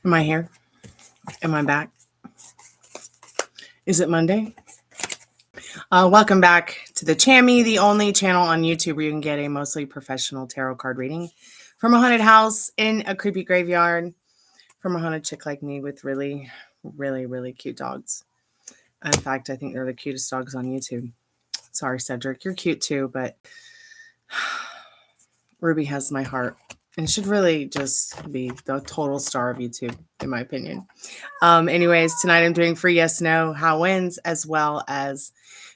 Am I here? Am I back? Is it Monday? Welcome back to the Chammy, the only channel on YouTube where you can get a mostly professional tarot card reading from a haunted house in a creepy graveyard from a haunted chick like me with really, really, really cute dogs. In fact, I think they're the cutest dogs on YouTube. Sorry, Cedric, you're cute too, but Ruby has my heart and should really just be the total star of YouTube, in my opinion. Anyways, tonight I'm doing free yes, no, how wins, as well as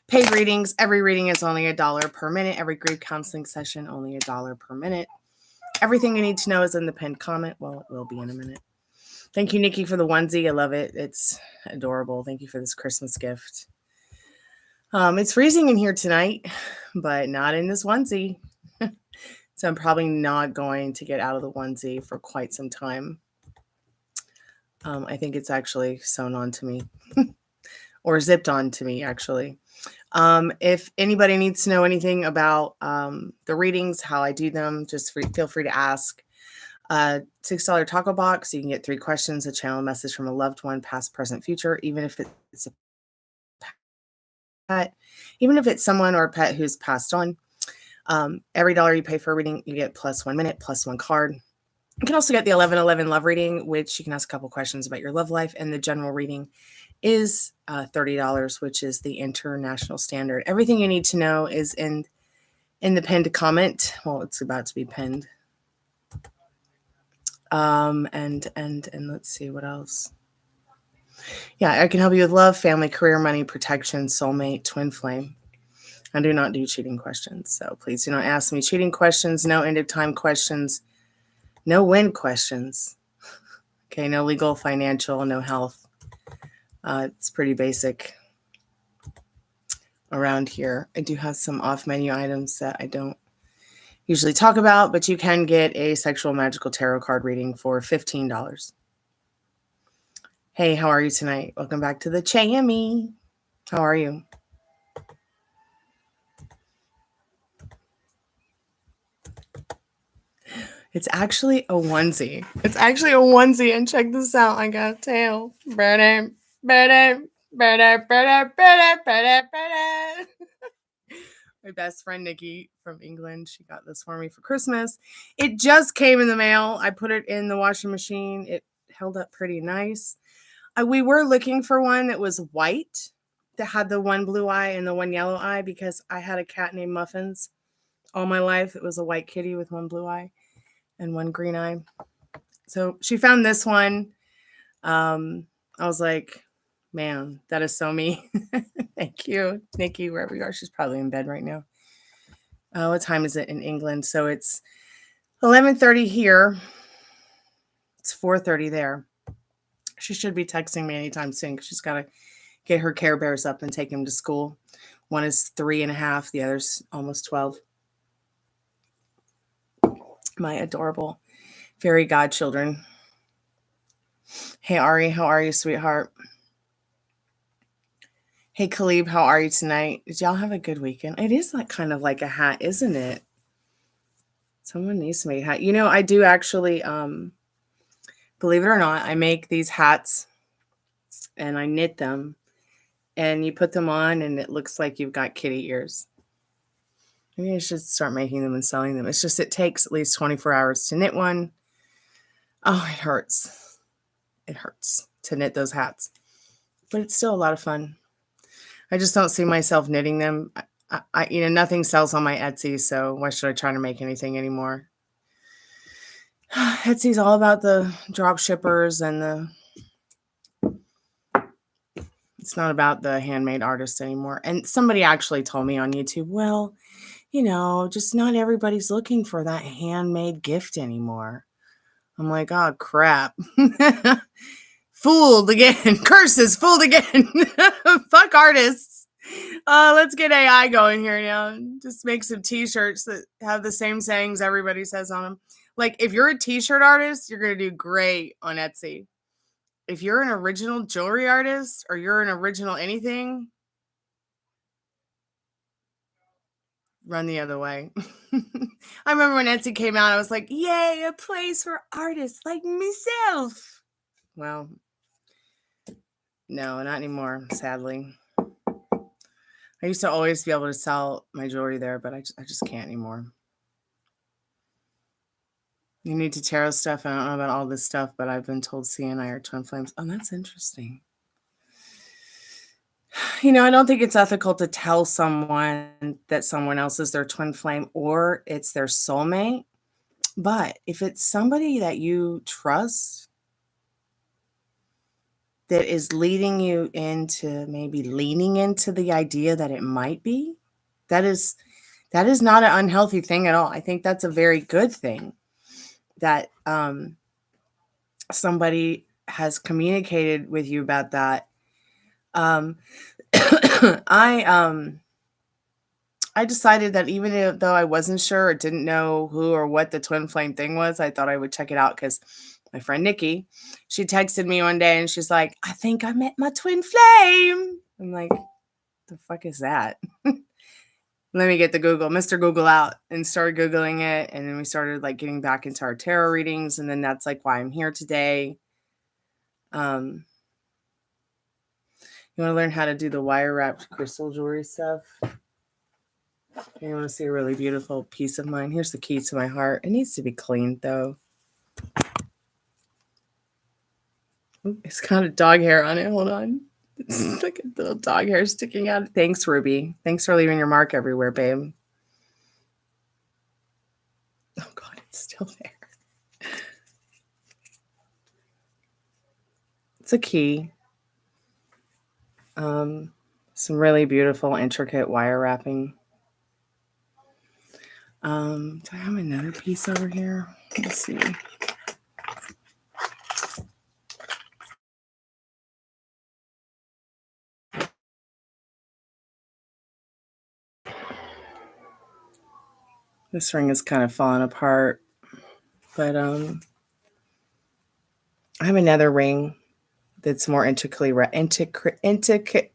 paid readings. Every reading is only $1 per minute. Every grief counseling session, only $1 per minute. Everything you need to know is in the pinned comment. Well, it will be in a minute. Thank you, Nikki, for the onesie. I love it. It's adorable. Thank you for this Christmas gift. It's freezing in here tonight, but not in this onesie. So I'm probably not going to get out of the onesie for quite some time. I think it's actually sewn onto me or zipped onto me, actually. If anybody needs to know anything about the readings, how I do them, just feel free to ask. $6 Tacobox. You can get 3 questions, a channel message from a loved one, past, present, future, even if it's a pet, even if it's someone or a pet who's passed on. Every $1 you pay for a reading, you get plus 1 minute, plus 1 card. You can also get the 1111 love reading, which you can ask a couple questions about your love life, and the general reading is $30, which is the international standard. Everything you need to know is in the pinned comment. Well, it's about to be pinned. And let's see what else. Yeah, I can help you with love, family, career, money, protection, soulmate, twin flame. I do not do cheating questions, so please do not ask me cheating questions, no end of time questions, no win questions. Okay, no legal, financial, no health. It's pretty basic around here. I do have some off-menu items that I don't usually talk about, but you can get a sexual magical tarot card reading for $15. Hey, how are you tonight? Welcome back to the Chammy. How are you? It's actually a onesie. It's actually a onesie, and check this out. I got a tail. My best friend Nikki from England, she got this for me for Christmas. It just came in the mail. I put it in the washing machine. It held up pretty nice. We were looking for one that was white, that had the one blue eye and the one yellow eye, because I had a cat named Muffins all my life. It was a white kitty with one blue eye and one green eye. So she found this one. I was like, man, that is so me. Thank you, Nikki, wherever you are. She's probably in bed right now. What time is it in England? So it's 11:30 here. It's 4:30 there. She should be texting me anytime soon because she's got to get her Care Bears up and take them to school. One is 3.5. The other's almost 12. My adorable fairy godchildren. Hey, Ari, how are you, sweetheart? Hey, Khalib, how are you tonight? Did y'all have a good weekend? It is like kind of like a hat, isn't it? Someone needs to make a hat. You know, I do actually, believe it or not, I make these hats and I knit them and you put them on and it looks like you've got kitty ears. Maybe I should start making them and selling them. It's just it takes at least 24 hours to knit one. Oh, it hurts. It hurts to knit those hats. But it's still a lot of fun. I just don't see myself knitting them. I nothing sells on my Etsy, so why should I try to make anything anymore? Etsy's all about the drop shippers and it's not about the handmade artist anymore. And somebody actually told me on YouTube, well, you know, just not everybody's looking for that handmade gift anymore. I'm like, oh, crap. Fooled again. Curses, fooled again. Fuck artists. Let's get AI going here now. Just make some t-shirts that have the same sayings everybody says on them. Like, if you're a t-shirt artist, you're going to do great on Etsy. If you're an original jewelry artist or you're an original anything, run the other way. I remember when Etsy came out, I was like, yay, a place for artists like myself. Well, no, not anymore, sadly. I used to always be able to sell my jewelry there, but I just can't anymore. You need to tarot stuff. I don't know about all this stuff, but I've been told C and I are twin flames. Oh, that's interesting. You know, I don't think it's ethical to tell someone that someone else is their twin flame or it's their soulmate. But if it's somebody that you trust that is leading you into maybe leaning into the idea that it might be, that is not an unhealthy thing at all. I think that's a very good thing that somebody has communicated with you about that. I decided that even though I wasn't sure or didn't know who or what the twin flame thing was, I thought I would check it out because my friend Nikki, she texted me one day and she's like, I think I met my twin flame. I'm like, the fuck is that? Let me get the Mr. Google out and started Googling it. And then we started like getting back into our tarot readings. And then that's like why I'm here today. You want to learn how to do the wire wrapped crystal jewelry stuff? You want to see a really beautiful piece of mine? Here's the key to my heart. It needs to be cleaned though. Ooh, it's got a dog hair on it. Hold on. It's like a little dog hair sticking out. Thanks, Ruby. Thanks for leaving your mark everywhere, babe. Oh God, it's still there. It's a key. Some really beautiful, intricate wire wrapping. Do I have another piece over here? Let's see. This ring is kind of falling apart, but I have another ring that's more intricately intricately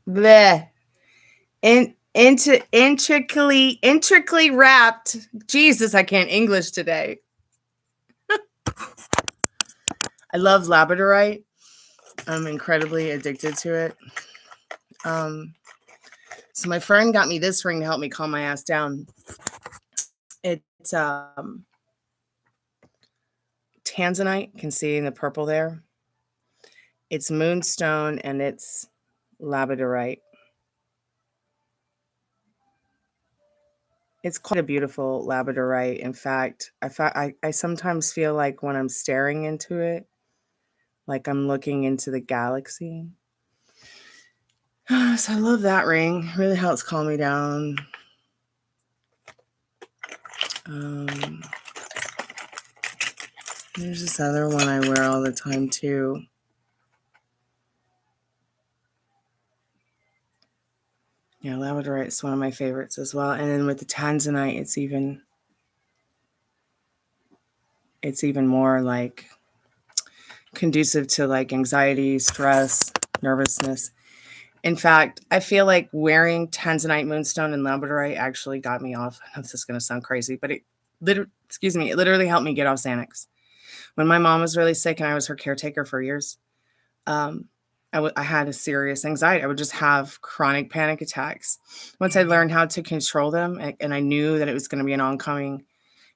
wrapped. Jesus, I can't English today. I love labradorite. I'm incredibly addicted to it. So my friend got me this ring to help me calm my ass down. It's tanzanite. You can see in the purple there. It's moonstone and it's labradorite. It's quite a beautiful labradorite. In fact, I sometimes feel like when I'm staring into it, like I'm looking into the galaxy. So I love that ring. It really helps calm me down. There's this other one I wear all the time too. Yeah, labradorite is one of my favorites as well. And then with the tanzanite, it's even more like conducive to like anxiety, stress, nervousness. In fact, I feel like wearing tanzanite, moonstone, and labradorite actually got me off. I know this is going to sound crazy, but it literally helped me get off Xanax. When my mom was really sick and I was her caretaker for years, I had a serious anxiety. I would just have chronic panic attacks. Once I learned how to control them, and I knew that it was going to be an oncoming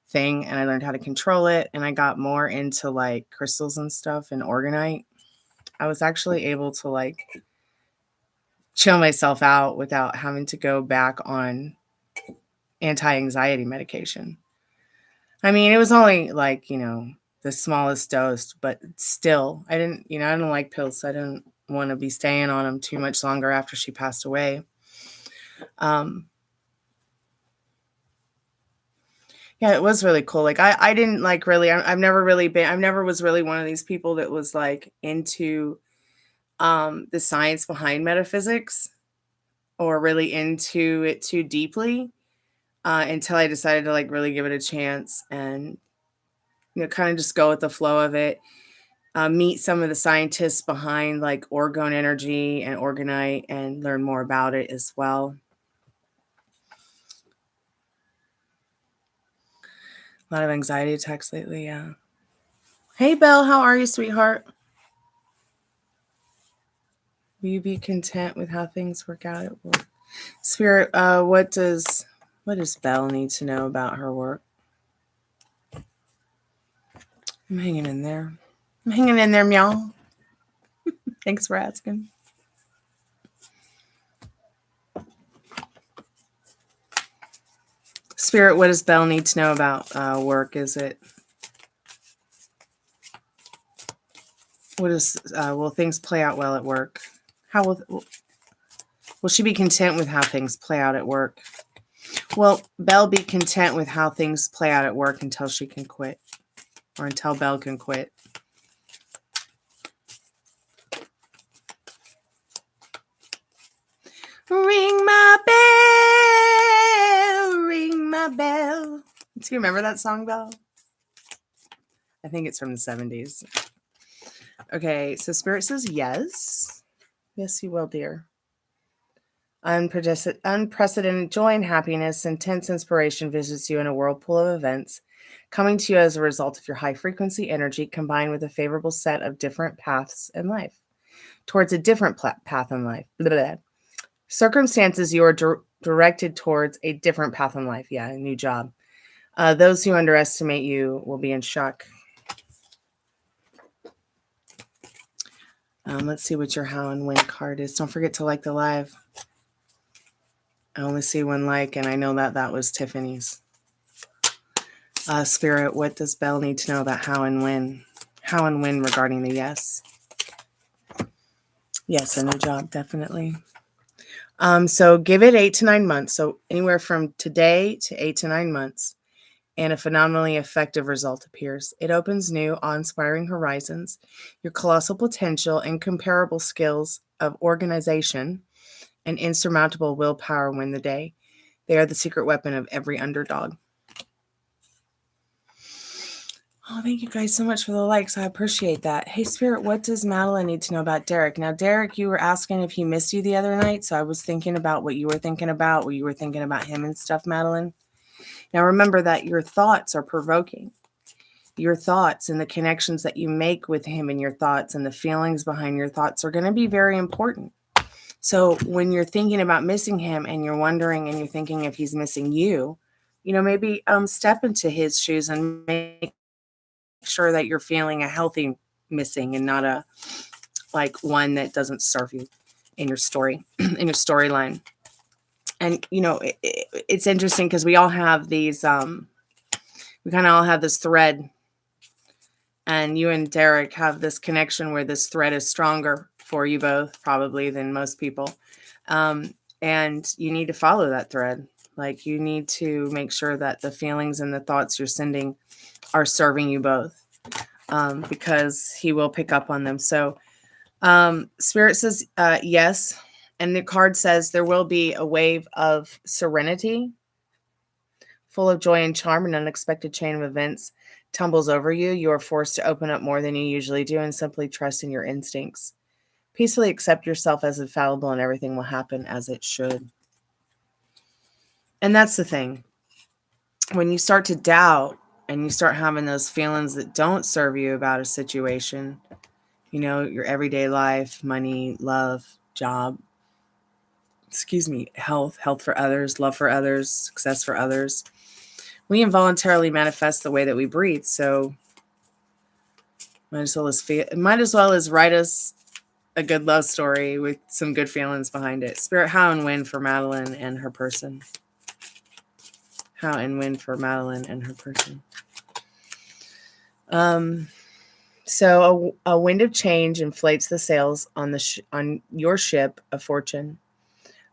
thing, and I learned how to control it, and I got more into like crystals and stuff and orgonite, I was actually able to like chill myself out without having to go back on anti-anxiety medication. I mean, it was only like, the smallest dose, but still, I don't like pills. So I didn't want to be staying on them too much longer after she passed away. Yeah, it was really cool. Like I didn't like really, I've never was really one of these people that was like into the science behind metaphysics or really into it too deeply until I decided to like really give it a chance and kind of just go with the flow of it. Meet some of the scientists behind like orgone energy and orgonite and learn more about it as well. A lot of anxiety attacks lately, yeah. Hey, Belle, how are you, sweetheart? Will you be content with how things work out at work? Spirit, what does Belle need to know about her work? I'm hanging in there. I'm hanging in there, meow. Thanks for asking. Spirit, what does Belle need to know about work? Is it, will things play out well at work? How will she be content with how things play out at work? Will Belle be content with how things play out at work until she can quit? Or until Belle can quit? Ring my bell, ring my bell. Do you remember that song, Belle? I think it's from the 70s. Okay, so Spirit says yes. Yes, you will, dear. Unprecedented joy and happiness, intense inspiration visits you in a whirlpool of events, coming to you as a result of your high frequency energy combined with a favorable set of different paths in life, towards a different path in life. Blah, blah, blah. Circumstances you are directed towards a different path in life. Yeah, a new job. Those who underestimate you will be in shock. Let's see what your how and when card is. Don't forget to like the live. I only see one like, and I know that was Tiffany's. Spirit, what does Belle need to know about how and when? How and when regarding the yes? Yes, a new job, definitely. So give it 8 to 9 months. So anywhere from today to 8 to 9 months, and a phenomenally effective result appears. It opens new, awe-inspiring horizons. Your colossal potential, incomparable skills of organization, and insurmountable willpower win the day. They are the secret weapon of every underdog. Oh, thank you guys so much for the likes. I appreciate that. Hey, Spirit, what does Madeline need to know about Derek? Now, Derek, you were asking if he missed you the other night, so I was thinking about what you were thinking about, what you were thinking about him and stuff, Madeline. Now, remember that your thoughts are provoking. Your thoughts and the connections that you make with him and your thoughts and the feelings behind your thoughts are going to be very important. So when you're thinking about missing him and you're wondering and you're thinking if he's missing you, maybe step into his shoes and make sure that you're feeling a healthy missing and not a one that doesn't serve you in your story, in your storyline. And it's interesting because we all have these we kind of all have this thread, and you and Derek have this connection where this thread is stronger for you both probably than most people, and you need to follow that thread. Like, you need to make sure that the feelings and the thoughts you're sending are serving you both, because he will pick up on them. So Spirit says yes. And the card says there will be a wave of serenity, full of joy and charm. An unexpected chain of events tumbles over you. You are forced to open up more than you usually do and simply trust in your instincts. Peacefully accept yourself as infallible, and everything will happen as it should. And that's the thing. When you start to doubt and you start having those feelings that don't serve you about a situation, your everyday life, money, love, job, health for others, love for others, success for others, we involuntarily manifest the way that we breathe. So might as well as write us a good love story with some good feelings behind it. Spirit, how and when for Madeline and her person? How and when for Madeline and her person? So a wind of change inflates the sails on on your ship of fortune,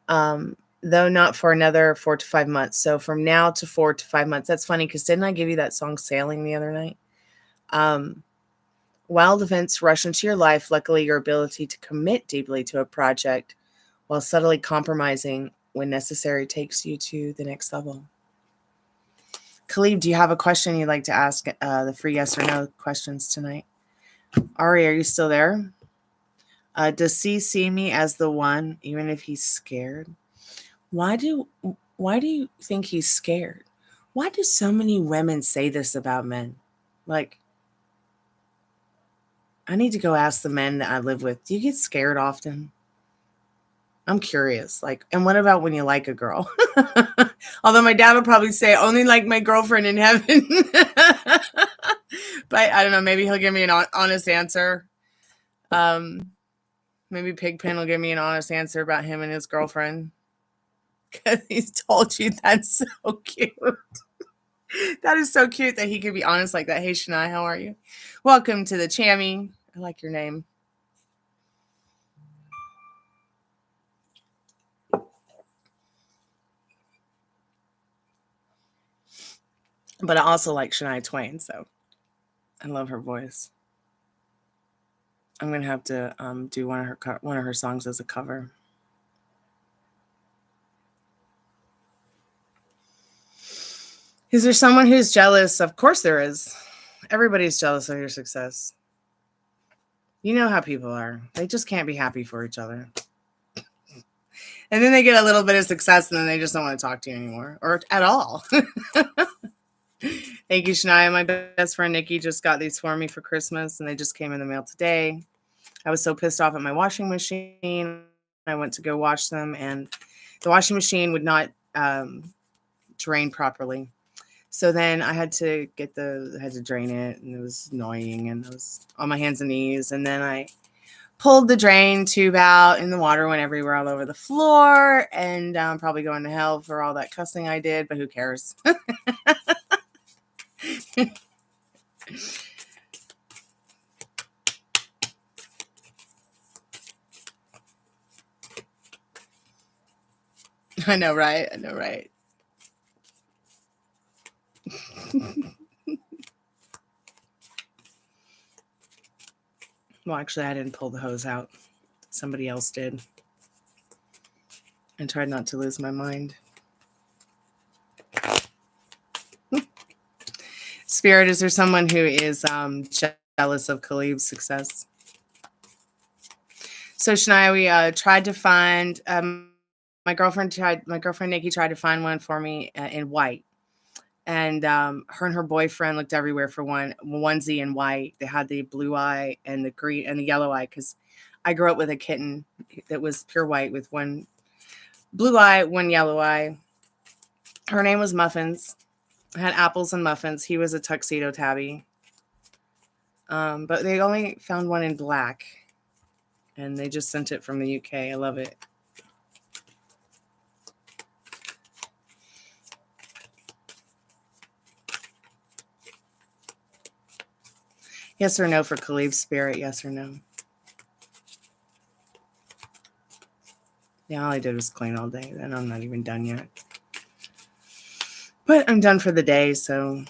though not for another 4 to 5 months. So from now to 4 to 5 months. That's funny because didn't I give you that song Sailing the other night? Wild events rush into your life. Luckily, your ability to commit deeply to a project while subtly compromising when necessary takes you to the next level. Khalid, do you have a question you'd like to ask the free yes or no questions tonight? Ari, are you still there? Does C see me as the one, even if he's scared? Why do you think he's scared? Why do so many women say this about men? Like, I need to go ask the men that I live with. Do you get scared often? I'm curious. Like, and what about when you like a girl? Although my dad would probably say only like my girlfriend in heaven. But I don't know. Maybe he'll give me an honest answer. Maybe Pigpen will give me an honest answer about him and his girlfriend. Because he's told you. That's so cute. That is so cute that he could be honest like that. Hey, Shania, how are you? Welcome to the Chammy. I like your name. But I also like Shania Twain, so I love her voice. I'm gonna have to do one of her songs as a cover. Is there someone who's jealous? Of course there is. Everybody's jealous of your success. You know how people are. They just can't be happy for each other. And then they get a little bit of success and then they just don't want to talk to you anymore or at all. Thank you, Shania. My best friend Nikki just got these for me for Christmas and they just came in the mail today. I was so pissed off at my washing machine. I went to go wash them and the washing machine would not drain properly. So then I had to drain it and it was annoying and I was on my hands and knees. And then I pulled the drain tube out and the water went everywhere all over the floor and I'm probably going to hell for all that cussing I did, but who cares? I know, right? I know, right? Well, actually, I didn't pull the hose out. Somebody else did. And tried not to lose my mind. Spirit, is there someone who is jealous of Khalib's success? So Shania, we tried to find my girlfriend Nikki tried to find one for me in white. And her and her boyfriend looked everywhere for one onesie in white. They had the blue eye and the green and the yellow eye because I grew up with a kitten that was pure white with one blue eye, one yellow eye. Her name was Muffins. I had apples and muffins. He was a tuxedo tabby. But they only found one in black. And they just sent it from the UK. I love it. Yes or no for Khalib's Spirit? Yes or no? Yeah, all I did was clean all day. And I'm not even done yet. But I'm done for the day, so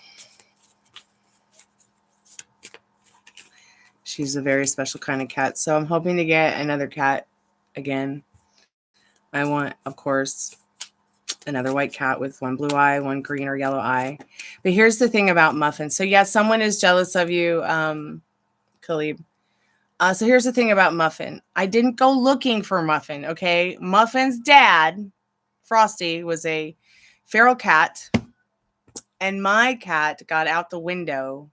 she's a very special kind of cat. So I'm hoping to get another cat again. I want, of course, another white cat with one blue eye, one green or yellow eye. But here's the thing about Muffin. So yeah, someone is jealous of you, Khalib. So here's the thing about Muffin. I didn't go looking for Muffin, okay? Muffin's dad, Frosty, was a feral cat. And my cat got out the window.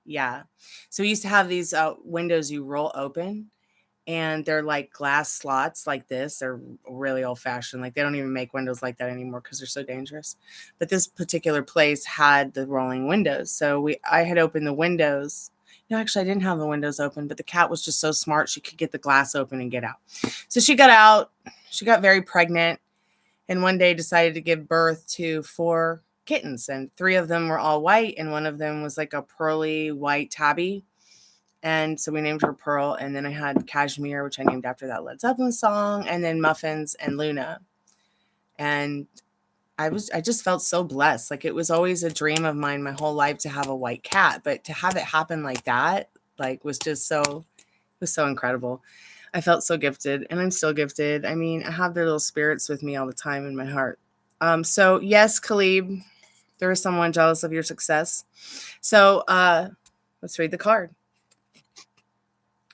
Yeah. So we used to have these windows you roll open. And they're like glass slots like this. They're really old fashioned. Like they don't even make windows like that anymore because they're so dangerous. But this particular place had the rolling windows. So I had opened the windows. No, actually I didn't have the windows open, but the cat was just so smart. She could get the glass open and get out. So she got out. She got very pregnant and one day decided to give birth to 4 kittens. And 3 of them were all white. And one of them was like a pearly white tabby. And so we named her Pearl. And then I had Cashmere, which I named after that Led Zeppelin song. And then Muffins and Luna. And I just felt so blessed. Like it was always a dream of mine my whole life to have a white cat. But to have it happen like that, like was so incredible. I felt so gifted and I'm still gifted. I mean, I have their little spirits with me all the time in my heart. So yes, Khalib, there is someone jealous of your success. So let's read the card.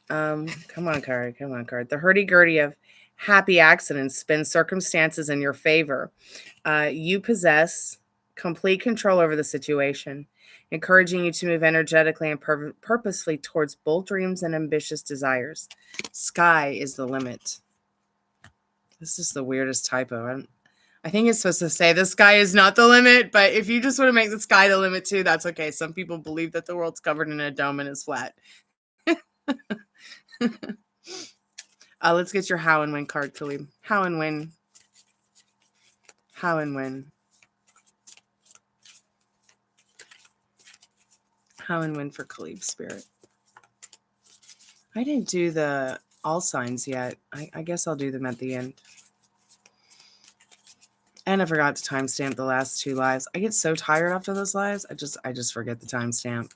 Come on, card. The hurdy-gurdy of happy accidents spin circumstances in your favor. You possess complete control over the situation, encouraging you to move energetically and purposefully towards bold dreams and ambitious desires. Sky is the limit. This is the weirdest typo. I think it's supposed to say the sky is not the limit, but if you just want to make the sky the limit too, that's okay. Some people believe that the world's covered in a dome and is flat. Let's get your how and when card, Khalib. How and when. How and when. How and when for Khalib Spirit. I didn't do the all signs yet. I guess I'll do them at the end. And I forgot to timestamp the last 2 lives. I get so tired after those lives. I just forget the timestamp.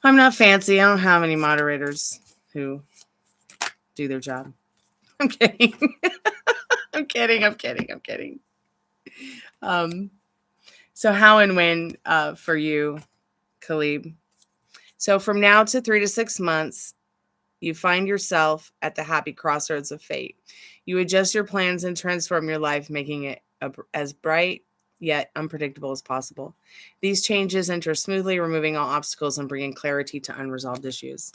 I'm not fancy. I don't have any moderators who do their job. I'm kidding. I'm kidding. So how and when for you, Khalib? So from now to 3 to 6 months, you find yourself at the happy crossroads of fate. You adjust your plans and transform your life, making it as bright yet unpredictable as possible. These changes enter smoothly, removing all obstacles and bringing clarity to unresolved issues.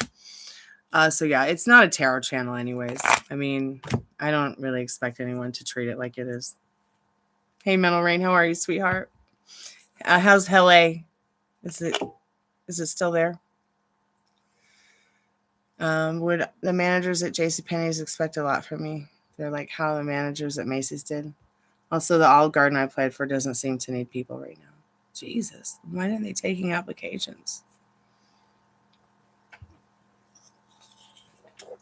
So yeah, it's not a tarot channel anyways. I mean, I don't really expect anyone to treat it like it is. Hey, Mental Rain, how are you, sweetheart? How's LA? Is it still there? Would the managers at JCPenney's expect a lot from me? They're like how the managers at Macy's did. Also, the Olive Garden I applied for doesn't seem to need people right now. Jesus, why aren't they taking applications?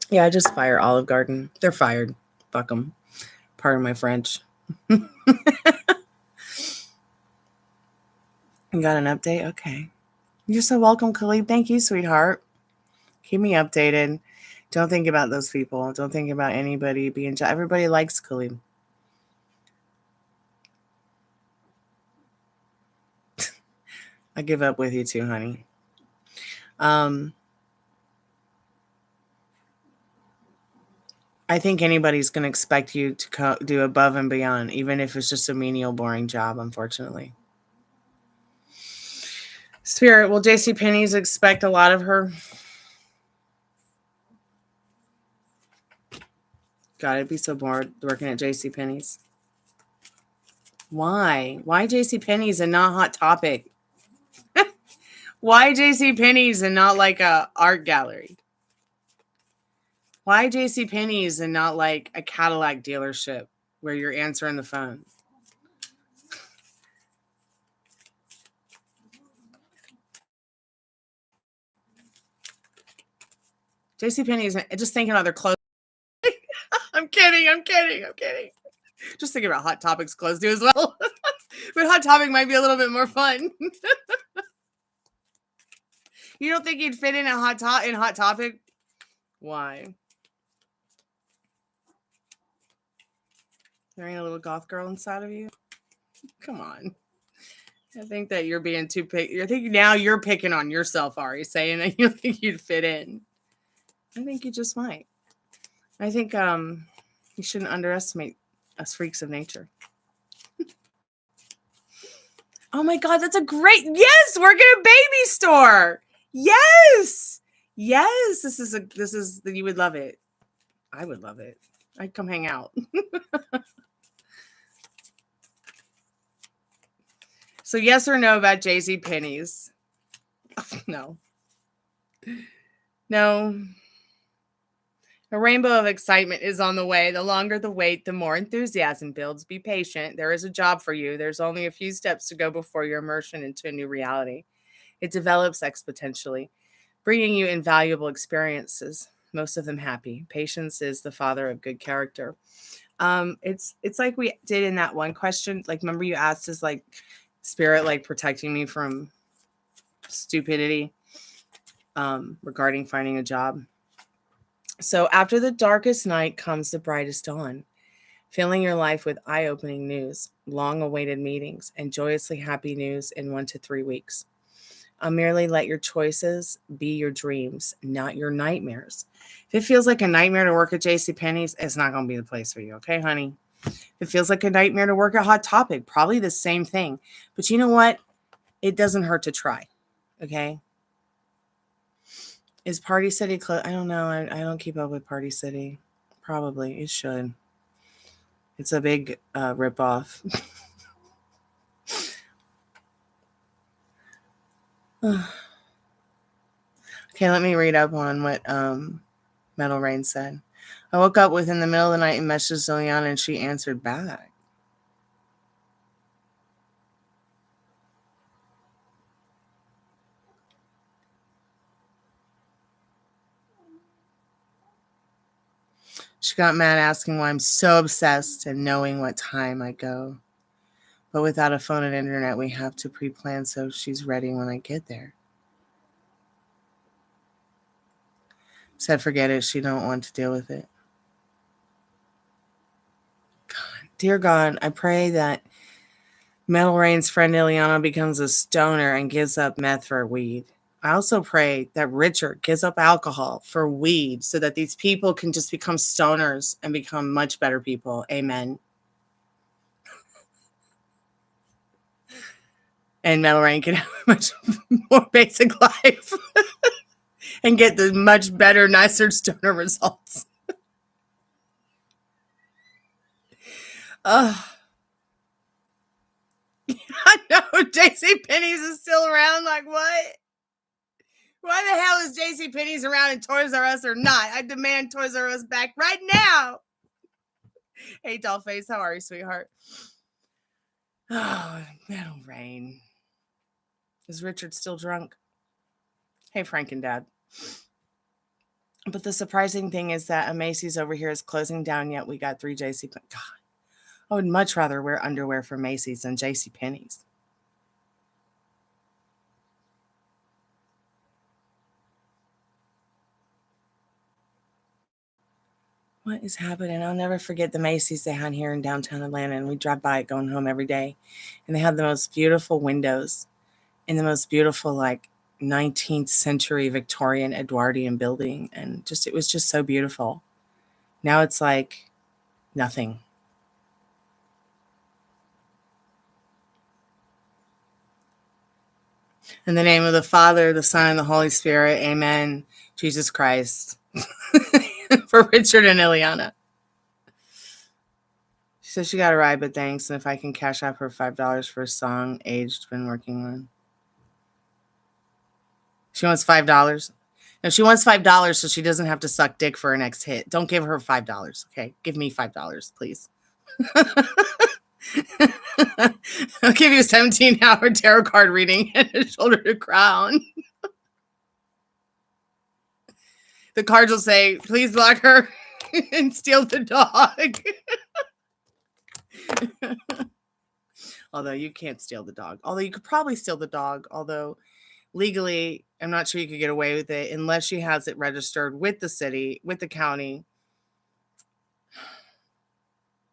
Yeah, I just fire Olive Garden. They're fired. Fuck them. Pardon my French. You got an update? Okay. You're so welcome, Khalib. Thank you, sweetheart. Keep me updated. Don't think about those people. Don't think about anybody being... Everybody likes Khalib. I give up with you too, honey. I think anybody's going to expect you to do above and beyond, even if it's just a menial, boring job, unfortunately. Spirit, will JCPenney's expect a lot of her? God, I'd be so bored working at JCPenney's. Why? Why JCPenney's and not Hot Topic? Why JCPenney's and not like a art gallery? Why JCPenney's and not like a Cadillac dealership where you're answering the phone? JCPenney's, just thinking about their clothes. I'm kidding. Just thinking about Hot Topic's clothes too as well. But Hot Topic might be a little bit more fun. You don't think you'd fit in a Hot Topic? Why? There ain't a little goth girl inside of you? Come on. I think that you're being too picky. I think now you're picking on yourself, Ari, saying that you think you'd fit in. I think you just might. I think you shouldn't underestimate us freaks of nature. Oh my God, that's a great... Yes, work at a baby store. Yes. This is you would love it. I would love it. I'd come hang out. So yes or no about JCPenney's? No. A rainbow of excitement is on the way. The longer the wait, the more enthusiasm builds. Be patient. There is a job for you. There's only a few steps to go before your immersion into a new reality. It develops exponentially, bringing you invaluable experiences, most of them happy. Patience is the father of good character. It's like we did in that one question. Like, remember you asked, is like spirit like protecting me from stupidity regarding finding a job? So after the darkest night comes the brightest dawn, filling your life with eye-opening news, long-awaited meetings, and joyously happy news in 1 to 3 weeks. Merely let your choices be your dreams, not your nightmares. If it feels like a nightmare to work at JCPenney's, it's not going to be the place for you, okay, honey? If it feels like a nightmare to work at Hot Topic, probably the same thing. But you know what? It doesn't hurt to try, okay? Is Party City close? I don't know. I don't keep up with Party City. Probably. It should. It's a big ripoff. Okay, let me read up on what Metal Rain said. I woke up within the middle of the night and messaged Liliana, and she answered back. She got mad asking why I'm so obsessed and knowing what time I go. But without a phone and internet, we have to pre-plan so she's ready when I get there. Said forget it. She don't want to deal with it. God, dear God, I pray that Metal Rain's friend Ileana becomes a stoner and gives up meth for weed. I also pray that Richard gives up alcohol for weed so that these people can just become stoners and become much better people. Amen. And Metal Rain can have a much more basic life and get the much better, nicer stoner results. I know JCPenney's is still around. Like, what? Why the hell is JCPenney's around and Toys R Us or not? I demand Toys R Us back right now. Hey, Dollface, how are you, sweetheart? Oh, Metal Rain. Is Richard still drunk? Hey, Frank and Dad. But the surprising thing is that a Macy's over here is closing down, yet we got 3 JCPenney. God, I would much rather wear underwear from Macy's than JCPenney's. What is happening? I'll never forget the Macy's they had here in downtown Atlanta, and we drive by it going home every day. And they had the most beautiful windows in the most beautiful, like, 19th century Victorian Edwardian building. And just, it was just so beautiful. Now it's like nothing. In the name of the Father, the Son, and the Holy Spirit, amen. Jesus Christ. For Richard and Ileana. She says she got a ride, but thanks. And if I can cash out her $5 for a song Aged been working on. She wants $5. No, she wants $5 so she doesn't have to suck dick for her next hit. Don't give her $5, okay? Give me $5, please. I'll give you a 17-hour tarot card reading and a shoulder to crown. The cards will say, please block her and steal the dog. Although you can't steal the dog. Although you could probably steal the dog. Although legally, I'm not sure you could get away with it unless she has it registered with the city, with the county.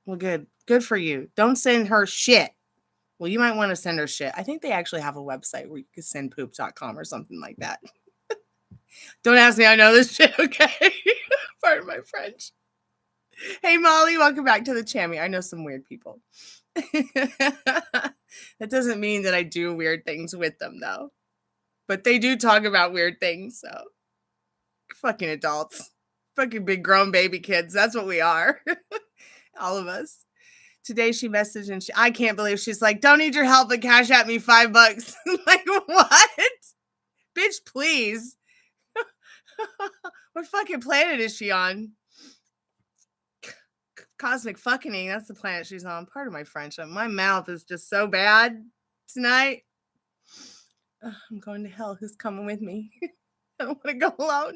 Well, good. Good for you. Don't send her shit. Well, you might want to send her shit. I think they actually have a website where you can send poop.com or something like that. Don't ask me. I know this shit, okay? Pardon my French. Hey, Molly. Welcome back to the Chammy. I know some weird people. That doesn't mean that I do weird things with them, though. But they do talk about weird things, so. Fucking adults. Fucking big grown baby kids. That's what we are. All of us. Today she messaged and I can't believe she's like, don't need your help, but cash at me $5. Like, what? Bitch, please. What fucking planet is she on? Cosmic fucking, that's the planet she's on. Pardon my French. My mouth is just so bad tonight. I'm going to hell. Who's coming with me? I don't want to go alone.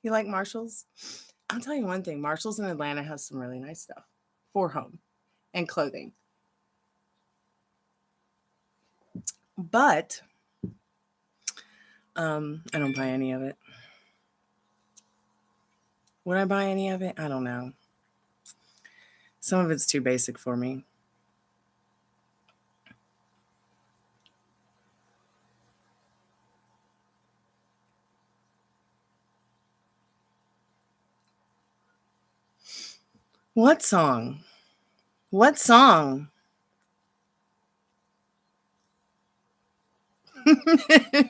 You like Marshalls? I'll tell you one thing. Marshalls in Atlanta has some really nice stuff for home and clothing. But I don't buy any of it. Would I buy any of it? I don't know. Some of it's too basic for me. What song? What song?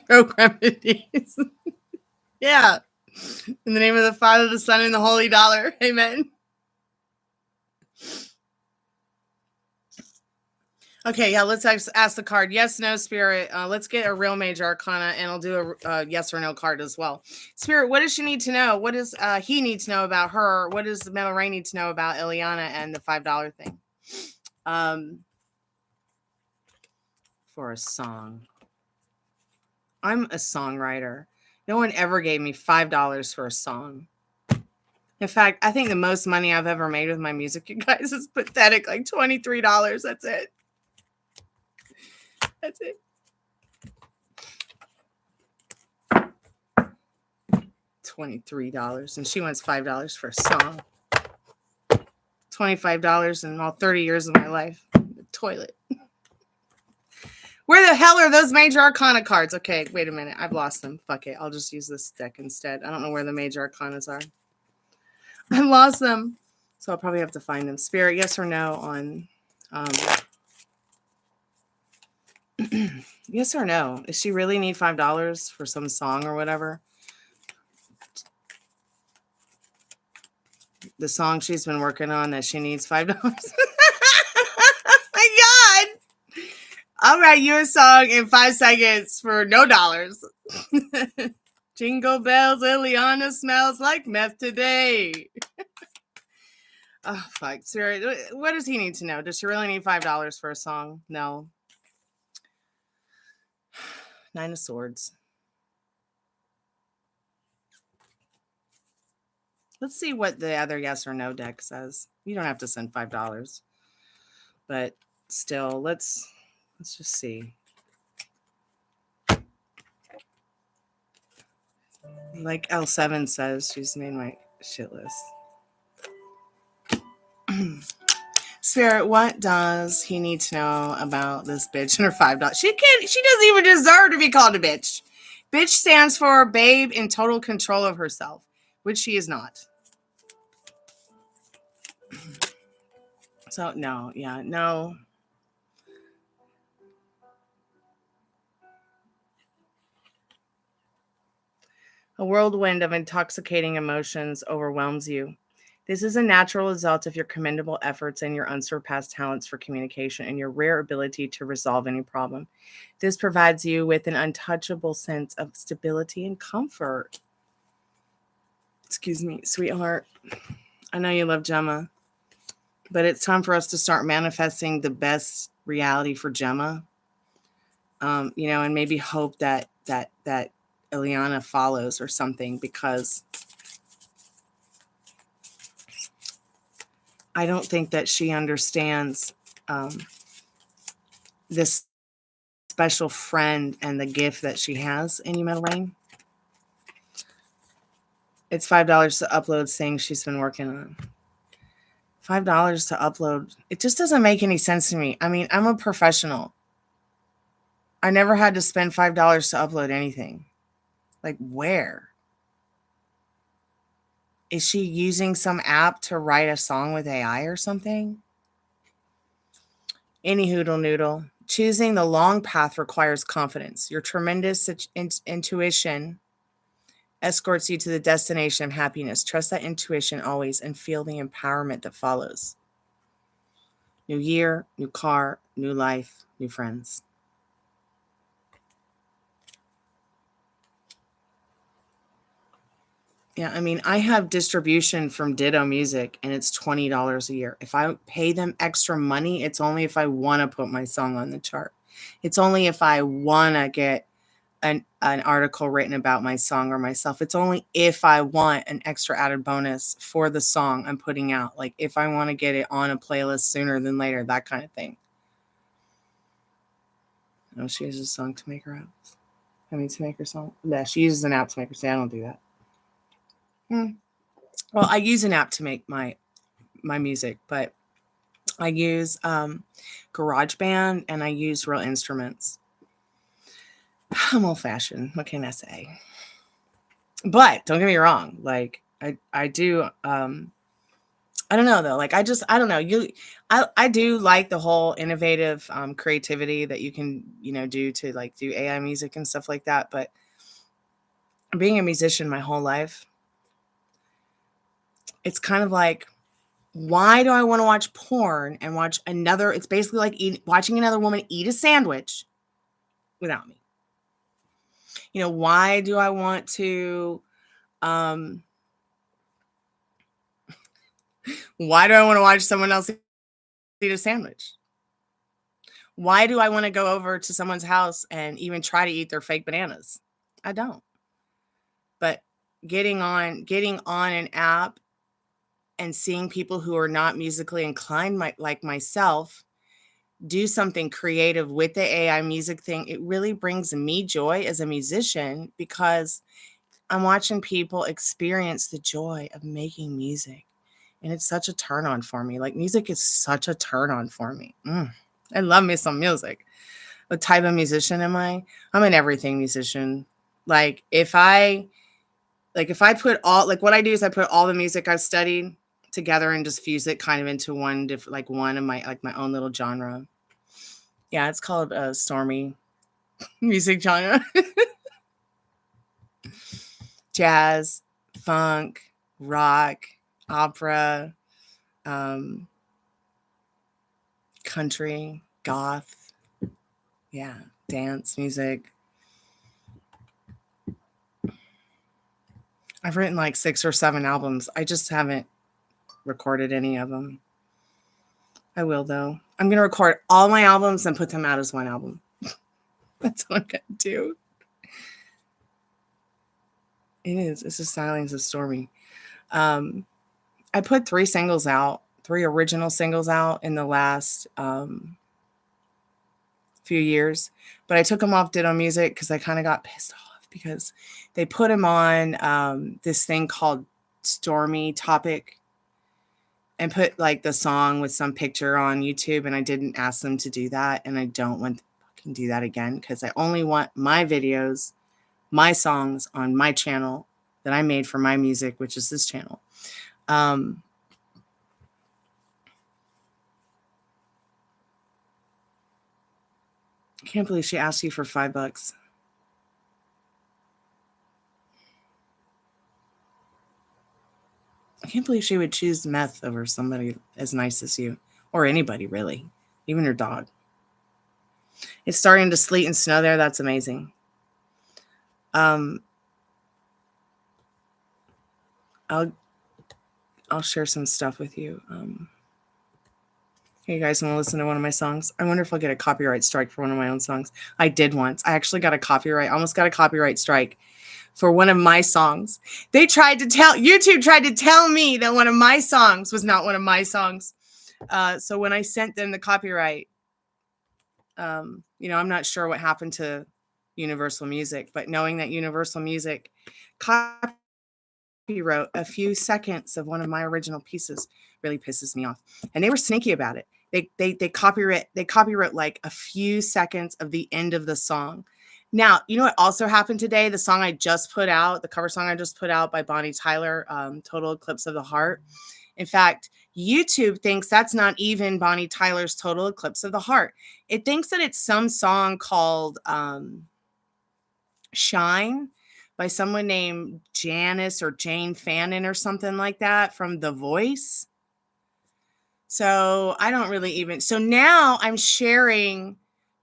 Procramides. Yeah. In the name of the Father, the Son, and the Holy Dollar. Amen. Okay, yeah, let's ask the card. Yes, no, Spirit. Let's get a real major arcana, and I'll do a yes or no card as well. Spirit, what does she need to know? What does he need to know about her? What does the Metal Rain need to know about Ileana and the $5 thing? For a song. I'm a songwriter. No one ever gave me $5 for a song. In fact, I think the most money I've ever made with my music, you guys, is pathetic. Like $23. That's it. That's it. $23. And she wants $5 for a song. $25 in all 30 years of my life. The toilet. Where the hell are those major arcana cards? Okay, wait a minute. I've lost them. Fuck it. I'll just use this deck instead. I don't know where the major arcanas are. I lost them. So I'll probably have to find them. Spirit, yes or no on... yes or no? Does she really need $5 for some song or whatever? The song she's been working on that she needs $5. My God. I'll write you a song in 5 seconds for no dollars. Jingle bells, Ileana smells like meth today. Oh, fuck. Sarah, what does he need to know? Does she really need $5 for a song? No. 9 of Swords. Let's see what the other yes or no deck says. You don't have to send $5. But still, let's just see. Like L7 says, she's made my shit list. Spirit, what does he need to know about this bitch and her $5? She doesn't even deserve to be called a bitch. Bitch stands for babe in total control of herself, which she is not. So no, yeah, no. A whirlwind of intoxicating emotions overwhelms you. This is a natural result of your commendable efforts and your unsurpassed talents for communication and your rare ability to resolve any problem. This provides you with an untouchable sense of stability and comfort. Excuse me, sweetheart. I know you love Gemma, but it's time for us to start manifesting the best reality for Gemma. And maybe hope that Ileana follows or something, because I don't think that she understands this special friend and the gift that she has in you, Metal Rain. It's $5 to upload things she's been working on. $5 to upload. It just doesn't make any sense to me. I mean, I'm a professional. I never had to spend $5 to upload anything. Like, where? Is she using some app to write a song with AI or something? Any hoodle noodle. Choosing the long path requires confidence. Your tremendous intuition escorts you to the destination of happiness. Trust that intuition always and feel the empowerment that follows. New year, new car, new life, new friends. Yeah, I mean, I have distribution from Ditto Music, and it's $20 a year. If I pay them extra money, it's only if I want to put my song on the chart. It's only if I want to get an article written about my song or myself. It's only if I want an extra added bonus for the song I'm putting out. Like if I want to get it on a playlist sooner than later, that kind of thing. Oh, she uses a song to make her apps. To make her song. Yeah, she uses an app to make her say, I don't do that. Well, I use an app to make my music, but I use GarageBand and I use Real Instruments. I'm old-fashioned. What can I say? But don't get me wrong. Like I do. I don't know though. Like I don't know. I do like the whole innovative creativity that you can do to like do AI music and stuff like that. But being a musician my whole life, it's kind of like, why do I want to watch porn and watch another? It's basically like watching another woman eat a sandwich without me. You know, why do I want to, why do I want to watch someone else eat a sandwich? Why do I want to go over to someone's house and even try to eat their fake bananas? I don't. But getting on an app and seeing people who are not musically inclined like myself do something creative with the AI music thing, it really brings me joy as a musician because I'm watching people experience the joy of making music. And it's such a turn on for me. Like, music is such a turn on for me. I love me some music. What type of musician am I? I'm an everything musician. Like, if I put all, like, what I do is I put all the music I've studied together and just fuse it kind of into one different, like, one of my, like, my own little genre. Yeah, it's called stormy music genre. Jazz, funk, rock, opera, country, goth. Yeah, dance music. I've written like 6 or 7 albums. I just haven't recorded any of them. I will, though. I'm going to record all my albums and put them out as one album. That's what I'm going to do. It is. It's the Silence of Stormy. I put 3 singles out, 3 original singles out in the last few years, but I took them off Ditto Music because I kind of got pissed off because they put them on this thing called Stormy Topic and put like the song with some picture on YouTube, and I didn't ask them to do that, and I don't want to fucking do that again because I only want my videos, my songs on my channel that I made for my music, which is this channel. I can't believe she asked you for $5. I can't believe she would choose meth over somebody as nice as you, or anybody really, even your dog. It's starting to sleet and snow there. That's amazing. I'll share some stuff with you. Hey, you guys want to listen to one of my songs? I wonder if I'll get a copyright strike for one of my own songs. I did once. I actually got a copyright, almost got a copyright strike for one of my songs. YouTube tried to tell me that one of my songs was not one of my songs. So when I sent them the copyright, I'm not sure what happened to Universal Music, but knowing that Universal Music copywrote a few seconds of one of my original pieces really pisses me off. And they were sneaky about it. They copyright like a few seconds of the end of the song. Now, you know what also happened today? The song I just put out, the cover song I just put out by Bonnie Tyler, Total Eclipse of the Heart. In fact, YouTube thinks that's not even Bonnie Tyler's Total Eclipse of the Heart. It thinks that it's some song called Shine by someone named Janice or Jane Fannin or something like that from The Voice. So I don't really even. So now I'm sharing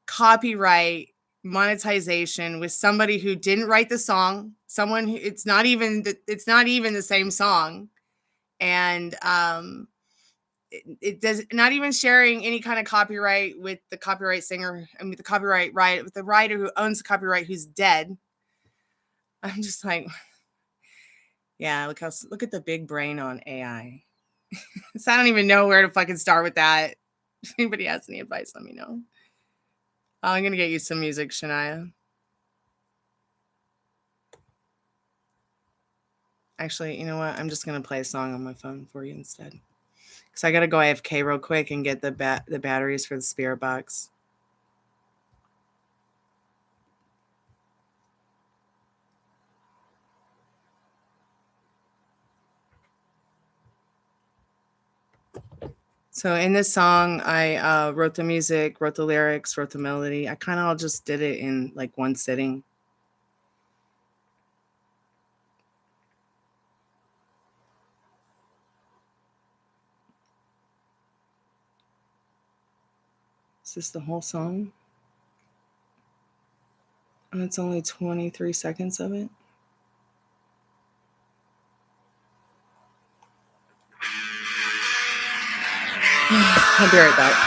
copyright monetization with somebody who didn't write the song, someone who it's not even the same song. And it does not even sharing any kind of copyright with the copyright singer. I mean, the copyright right with the writer who owns the copyright who's dead. I'm just like, yeah, look at the big brain on AI. So I don't even know where to fucking start with that. If anybody has any advice, let me know. I'm gonna get you some music, Shania. Actually, you know what? I'm just gonna play a song on my phone for you instead. Because I gotta go AFK real quick and get the batteries for the Spiritbox. So in this song, I wrote the music, wrote the lyrics, wrote the melody. I kind of all just did it in like one sitting. Is this the whole song? And it's only 23 seconds of it. I'll be right back.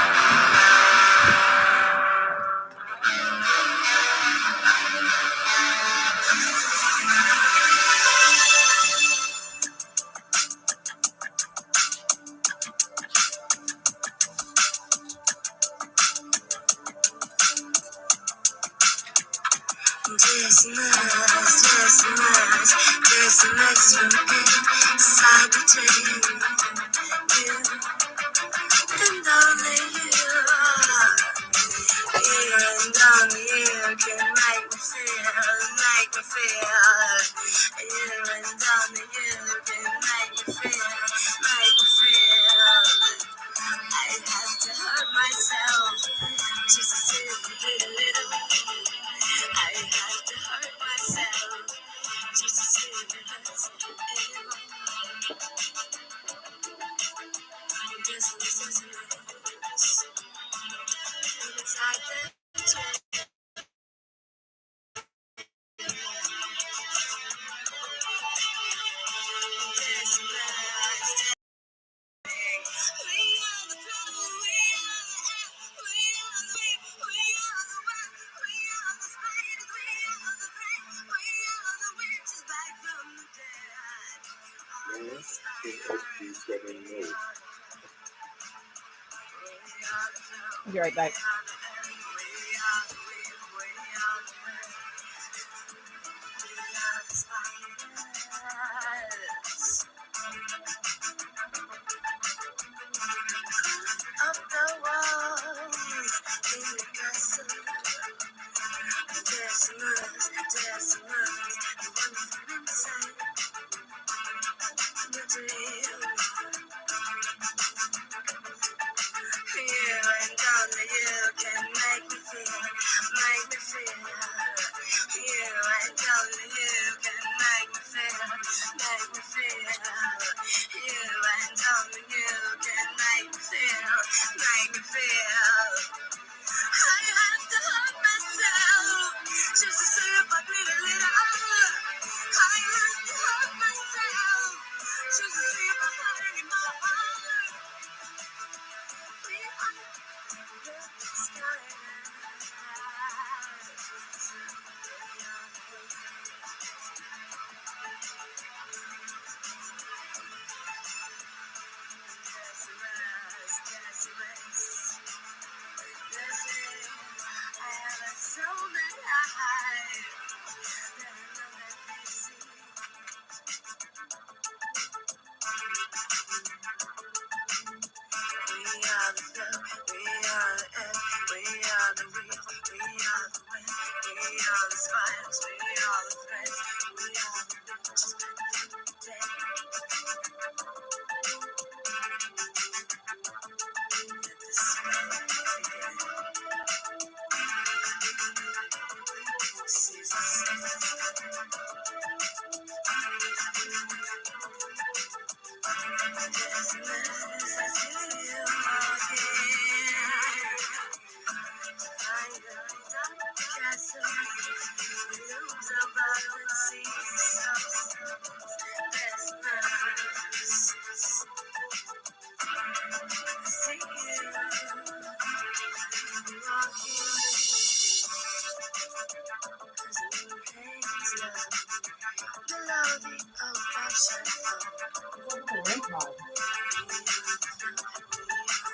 I'll be right back.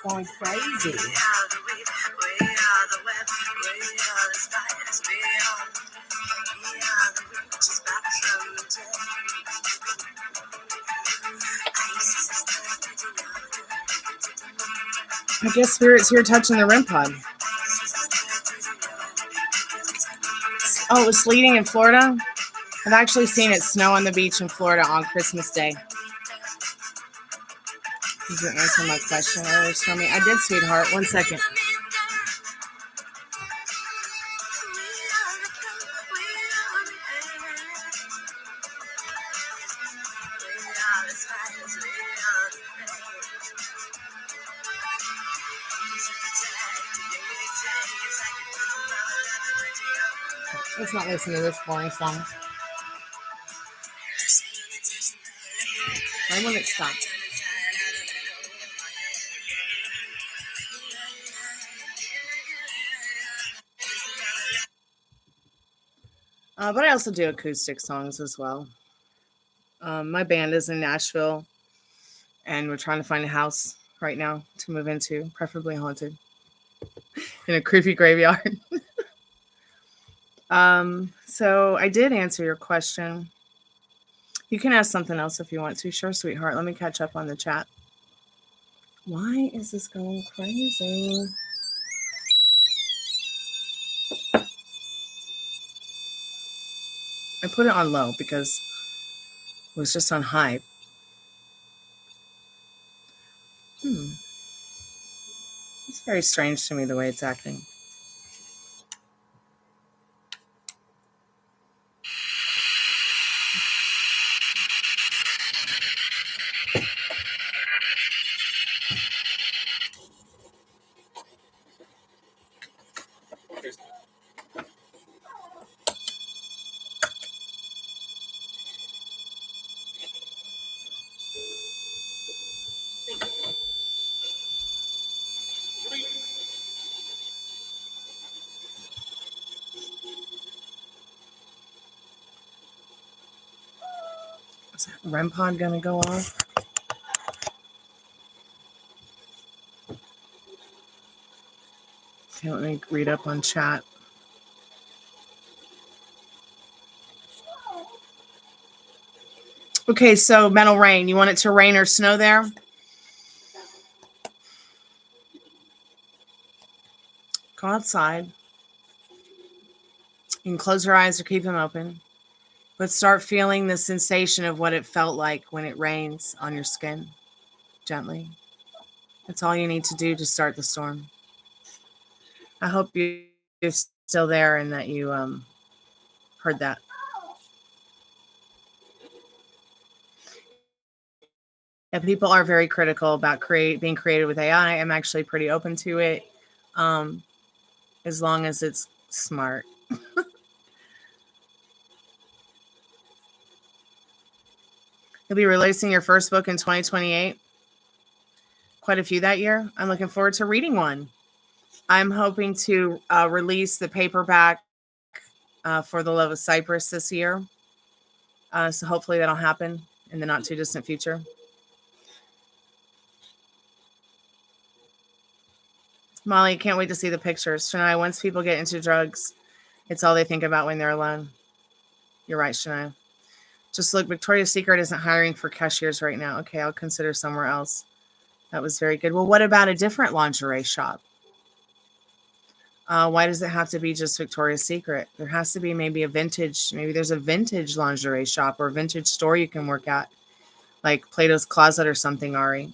Going crazy. I guess Spirit's here touching the REM pod. Oh, it was sleeting in Florida? I've actually seen it snow on the beach in Florida on Christmas Day. You didn't answer my question earlier for me. I did, sweetheart. 1 second. Let's not listen to this boring song. Right when it stops. But I also do acoustic songs as well. My band is in Nashville, and we're trying to find a house right now to move into, preferably haunted, in a creepy graveyard. So I did answer your question. You can ask something else if you want to. Sure, sweetheart. Let me catch up on the chat. Why is this going crazy? I put it on low because it was just on high. It's very strange to me the way it's acting. Is that REM pod gonna go off? Okay, let me read up on chat. Okay, so Metal Rain, you want it to rain or snow there? Go outside. You can close your eyes or keep them open. But start feeling the sensation of what it felt like when it rains on your skin, gently. That's all you need to do to start the storm. I hope you're still there and that you heard that. Yeah, people are very critical about being creative with AI. I'm actually pretty open to it, as long as it's smart. You'll be releasing your first book in 2028. Quite a few that year. I'm looking forward to reading one. I'm hoping to release the paperback for The Love of Cypress this year. So hopefully that'll happen in the not too distant future. Molly, can't wait to see the pictures. Shania, once people get into drugs, it's all they think about when they're alone. You're right, Shania. Just look, Victoria's Secret isn't hiring for cashiers right now. Okay, I'll consider somewhere else. That was very good. Well, what about a different lingerie shop? Why does it have to be just Victoria's Secret? There has to be maybe there's a vintage lingerie shop or a vintage store you can work at, like Plato's Closet or something, Ari.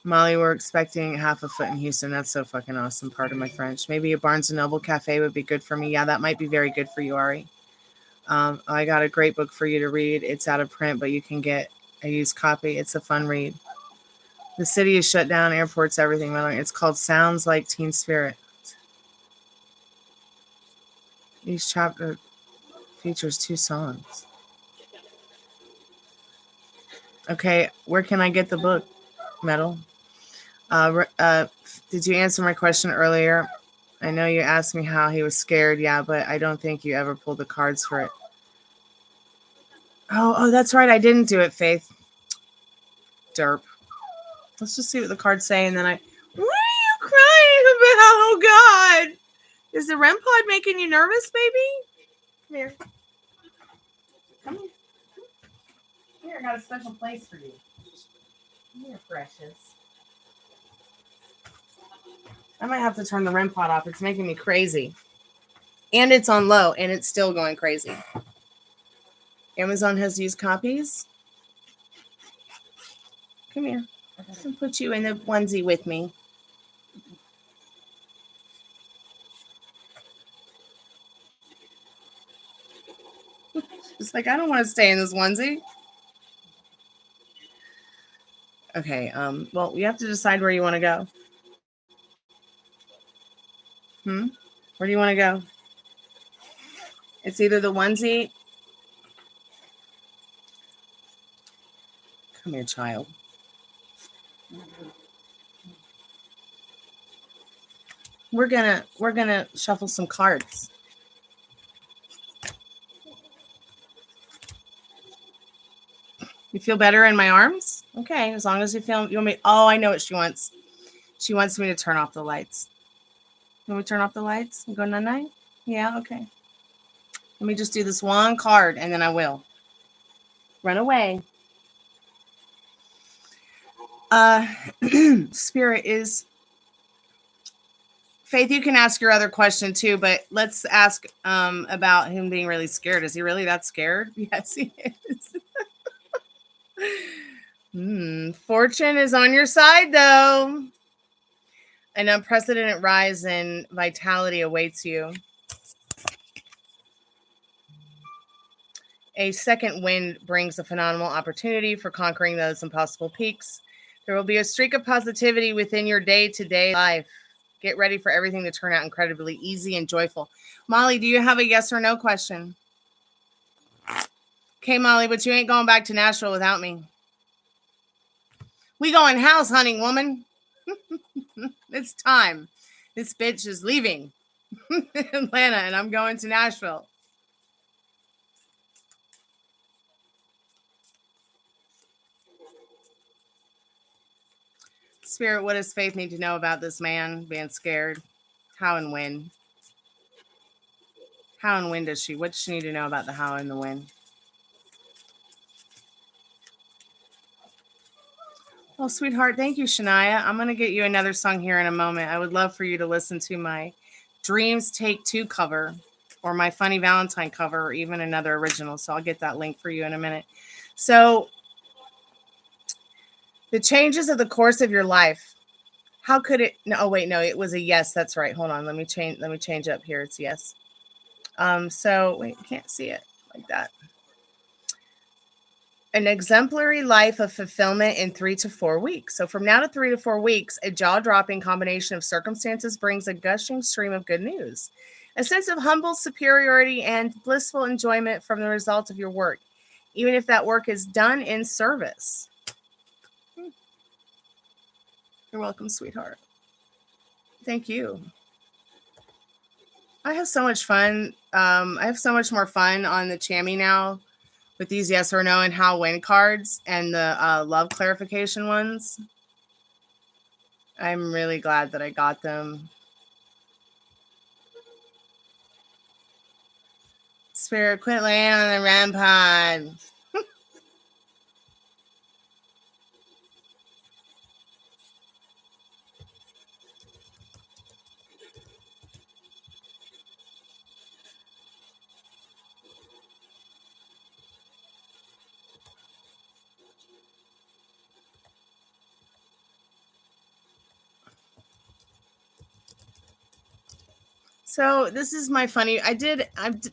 Molly, we're expecting half a foot in Houston. That's so fucking awesome. Pardon my French. Maybe a Barnes & Noble cafe would be good for me. Yeah, that might be very good for you, Ari. I got a great book for you to read. It's out of print, but you can get a used copy. It's a fun read. The city is shut down, airports, everything. It's called Sounds Like Teen Spirit. Each chapter features 2 songs. Okay, where can I get the book, Metal? Did you answer my question earlier? I know you asked me how he was scared. Yeah, but I don't think you ever pulled the cards for it. Oh, that's right. I didn't do it, Faith. Derp. Let's just see what the cards say, and then What are you crying about? Oh, God. Is the REM pod making you nervous, baby? Come here. Come here. Here, I got a special place for you. Come here, precious. I might have to turn the REM pod off. It's making me crazy. And it's on low, and it's still going crazy. Amazon has used copies. Come here. I'll put you in the onesie with me. It's like, I don't want to stay in this onesie. Okay, well, you have to decide where you want to go. Where do you want to go? It's either the onesie. Come here, child. We're gonna shuffle some cards. You feel better in my arms? Okay, as long as you feel you want me. Oh, I know what she wants. She wants me to turn off the lights. Can we turn off the lights and go night-night? Yeah, okay. Let me just do this one card and then I will. Run away. Spirit is Faith, you can ask your other question too, but let's ask about him being really scared. Is he really that scared? Yes, he is. Fortune is on your side, though. An unprecedented rise in vitality awaits you. A second wind brings a phenomenal opportunity for conquering those impossible peaks. There will be a streak of positivity within your day-to-day life. Get ready for everything to turn out incredibly easy and joyful. Molly, do you have a yes or no question? Okay, Molly, but you ain't going back to Nashville without me. We going house hunting, woman. It's time. This bitch is leaving Atlanta, and I'm going to Nashville. Spirit, what does Faith need to know about this man being scared? How and when? How and when does she? What does she need to know about the how and the when? Oh, sweetheart, thank you, Shania. I'm going to get you another song here in a moment. I would love for you to listen to my Dreams Take Two cover or my Funny Valentine cover or even another original. So I'll get that link for you in a minute. So the changes of the course of your life. How could it? No, oh, wait, no, it was a yes. That's right. Hold on. Let me change up here. It's yes. So wait, can't see it like that. An exemplary life of fulfillment in 3 to 4 weeks. So from now to 3 to 4 weeks, a jaw-dropping combination of circumstances brings a gushing stream of good news. A sense of humble superiority and blissful enjoyment from the result of your work, even if that work is done in service. You're welcome, sweetheart. Thank you. I have so much fun. I have so much more fun on the Chammy now with these yes or no and how when cards and the love clarification ones. I'm really glad that I got them. Spirit, quit laying on the REM pod. So this is my funny. I've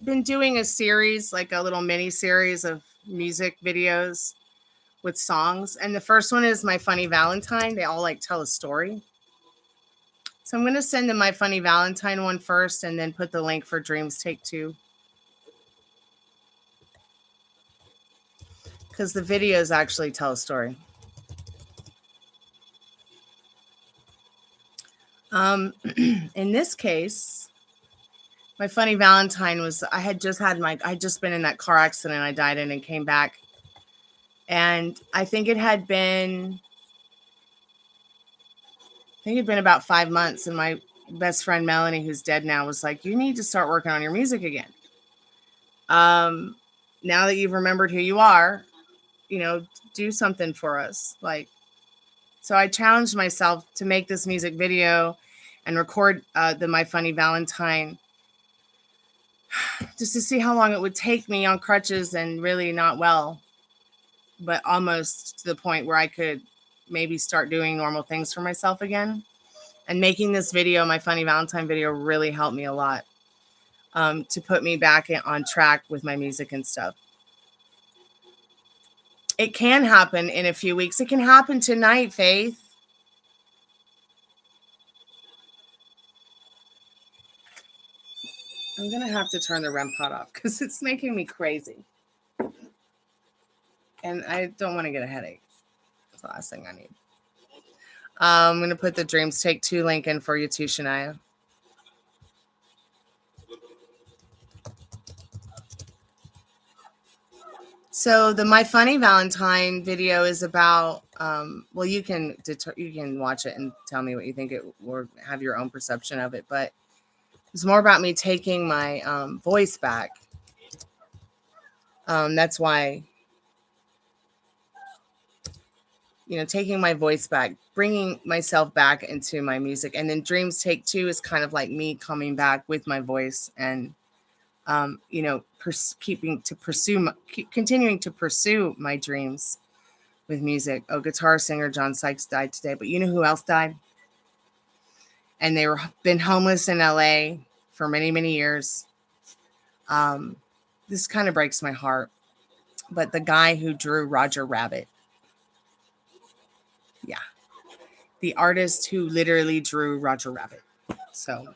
been doing a series, like a little mini series of music videos with songs. And the first one is My Funny Valentine. They all like tell a story. So I'm going to send them My Funny Valentine one first and then put the link for Dreams Take Two. Because the videos actually tell a story. In this case, My Funny Valentine was, I had just been in that car accident I died in and came back. And I think it had been about 5 months. And my best friend, Melanie, who's dead now, was like, you need to start working on your music again. Now that you've remembered who you are, do something for us. So I challenged myself to make this music video and record the My Funny Valentine just to see how long it would take me on crutches and really not well, but almost to the point where I could maybe start doing normal things for myself again. And making this video, My Funny Valentine video, really helped me a lot to put me back on track with my music and stuff. It can happen in a few weeks. It can happen tonight, Faith. I'm going to have to turn the REM pod off because it's making me crazy. And I don't want to get a headache. That's the last thing I need. I'm going to put the Dreams Take 2 link in for you too, Shania. So the My Funny Valentine video is about, well, you can watch it and tell me what you think it, or have your own perception of it. But it's more about me taking my voice back. That's why, you know, taking my voice back, bringing myself back into my music. And then Dreams Take 2 is kind of like me coming back with my voice and, you know, continuing to pursue my dreams with music. Oh, guitar singer John Sykes died today, but you know who else died? And they were been homeless in LA for many, many years. This kind of breaks my heart, but the guy who drew Roger Rabbit, yeah, the artist who literally drew Roger Rabbit. So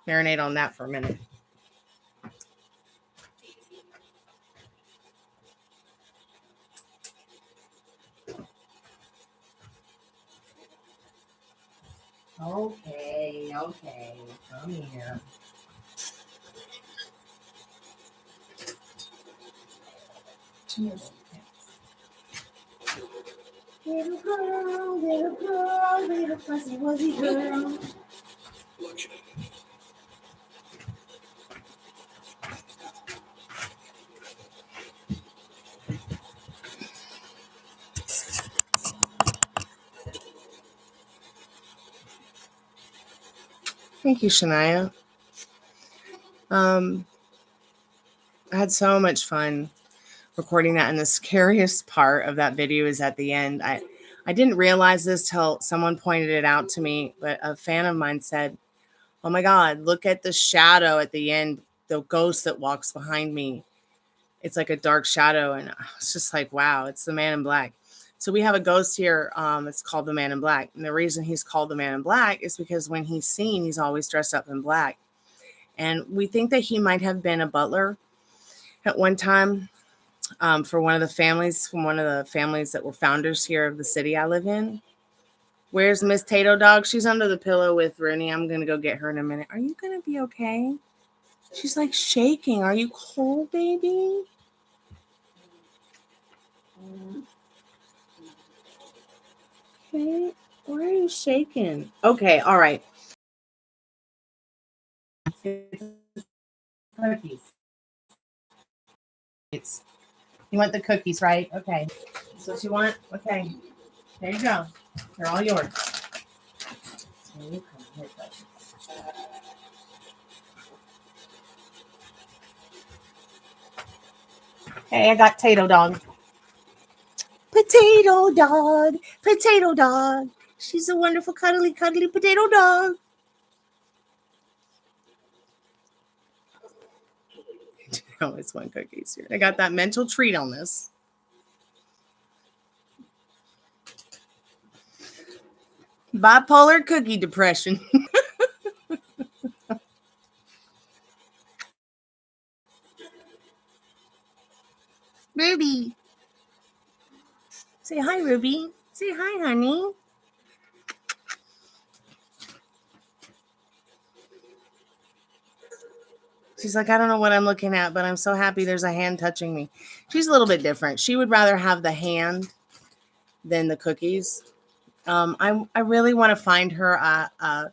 marinate on that for a minute. Okay, come here. Little girl, little fuzzy wuzzy girl. Thank you, Shania. I had so much fun recording that, and the scariest part of that video is at the end. I didn't realize this till someone pointed it out to me, but a fan of mine said, "Oh my God, look at the shadow at the end, the ghost that walks behind me. It's like a dark shadow." And I was just like, wow, it's the Man in Black. So we have a ghost here. It's called the Man in Black. And the reason he's called the Man in Black is because when he's seen, he's always dressed up in black. And we think that he might have been a butler at one time, for one of the families, that were founders here of the city I live in. Where's Miss Tato Dog? She's under the pillow with Rooney. I'm going to go get her in a minute. Are you going to be okay? She's like shaking. Are you cold, baby? Okay. Why are you shaking? Okay. All right. Cookies. You want the cookies, right? Okay. That's what you want? Okay. There you go. They're all yours. Here you come. Here, buddy. Hey, I got Tato Dog. Potato Dog. Potato Dog. She's a wonderful, cuddly, cuddly potato dog. I always want cookies here. I got that mental treat on this. Bipolar cookie depression. Ruby. Say hi, Ruby. Say hi, honey. She's like, I don't know what I'm looking at, but I'm so happy there's a hand touching me. She's a little bit different. She would rather have the hand than the cookies. I really want to find her a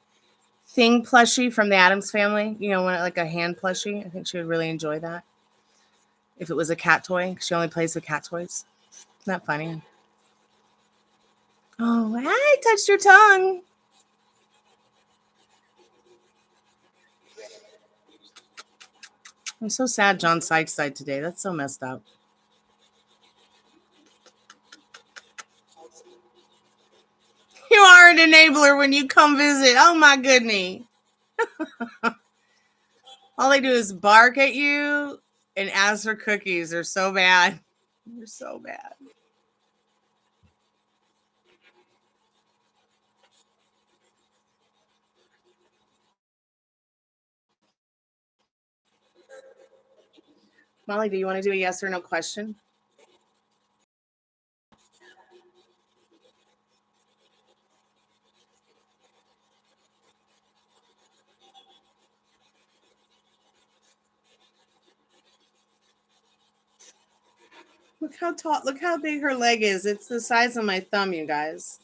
thing plushie from the Addams Family. You know, like a hand plushie. I think she would really enjoy that. If it was a cat toy. She only plays with cat toys. Isn't that funny? Oh, I touched your tongue. I'm so sad John Sykes died today. That's so messed up. You are an enabler when you come visit. Oh my goodness. All they do is bark at you and ask for cookies. They're so bad. They're so bad. Molly, do you want to do a yes or no question? Look how tall, look how big her leg is. It's the size of my thumb, you guys.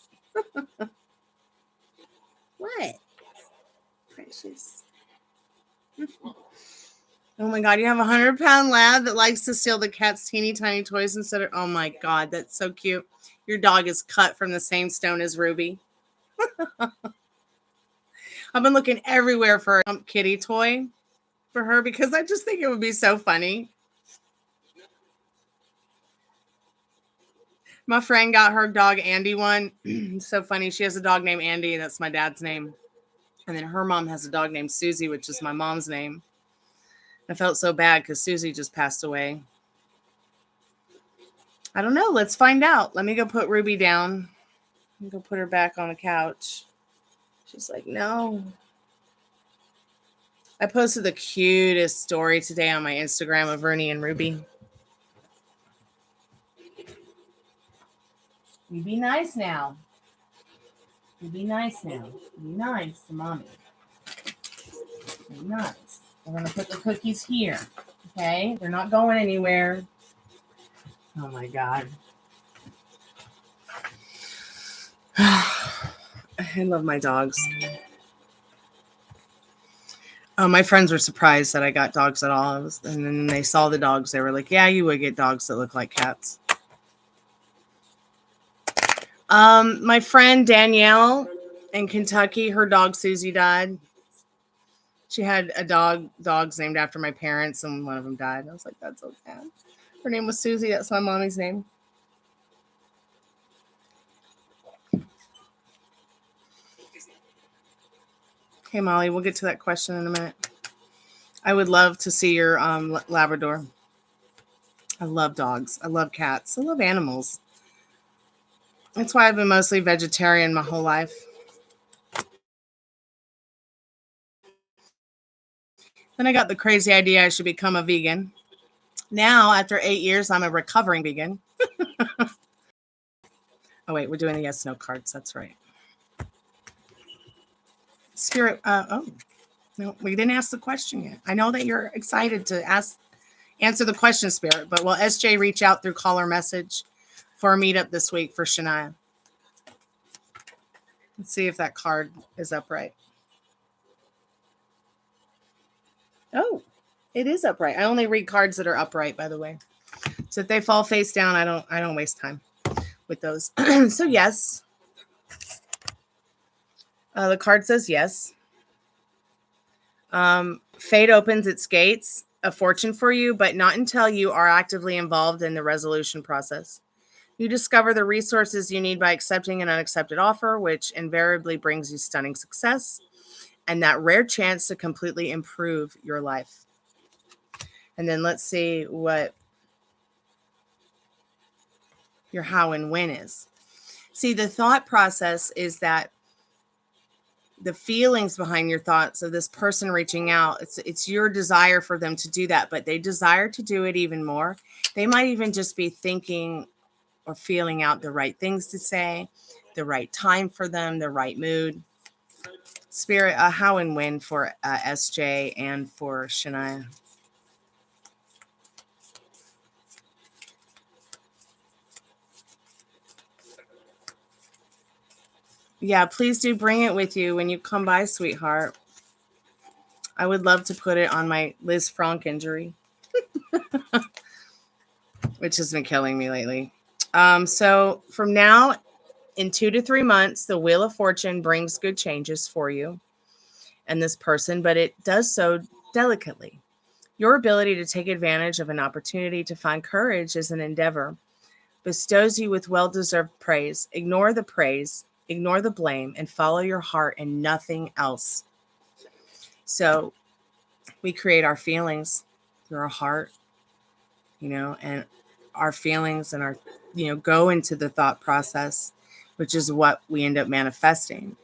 What? Precious. Oh my God, you have a 100-pound lab that likes to steal the cat's teeny tiny toys instead of, oh my God, that's so cute. Your dog is cut from the same stone as Ruby. I've been looking everywhere for a kitty toy for her because I just think it would be so funny. My friend got her dog Andy one. So funny. She has a dog named Andy. That's my dad's name. And then her mom has a dog named Susie, which is my mom's name. I felt so bad because Susie just passed away. I don't know. Let's find out. Let me go put Ruby down. Let me go put her back on the couch. She's like, no. I posted the cutest story today on my Instagram of Ernie and Ruby. You be nice now. You be nice now. Be nice to mommy. Be nice. We're going to put the cookies here. Okay? They're not going anywhere. Oh my God. I love my dogs. My friends were surprised that I got dogs at all. And then they saw the dogs. They were like, yeah, you would get dogs that look like cats. My friend Danielle in Kentucky, her dog Susie died. She had dogs named after my parents, and one of them died. I was like, that's so sad. Her name was Susie. That's my mommy's name. Okay, Molly, we'll get to that question in a minute. I would love to see your Labrador. I love dogs. I love cats. I love animals. That's why I've been mostly vegetarian my whole life. Then I got the crazy idea I should become a vegan. Now, after 8 years, I'm a recovering vegan. Oh, wait, we're doing the yes, no cards. That's right. Spirit, oh, no, we didn't ask the question yet. I know that you're excited to answer the question, Spirit, but will SJ reach out through caller message for a meetup this week for Shania? Let's see if that card is upright. Oh, it is upright. I only read cards that are upright, by the way. So if they fall face down, I don't waste time with those. So yes. The card says yes. Fate opens its gates, a fortune for you, but not until you are actively involved in the resolution process. You discover the resources you need by accepting an unaccepted offer, which invariably brings you stunning success and that rare chance to completely improve your life. And then let's see what your how and when is. See, the thought process is that the feelings behind your thoughts of this person reaching out, it's your desire for them to do that, but they desire to do it even more. They might even just be thinking or feeling out the right things to say, the right time for them, the right mood. Spirit, how and when for SJ and for Shania. Yeah, please do bring it with you when you come by, sweetheart. I would love to put it on my Liz Frank injury, which has been killing me lately. So from now in 2 to 3 months, the Wheel of Fortune brings good changes for you and this person, but it does so delicately. Your ability to take advantage of an opportunity to find courage is an endeavor, bestows you with well-deserved praise. Ignore the praise, ignore the blame, and follow your heart and nothing else. So we create our feelings through our heart, and our feelings and our, go into the thought process, which is what we end up manifesting.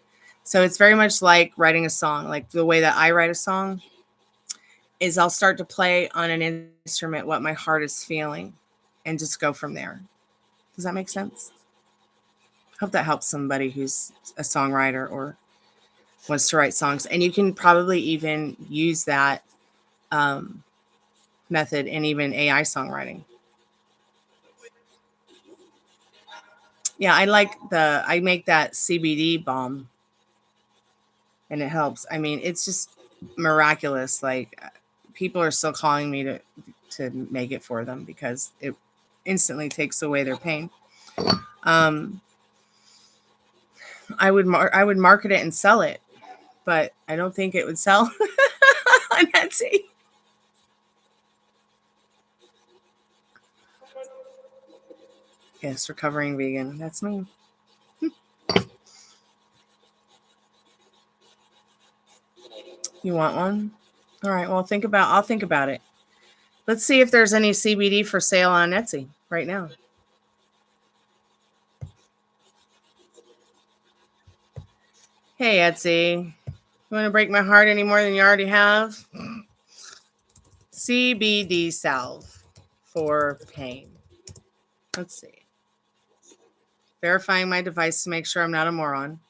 So it's very much like writing a song, like the way that I write a song. is I'll start to play on an instrument what my heart is feeling and just go from there. Does that make sense? Hope that helps somebody who's a songwriter or wants to write songs. And you can probably even use that method in even AI songwriting. Yeah, I make that CBD balm and it helps. I mean, it's just miraculous. Like people are still calling me to make it for them because it instantly takes away their pain. I would market it and sell it, but I don't think it would sell on Etsy. Yes, recovering vegan. That's me. You want one? All right. Well, I'll think about it. Let's see if there's any CBD for sale on Etsy right now. Hey, Etsy. You want to break my heart any more than you already have? CBD salve for pain. Let's see. Verifying my device to make sure I'm not a moron.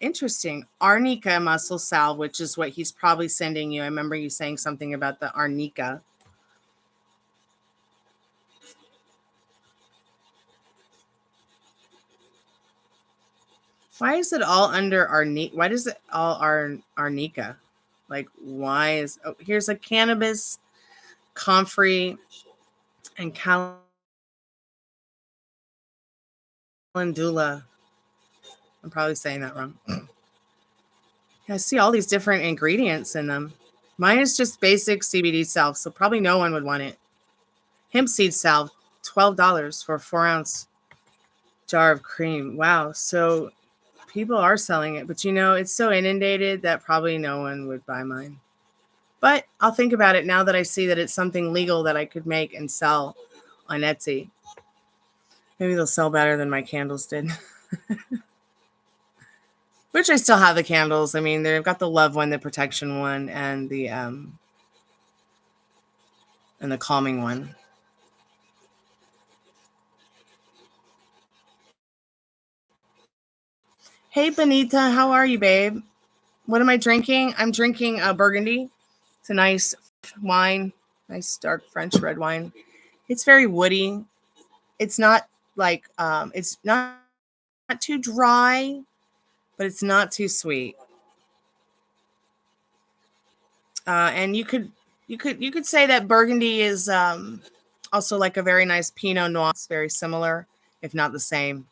Interesting. Arnica muscle salve, which is what he's probably sending you. I remember you saying something about the arnica. Why is it all under arnica? Why does it all arnica? Like, why is... Oh, here's a cannabis, comfrey, and calendula. I'm probably saying that wrong. I see all these different ingredients in them. Mine is just basic CBD salve, so probably no one would want it. Hemp seed salve, $12 for a 4-ounce jar of cream. Wow. So people are selling it, but it's so inundated that probably no one would buy mine. But I'll think about it now that I see that it's something legal that I could make and sell on Etsy. Maybe they'll sell better than my candles did. Which I still have the candles. I mean, they've got the love one, the protection one, and the calming one. Hey, Benita, how are you, babe? What am I drinking? I'm drinking a Burgundy. It's a nice wine, nice dark French red wine. It's very woody. It's not like it's not too dry, but it's not too sweet. And you could say that Burgundy is also like a very nice Pinot Noir. It's very similar, if not the same.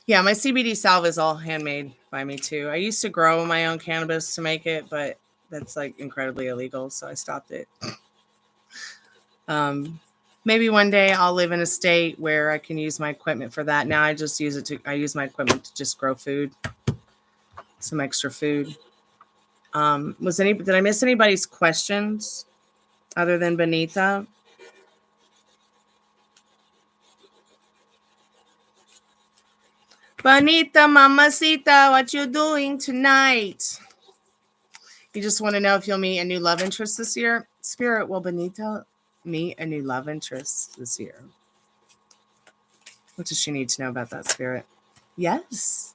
Yeah, my CBD salve is all handmade by me too. I used to grow my own cannabis to make it, but that's like incredibly illegal, so I stopped it. Maybe one day I'll live in a state where I can use my equipment for that. Now I just use my equipment to just grow food, some extra food. Did I miss anybody's questions other than Benita? Bonita, mamacita, what you doing tonight? You just want to know if you'll meet a new love interest this year? Spirit, will Benita meet a new love interest this year? What does she need to know about that, Spirit? Yes.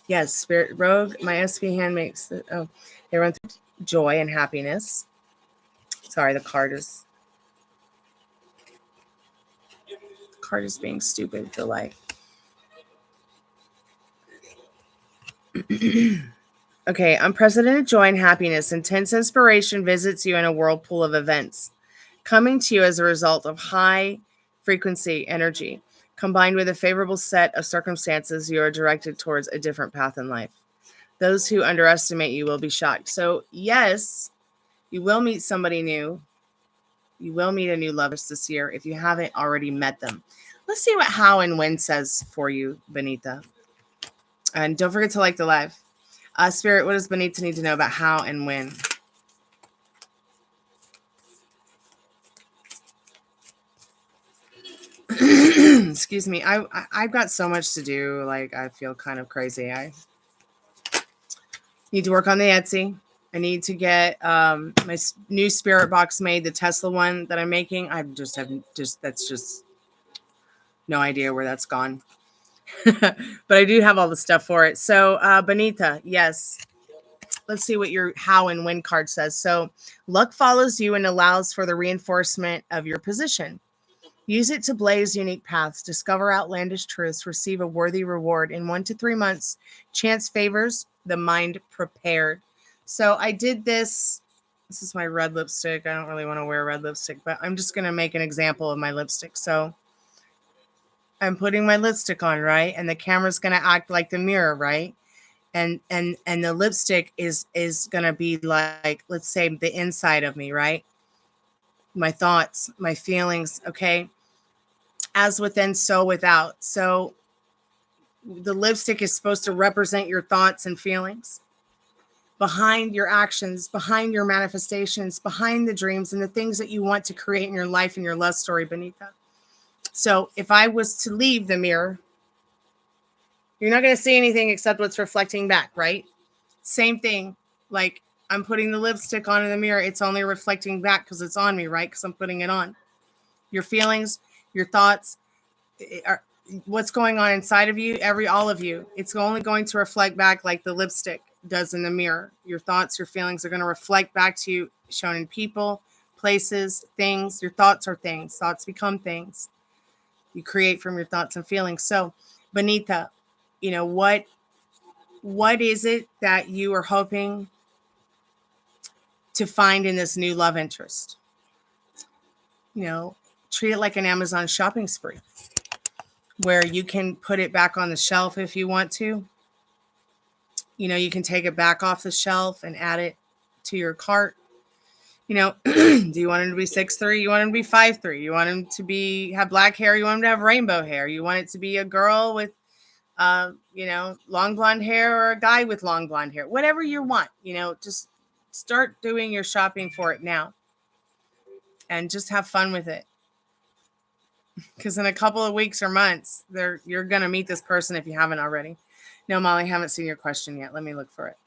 Yes, Spirit Rogue, my SV hand makes it. Oh, they run through joy and happiness. Sorry, the card is being stupid. Delight. Okay, unprecedented joy and happiness. Intense inspiration visits you in a whirlpool of events, coming to you as a result of high frequency energy. Combined with a favorable set of circumstances, you are directed towards a different path in life. Those who underestimate you will be shocked. So, yes, you will meet somebody new. You will meet a new lover this year if you haven't already met them. Let's see what how and when says for you, Benita. And don't forget to like the live. Spirit, what does Benita need to know about how and when? excuse me. I've got so much to do. Like, I feel kind of crazy. I need to work on the Etsy. I need to get my new Spiritbox made, the Tesla one that I'm making. I just have that's just no idea where that's gone. But I do have all the stuff for it. So, Benita, yes. Let's see what your how and when card says. So, luck follows you and allows for the reinforcement of your position. Use it to blaze unique paths, discover outlandish truths, receive a worthy reward. In 1 to 3 months, chance favors the mind prepared. So I did this. This is my red lipstick. I don't really want to wear red lipstick, but I'm just going to make an example of my lipstick. So I'm putting my lipstick on, right? And the camera's going to act like the mirror, right? And the lipstick is going to be like, let's say, the inside of me, right? My thoughts, my feelings, okay? As within, so without. So the lipstick is supposed to represent your thoughts and feelings behind your actions, behind your manifestations, behind the dreams and the things that you want to create in your life and your love story, Benita. So if I was to leave the mirror, you're not going to see anything except what's reflecting back, right? Same thing. Like, I'm putting the lipstick on in the mirror. It's only reflecting back because it's on me, right? Because I'm putting it on. Your feelings, your thoughts, are what's going on inside of you, all of you. It's only going to reflect back like the lipstick does in the mirror. Your thoughts, your feelings are going to reflect back to you, shown in people, places, things. Your thoughts are things. Thoughts become things. You create from your thoughts and feelings. So, Benita, you know, what is it that you are hoping to find in this new love interest? You know, treat it like an Amazon shopping spree where you can put it back on the shelf if you want to. You know, you can take it back off the shelf and add it to your cart. You know, do you want him to be 6'3"? You want him to be 5'3"? You want him to have black hair? You want him to have rainbow hair? You want it to be a girl with, you know, long blonde hair, or a guy with long blonde hair? Whatever you want, you know, just start doing your shopping for it now and just have fun with it. Because in a couple of weeks or months, you're going to meet this person if you haven't already. No, Molly, I haven't seen your question yet. Let me look for it.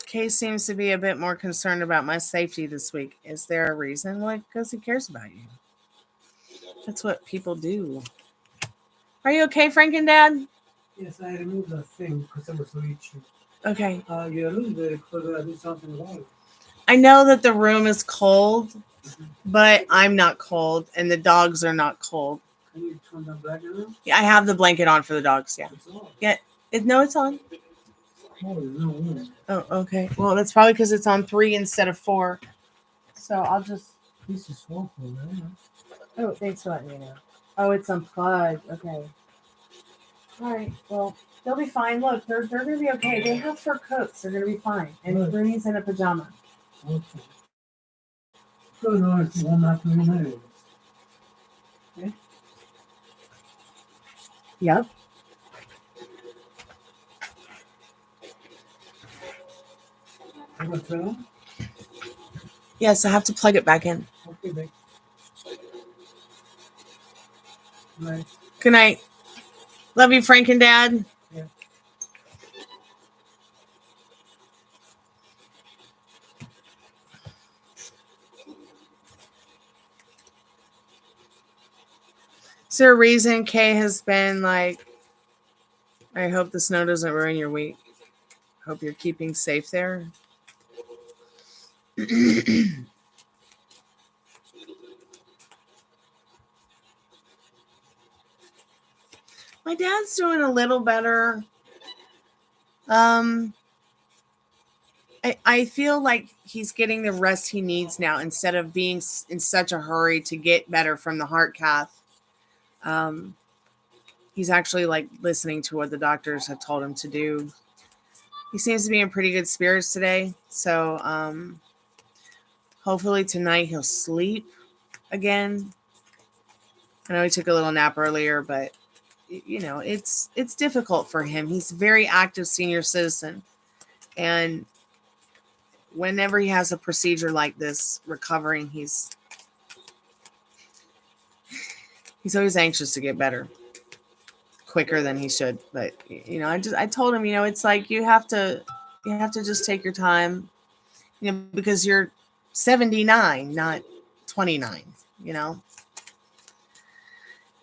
Kay seems to be a bit more concerned about my safety this week. Is there a reason? Like, because he cares about you. That's what people do. Are you okay, Franken Dad? Yes, I removed the thing because I was reaching. Okay. You're a little bit cold. I do something about it. I know that the room is cold, but I'm not cold, and the dogs are not cold. Can you turn the blanket on? Yeah, I have the blanket on for the dogs. Yeah. It's on. Yeah. No, it's on. Oh, there's no room. Oh, okay. Well, that's probably because it's on 3 instead of 4. So I'll just. This is awful, man. Oh, thanks for letting me know. Oh, it's unplugged. Okay. All right. Well, they'll be fine. Look, they're gonna be okay. They have fur coats. They're gonna be fine. And Right. Rooney's in a pajama. Okay. Good Lord, you won't have to remove. Okay. Yep. I'm gonna turn on. Yes, I have to plug it back in. Okay, babe. Night. Good night. Love you, Frank and Dad. Yeah. Is there a reason Kay has been like, I hope the snow doesn't ruin your week? Hope you're keeping safe there. My dad's doing a little better. I feel like he's getting the rest he needs now instead of being in such a hurry to get better from the heart cath. He's actually like listening to what the doctors have told him to do. He seems to be in pretty good spirits today. So hopefully tonight he'll sleep again. I know he took a little nap earlier, but you know, it's difficult for him. He's a very active senior citizen. And whenever he has a procedure like this, recovering, he's always anxious to get better quicker than he should. But you know, I told him, you know, it's like you have to just take your time, you know, because you're 79, not 29, you know.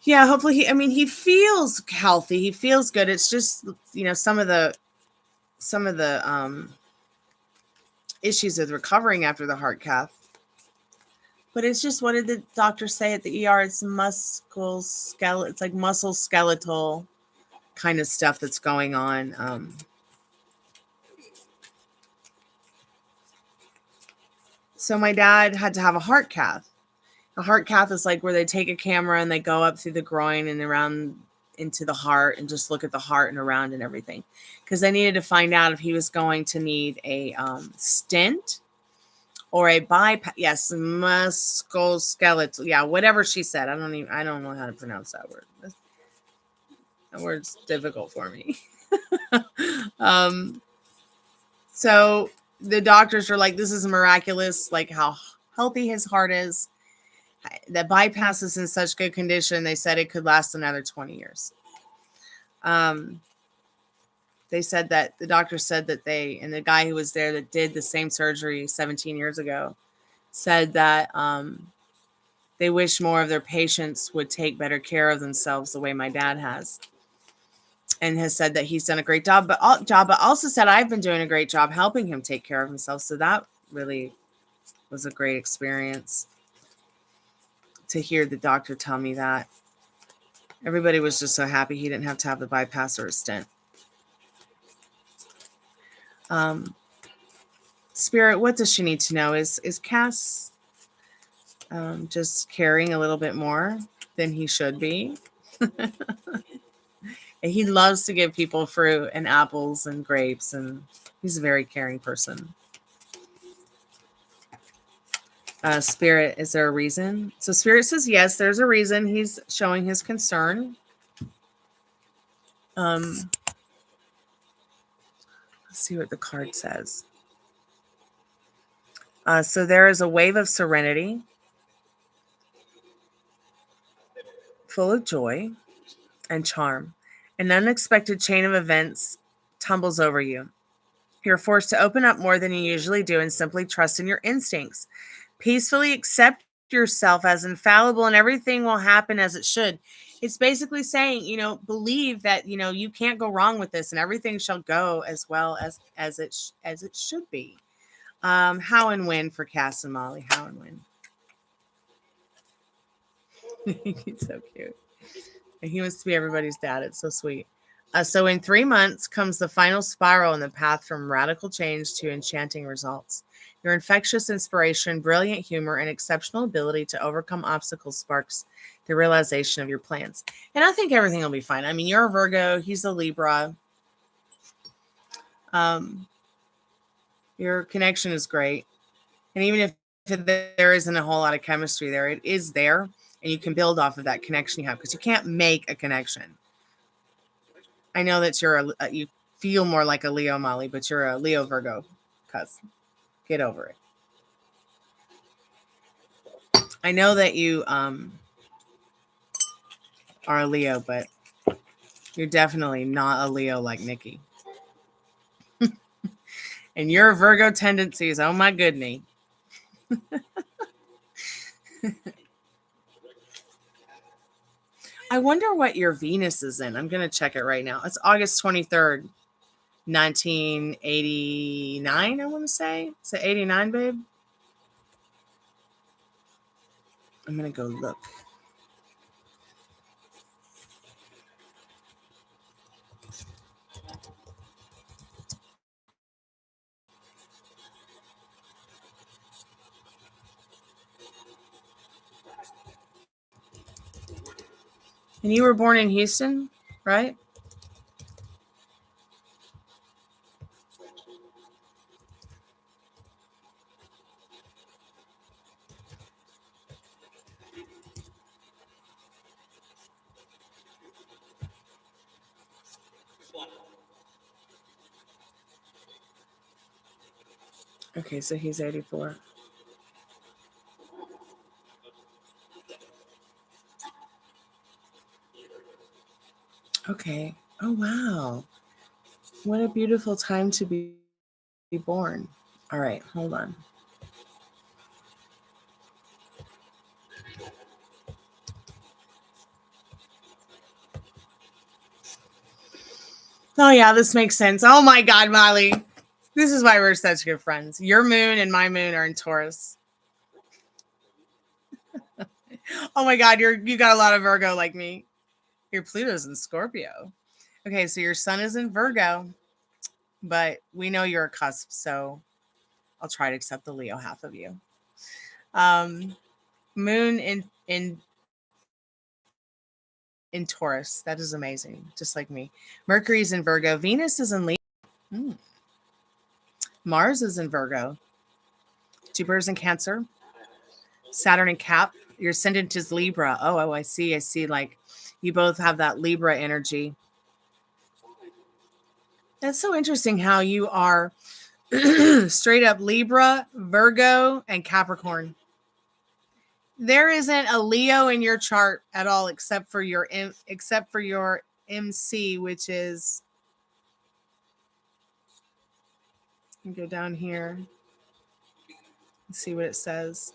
Yeah, hopefully he feels healthy. He feels good. It's just, you know, some of the issues with recovering after the heart cath. But it's just, what did the doctor say at the ER? It's musculoskeletal. It's like muscle skeletal kind of stuff that's going on. So my dad had to have a heart cath. A heart cath is like where they take a camera and they go up through the groin and around into the heart and just look at the heart and around and everything. Because they needed to find out if he was going to need a stent or a bypass. Yes, musculoskeletal. Yeah, whatever she said. I don't know how to pronounce that word. That word's difficult for me. So the doctors are like, this is miraculous, like how healthy his heart is. That bypass is in such good condition. They said it could last another 20 years. They said that the doctor said that and the guy who was there that did the same surgery 17 years ago said that they wish more of their patients would take better care of themselves the way my dad has. And has said that he's done a great job, but also said I've been doing a great job helping him take care of himself. So that really was a great experience to hear the doctor tell me that. Everybody was just so happy he didn't have to have the bypass or a stent. Spirit, what does she need to know? Is Cass just caring a little bit more than he should be? And he loves to give people fruit and apples and grapes, and he's a very caring person. Spirit, is there a reason? So Spirit says yes, there's a reason he's showing his concern. Let's see what the card says. So there is a wave of serenity, full of joy and charm. An unexpected chain of events tumbles over you. You're forced to open up more than you usually do and simply trust in your instincts. Peacefully accept yourself as infallible and everything will happen as it should. It's basically saying, you know, believe that, you know, you can't go wrong with this and everything shall go as well as it should be. How and when for Cass and Molly? How and when? He's so cute. He wants to be everybody's dad. It's so sweet. So in 3 months comes the final spiral in the path from radical change to enchanting results. Your infectious inspiration, brilliant humor, and exceptional ability to overcome obstacles sparks the realization of your plans. And I think everything will be fine. I mean, you're a Virgo. He's a Libra. Your connection is great. And even if there isn't a whole lot of chemistry there, it is there. And you can build off of that connection you have because you can't make a connection. I know that you feel more like a Leo, Molly, but you're a Leo Virgo. Cuz get over it. I know that you are a Leo, but you're definitely not a Leo like Nikki. And your Virgo tendencies, oh my goodness. I wonder what your Venus is in. I'm going to check it right now. It's August 23rd, 1989, I want to say. Is it 89, babe? I'm going to go look. And you were born in Houston, right? Okay, so he's 84. Okay. Oh, wow. What a beautiful time to be born. All right, hold on. Oh, yeah, this makes sense. Oh, my God, Molly. This is why we're such good friends. Your moon and my moon are in Taurus. Oh, my God, you got a lot of Virgo like me. Your Pluto's in Scorpio. Okay, so your sun is in Virgo, but we know you're a cusp, so I'll try to accept the Leo half of you. Moon in Taurus. That is amazing, just like me. Mercury's in Virgo. Venus is in Leo. Hmm. Mars is in Virgo. Jupiter's in Cancer. Saturn in Cap. Your ascendant is Libra. Oh, I see. I see. Like you both have that Libra energy. That's so interesting how you are straight up Libra, Virgo, and Capricorn. There isn't a Leo in your chart at all except for your MC, which is, go down here and see what it says.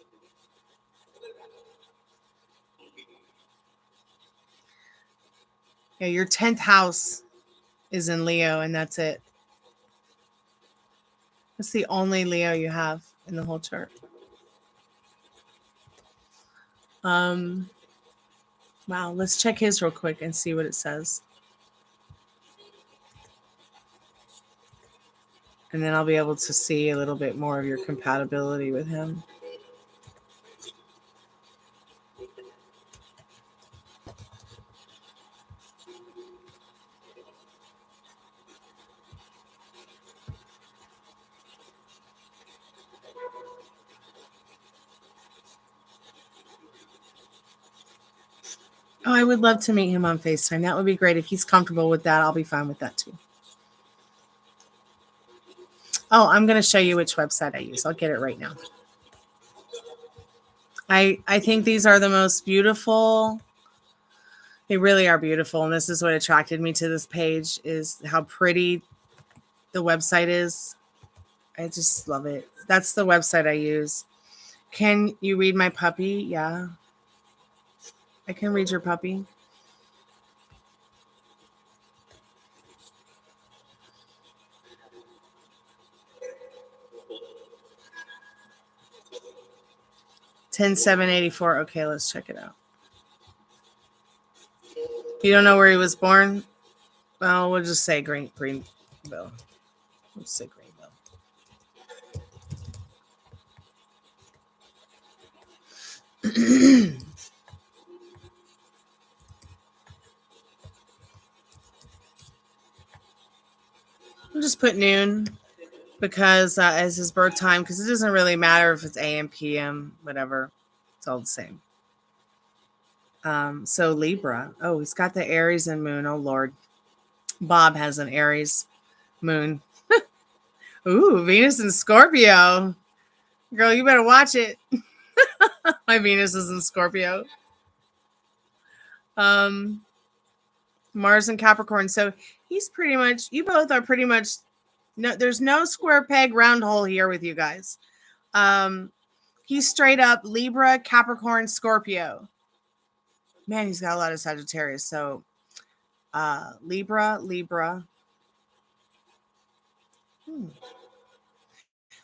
Yeah, your 10th house is in Leo, and that's it. That's the only Leo you have in the whole chart. Wow, let's check his real quick and see what it says. And then I'll be able to see a little bit more of your compatibility with him. Oh, I would love to meet him on FaceTime. That would be great. If he's comfortable with that, I'll be fine with that too. Oh, I'm going to show you which website I use. I'll get it right now. I think these are the most beautiful. They really are beautiful. And this is what attracted me to this page, is how pretty the website is. I just love it. That's the website I use. Can you read my puppy? Yeah. I can read your puppy. $10,784. Okay, let's check it out. You don't know where he was born? Well, we'll just say Greenville. We'll just say Greenville. We'll just put noon because as his birth time, because it doesn't really matter if it's AM, PM, whatever. It's all the same. So Libra. Oh, he's got the Aries and moon. Oh, Lord. Bob has an Aries moon. Ooh, Venus and Scorpio. Girl, you better watch it. My Venus is in Scorpio. Mars and Capricorn. So he's pretty much, you both are pretty much, no, there's no square peg round hole here with you guys. He's straight up Libra, Capricorn, Scorpio. Man, he's got a lot of Sagittarius. So Libra.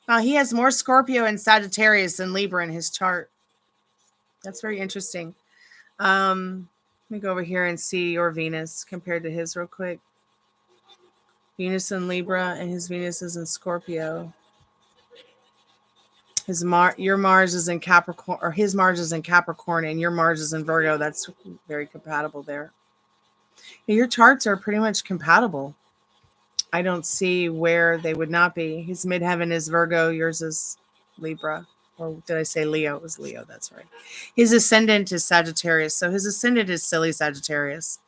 Wow, he has more Scorpio and Sagittarius than Libra in his chart. That's very interesting. Let me go over here and see your Venus compared to his real quick. Venus in Libra and his Venus is in Scorpio. Your Mars is in Capricorn, or his Mars is in Capricorn, and your Mars is in Virgo. That's very compatible there. Your charts are pretty much compatible. I don't see where they would not be. His midheaven is Virgo. Yours is Libra. Or did I say Leo? It was Leo. That's right. His ascendant is Sagittarius. So his ascendant is silly Sagittarius,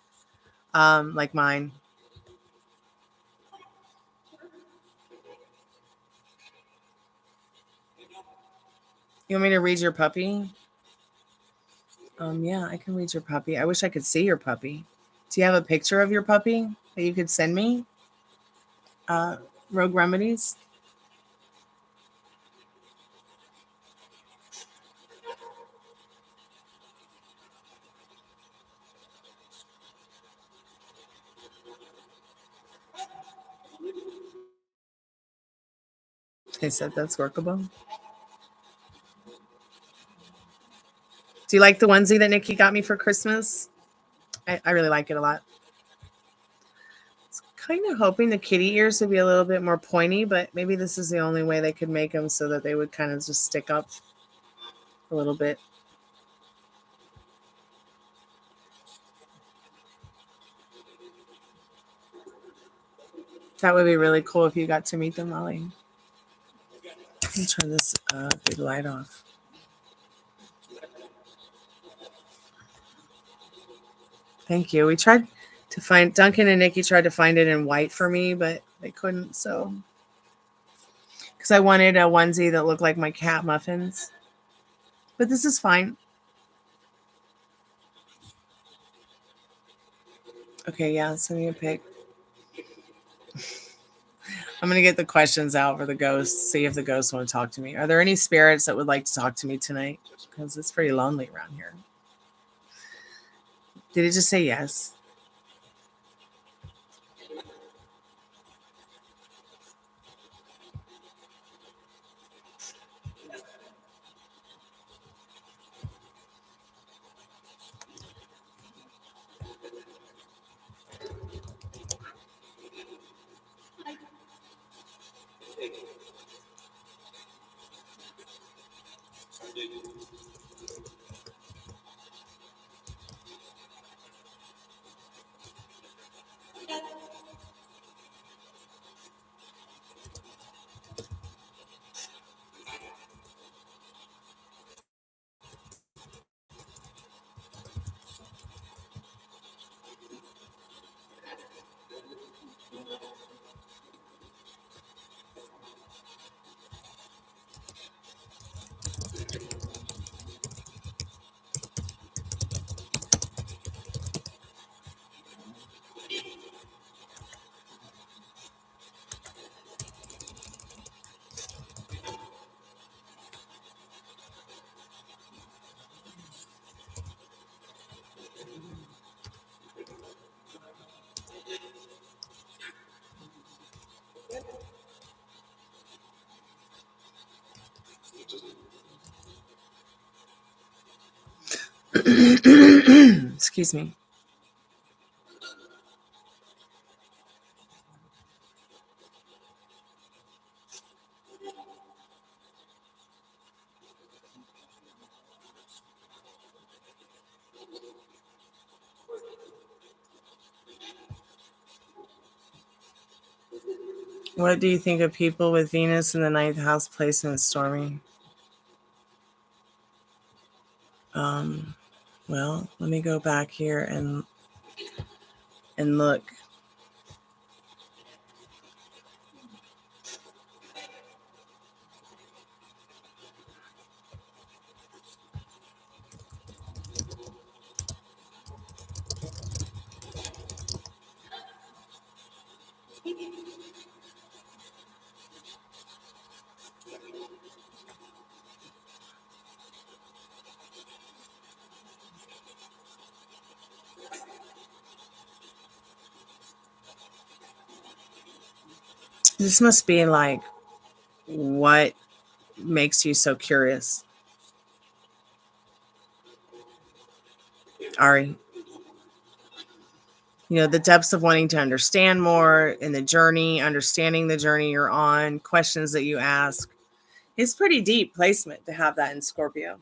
like mine. You want me to read your puppy? Yeah, I can read your puppy. I wish I could see your puppy. Do you have a picture of your puppy that you could send me? Uh, Rogue Remedies? They said that's workable. Do you like the onesie that Nikki got me for Christmas? I really like it a lot. Kind of hoping the kitty ears would be a little bit more pointy, but maybe this is the only way they could make them so that they would kind of just stick up a little bit. That would be really cool if you got to meet them, Molly. Let me turn this big light off. Thank you. We tried to find, Duncan and Nikki tried to find it in white for me, but they couldn't. So, because I wanted a onesie that looked like my cat muffins, but this is fine. Okay, yeah, send me a pic. I'm gonna get the questions out for the ghosts. See if the ghosts want to talk to me. Are there any spirits that would like to talk to me tonight? Because it's pretty lonely around here. Did it just say yes? Excuse me. What do you think of people with Venus in the ninth house placement, Stormy? Well, let me go back here and look. This must be like what makes you so curious, Ari. You know, the depths of wanting to understand more in the journey, understanding the journey you're on, questions that you ask, It's pretty deep placement to have that in Scorpio.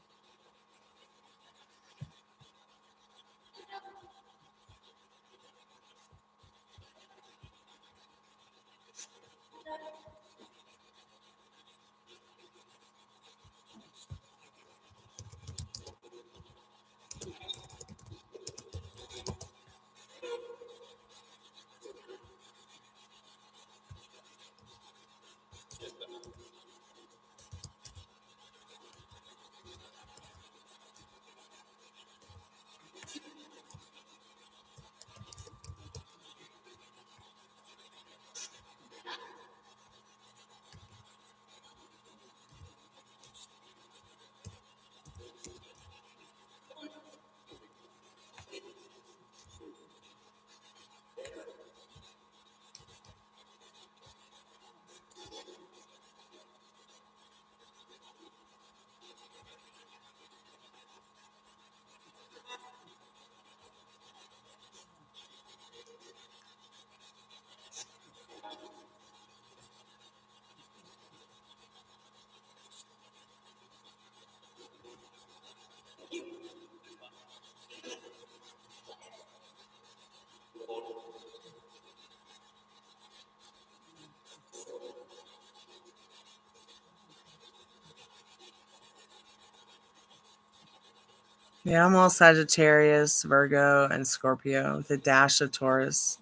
Yeah, I'm all Sagittarius, Virgo, and Scorpio with a dash of Taurus.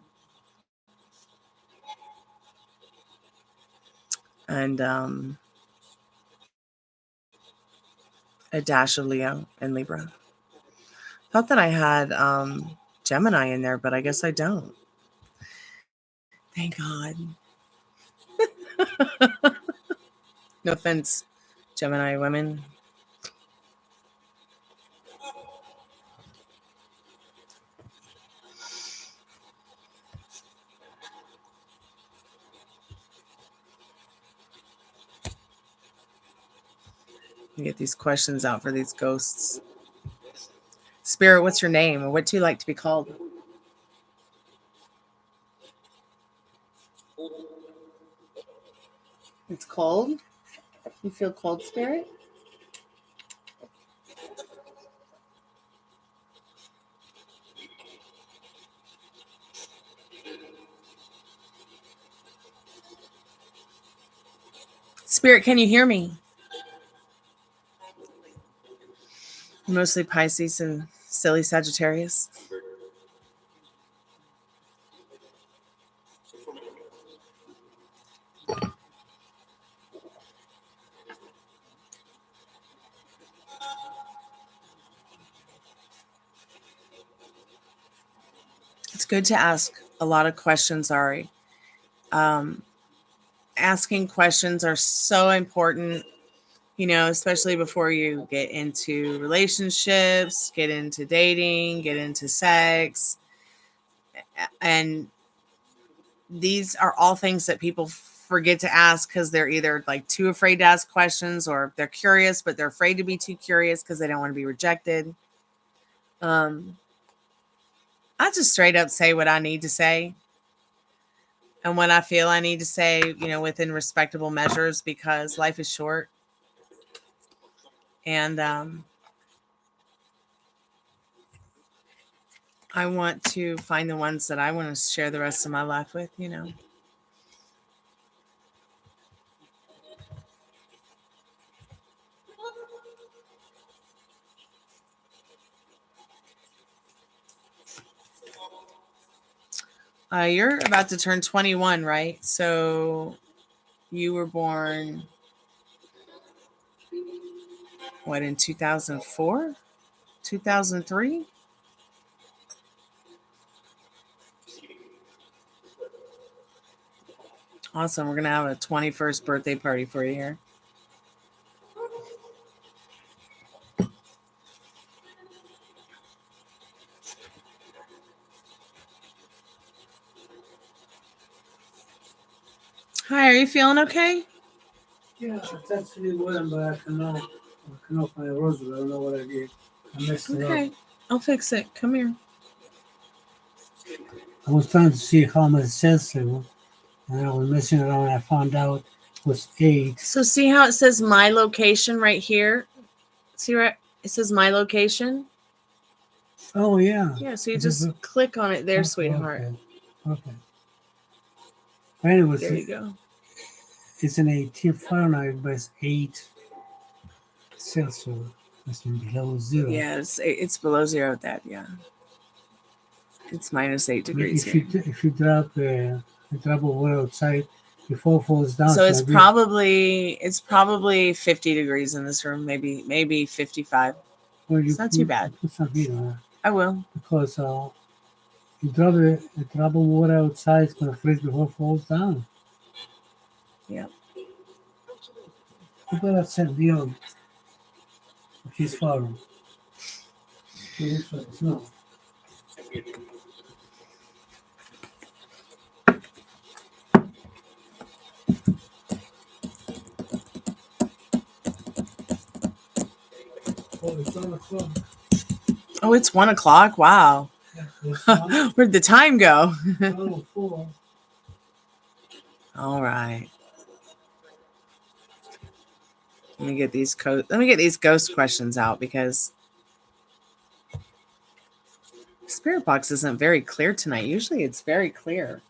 And a dash of Leo and Libra. Thought that I had Gemini in there, but I guess I don't. Thank God. No offense, Gemini women. Get these questions out for these ghosts. Spirit, what's your name? Or what do you like to be called? It's cold? You feel cold, Spirit? Spirit, can you hear me? Mostly Pisces and silly Sagittarius. It's good to ask a lot of questions, Ari. Asking questions are so important, you know, especially before you get into relationships, get into dating, get into sex. And these are all things that people forget to ask because they're either like too afraid to ask questions, or they're curious, but they're afraid to be too curious because they don't want to be rejected. I just straight up say what I need to say. And when I feel I need to say, you know, within respectable measures, because life is short. And I want to find the ones that I want to share the rest of my life with, you know. You're about to turn 21, right? So you were born, what, in 2004? 2003? Awesome. We're going to have a 21st birthday party for you here. Hi, are you feeling okay? Yeah, it's actually well, but I cannot find a rosary. I don't know what I did. I messed it up. Okay, I'll fix it. Come here. I was trying to see how much sensitive, and I was messing around. I found out was 8. So see how it says my location right here? See right? It says my location. Oh yeah. Yeah, so you just click on it there, Okay, sweetheart. Okay. Anyways, There you go. it's an 18 Fahrenheit, but it's 8 Celsius. That's below 0. Yeah, it's below 0 at that. Yeah, it's -8 degrees here. If you drop a drop of water outside before it falls down, So it's probably 50 degrees in this room, maybe 55. Well, It's not too bad. Put some heat on it. I will. Because you drop a drop of water outside, it's gonna freeze before it falls down. Yeah. Who better send Dion if he's following? No. Oh, it's 1 o'clock. Oh, it's 1 o'clock. Wow. Yeah, where'd the time go? 1:04. All right. Let me get these ghost questions out because Spiritbox isn't very clear tonight. Usually it's very clear.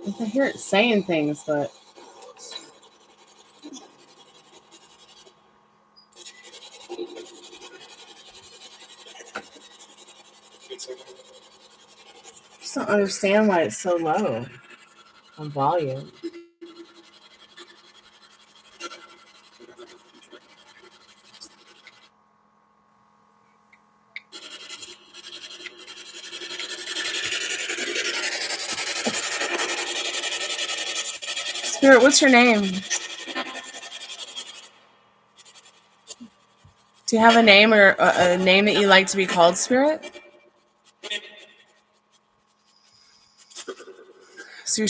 I can hear it saying things, but I just don't understand why it's so low on volume. Spirit, what's your name? Do you have a name or a name that you like to be called, Spirit? So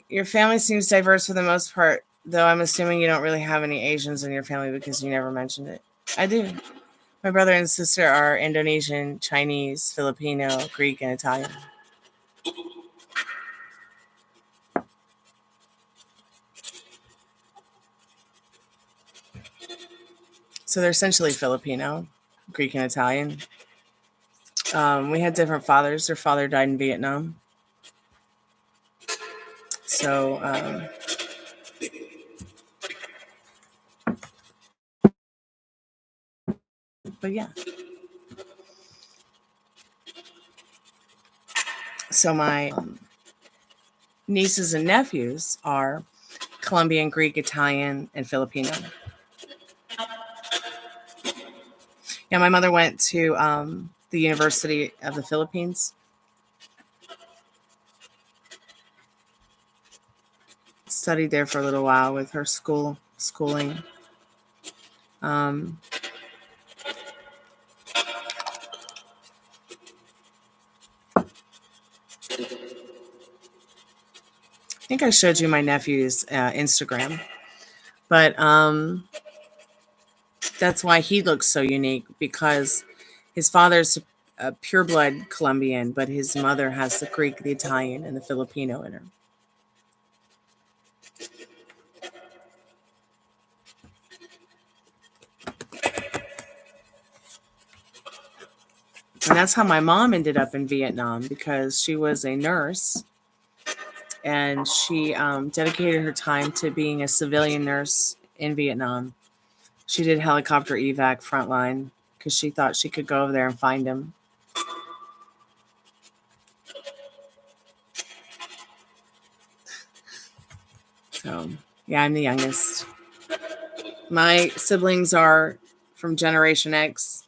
your family seems diverse for the most part, though I'm assuming you don't really have any Asians in your family because you never mentioned it. I do. My brother and sister are Indonesian, Chinese, Filipino, Greek, and Italian. So they're essentially Filipino, Greek, and Italian. We had different fathers. Their father died in Vietnam. So, but yeah. So my nieces and nephews are Colombian, Greek, Italian, and Filipino. Yeah, my mother went to the University of the Philippines. Studied there for a little while with her schooling. I think I showed you my nephew's Instagram, but that's why he looks so unique, because his father's a pureblood Colombian, but his mother has the Greek, the Italian, and the Filipino in her. And that's how my mom ended up in Vietnam, because she was a nurse and she dedicated her time to being a civilian nurse in Vietnam. She did helicopter evac frontline because she thought she could go over there and find him. So, yeah, I'm the youngest. My siblings are from Generation X,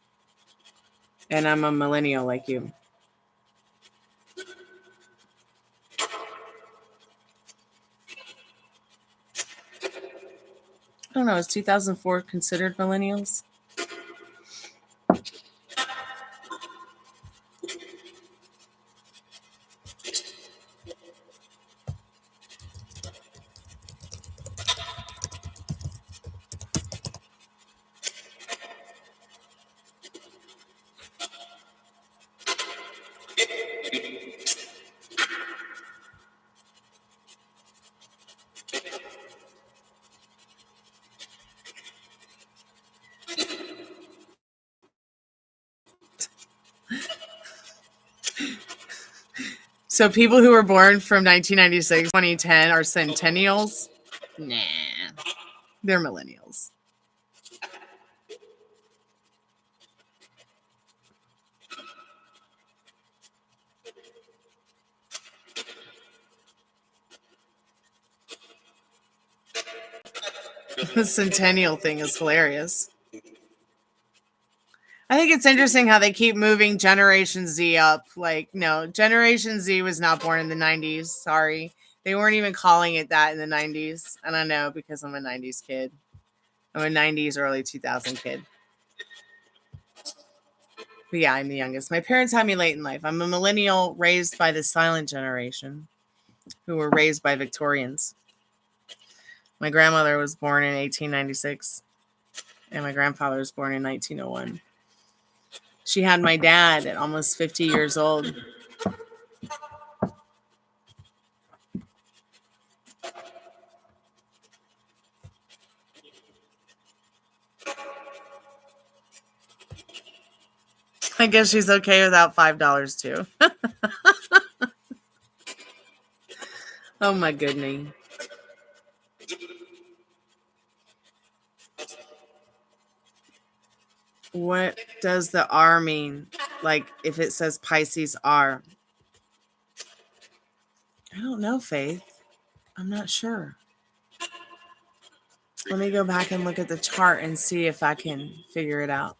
and I'm a millennial like you. don't know. Is 2004 considered millennials? So people who were born from 1996 to 2010 are centennials? Nah, they're millennials. The centennial thing is hilarious. I think it's interesting how they keep moving Generation Z up. Like, no, Generation Z was not born in the 90s. Sorry. They weren't even calling it that in the 90s. I don't know, because I'm a 90s kid. I'm a 90s, early 2000 kid. But yeah, I'm the youngest. My parents had me late in life. I'm a millennial raised by the silent generation who were raised by Victorians. My grandmother was born in 1896 and my grandfather was born in 1901. She had my dad at almost 50 years old. I guess she's okay without $5 too. Oh my goodness. What does the R mean? Like if it says Pisces R. I don't know, Faith. I'm not sure. Let me go back and look at the chart and see if I can figure it out.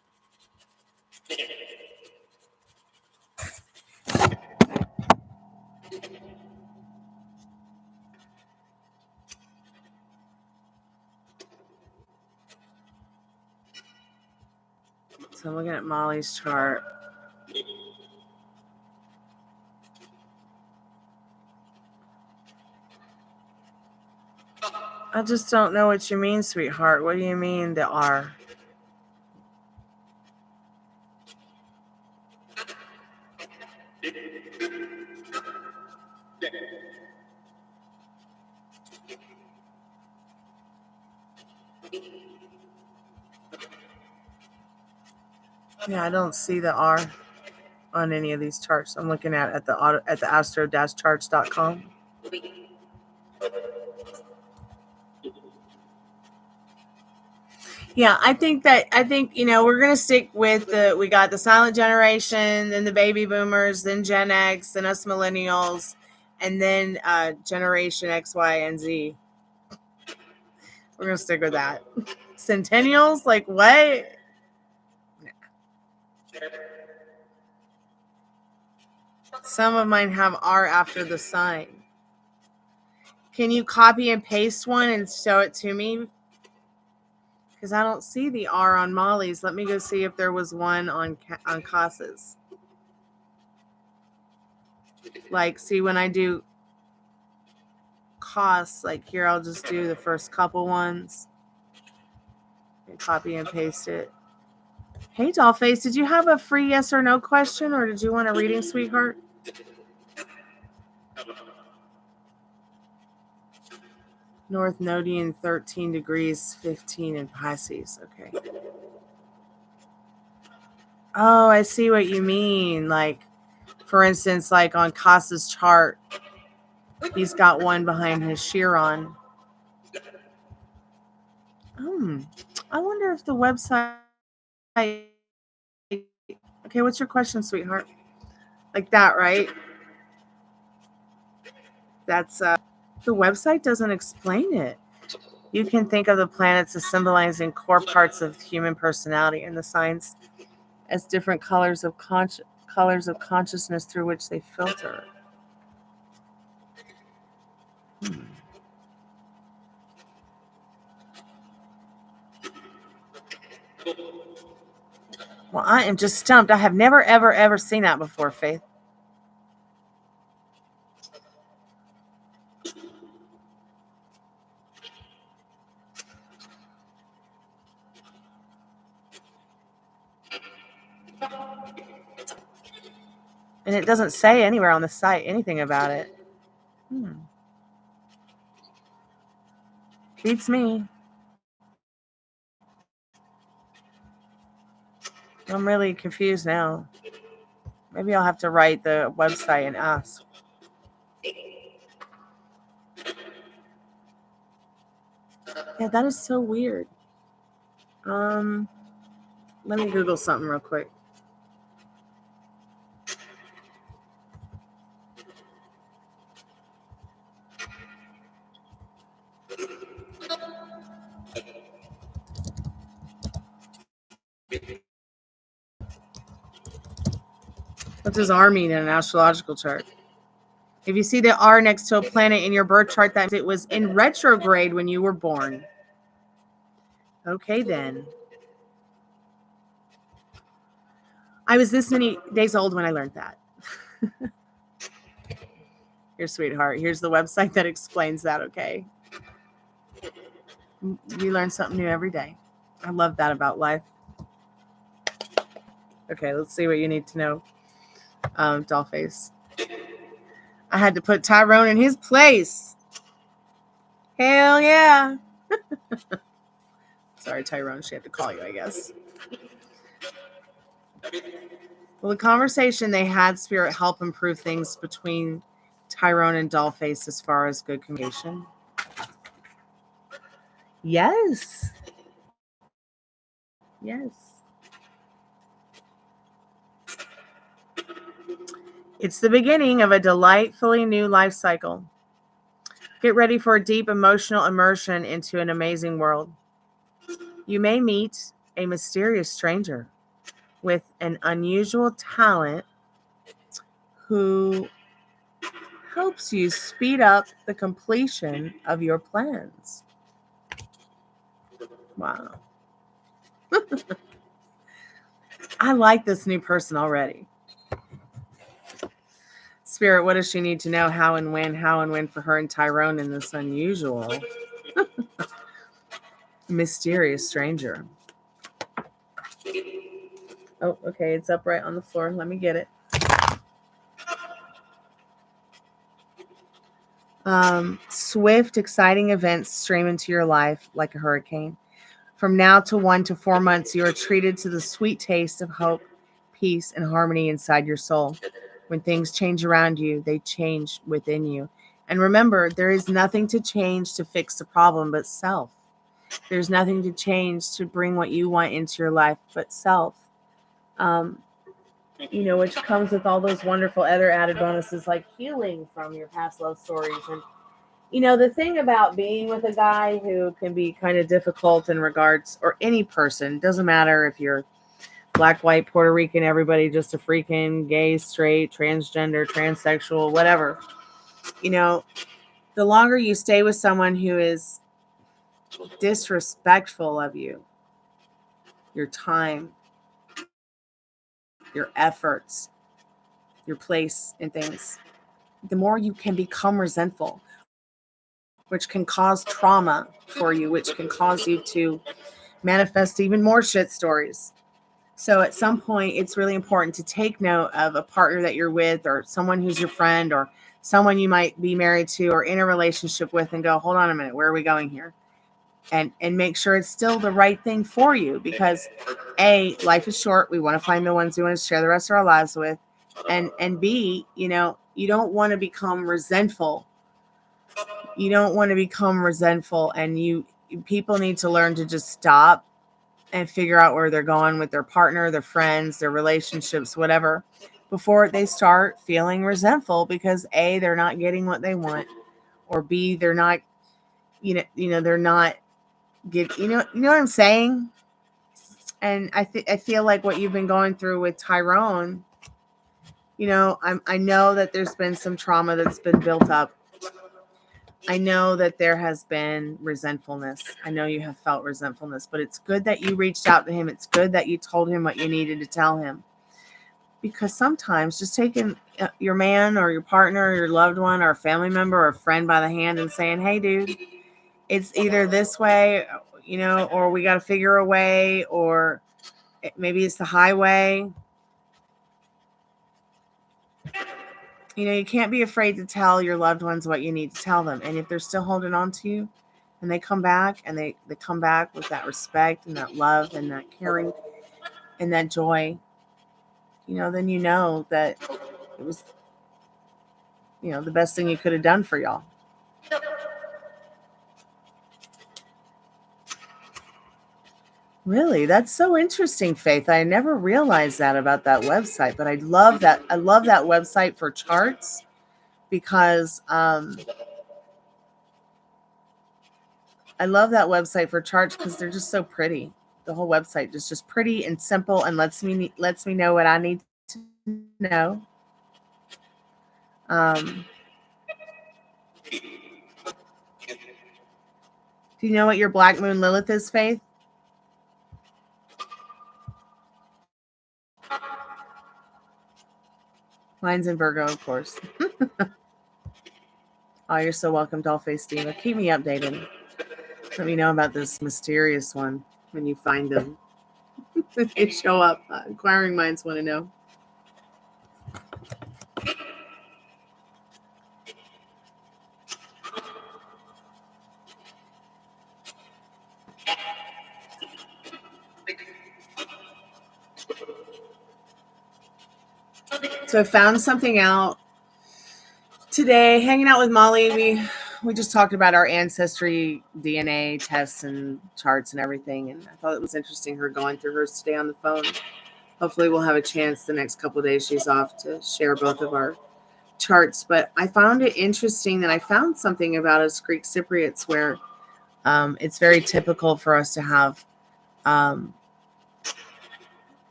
So I'm looking at Molly's chart. I just don't know what you mean, sweetheart. What do you mean, the R? Yeah, I don't see the R on any of these charts. I'm looking at the astro-charts.com. Yeah, I think we're gonna stick with we got the silent generation, then the baby boomers, then Gen X, then us millennials, and then Generation X, Y, and Z. We're gonna stick with that. Centennials, like what? Some of mine have R after the sign. Can you copy and paste one and show it to me? Because I don't see the R on Molly's. Let me go see if there was one on Caus's. Like, see, when I do costs, like here, I'll just do the first couple ones and copy and paste it. Hey, Dollface, did you have a free yes or no question, or did you want a reading, sweetheart? North Nodian 13 degrees 15 in Pisces. Okay. Oh, I see what you mean. Like, for instance, like on Casa's chart, he's got one behind his Chiron. I wonder if the website. Okay, what's your question, sweetheart? Like that, right? That's the website doesn't explain it. You can think of the planets as symbolizing core parts of human personality and the signs as different colors of consciousness through which they filter. Well, I am just stumped. I have never, ever, ever seen that before, Faith. And it doesn't say anywhere on the site anything about it. Beats me. I'm really confused now. Maybe I'll have to write the website and ask. Yeah, that is so weird. Let me Google something real quick. What does R mean in an astrological chart? If you see the R next to a planet in your birth chart, that means it was in retrograde when you were born. Okay, then. I was this many days old when I learned that. Here, sweetheart. Here's the website that explains that, okay? You learn something new every day. I love that about life. Okay, let's see what you need to know, Dollface. I had to put Tyrone in his place. Hell yeah. Sorry, Tyrone. She had to call you, I guess. Well, the conversation they had, Spirit, help improve things between Tyrone and Dollface as far as good communication. Yes. Yes. It's the beginning of a delightfully new life cycle. Get ready for a deep emotional immersion into an amazing world. You may meet a mysterious stranger with an unusual talent who helps you speed up the completion of your plans. Wow. I like this new person already. Spirit, what does she need to know? How and when for her and Tyrone in this unusual, mysterious stranger. Oh, okay, it's up right on the floor. Let me get it. Swift, exciting events stream into your life like a hurricane. From now to 1 to 4 months, you are treated to the sweet taste of hope, peace, and harmony inside your soul. When things change around you, they change within you. And remember, there is nothing to change to fix the problem but self. There's nothing to change to bring what you want into your life but self. Which comes with all those wonderful other added bonuses like healing from your past love stories. And the thing about being with a guy who can be kind of difficult in regards, or any person, doesn't matter if you're black, white, Puerto Rican, everybody, just a freaking gay, straight, transgender, transsexual, whatever. The longer you stay with someone who is disrespectful of you, your time, your efforts, your place in things, the more you can become resentful, which can cause trauma for you, which can cause you to manifest even more shit stories. So at some point, it's really important to take note of a partner that you're with, or someone who's your friend, or someone you might be married to or in a relationship with, and go, hold on a minute, where are we going here? And make sure it's still the right thing for you, because A, life is short. We want to find the ones we want to share the rest of our lives with. And B, you don't want to become resentful. You don't want to become resentful, and people need to learn to just stop and figure out where they're going with their partner, their friends, their relationships, whatever, before they start feeling resentful because A, they're not getting what they want, or B, they're not, they're not you know what I'm saying? And I feel like what you've been going through with Tyrone, I know that there's been some trauma that's been built up I know that there has been resentfulness. I know you have felt resentfulness, but it's good that you reached out to him. It's good that you told him what you needed to tell him. Because sometimes just taking your man or your partner or your loved one or a family member or a friend by the hand and saying, hey, dude, it's either this way, you know, or we got to figure a way, or maybe it's the highway. You know, you can't be afraid to tell your loved ones what you need to tell them. And if they're still holding on to you and they come back and they come back with that respect and that love and that caring and that joy, you know, then you know that it was, you know, the best thing you could have done for y'all. Really? That's so interesting, Faith. I never realized that about that website, but I love that. I love that website for charts because I love that website for charts because they're just so pretty. The whole website is just pretty and simple and lets me know what I need to know. Do you know what your Black Moon Lilith is, Faith? Mine's in Virgo, of course. Oh, you're so welcome, Dollface Diva. Keep me updated. Let me know about this mysterious one when you find them. They show up. Inquiring minds want to know. So I found something out today, hanging out with Molly. We just talked about our ancestry DNA tests and charts and everything, and I thought it was interesting her going through hers today on the phone. Hopefully we'll have a chance the next couple of days she's off to share both of our charts. But I found it interesting that I found something about us Greek Cypriots where it's very typical for us to have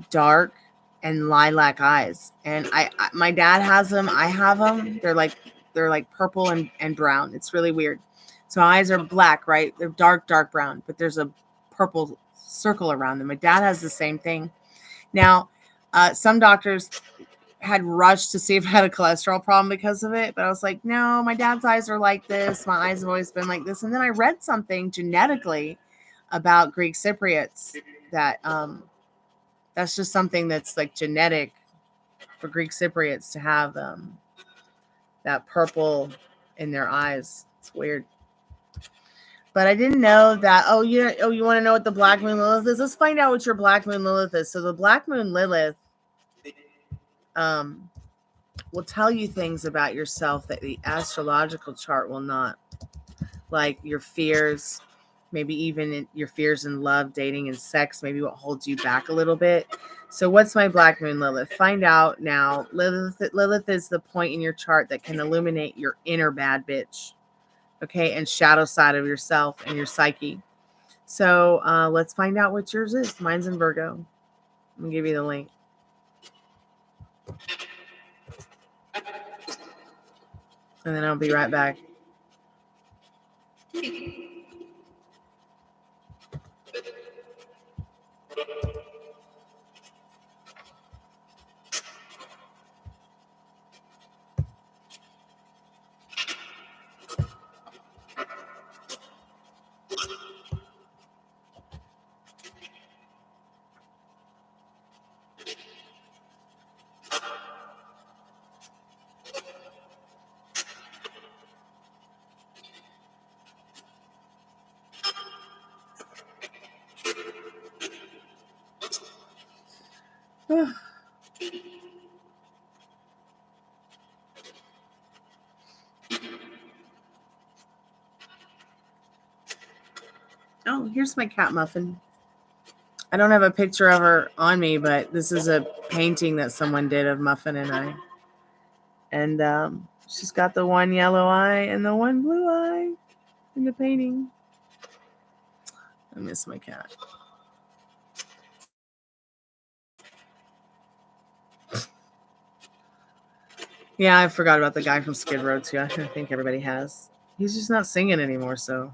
dark and lilac eyes, and I my dad has them. I have them. They're like purple and brown. It's really weird. So eyes are black, right? They're dark brown, but there's a purple circle around them. My dad has the same thing. Now, some doctors had rushed to see if I had a cholesterol problem because of it, but I was like, no, my dad's eyes are like this. My eyes have always been like this. And then I read something genetically about Greek Cypriots that that's just something that's like genetic for Greek Cypriots to have that purple in their eyes. It's weird. But I didn't know that. Oh, you want to know what the Black Moon Lilith is? Let's find out what your Black Moon Lilith is. So the Black Moon Lilith will tell you things about yourself that the astrological chart will not. Like your fears, maybe even your fears in love, dating, and sex, maybe what holds you back a little bit. So what's my Black Moon Lilith? Find out now. Lilith is the point in your chart that can illuminate your inner bad bitch, okay, and shadow side of yourself and your psyche. So let's find out what yours is. Mine's in Virgo. I'm going to give you the link. And then I'll be right back. Oh, here's my cat Muffin. I don't have a picture of her on me, but this is a painting that someone did of Muffin and I. And she's got the one yellow eye and the one blue eye in the painting. I miss my cat. Yeah, I forgot about the guy from Skid Row too. I think everybody has. He's just not singing anymore, so.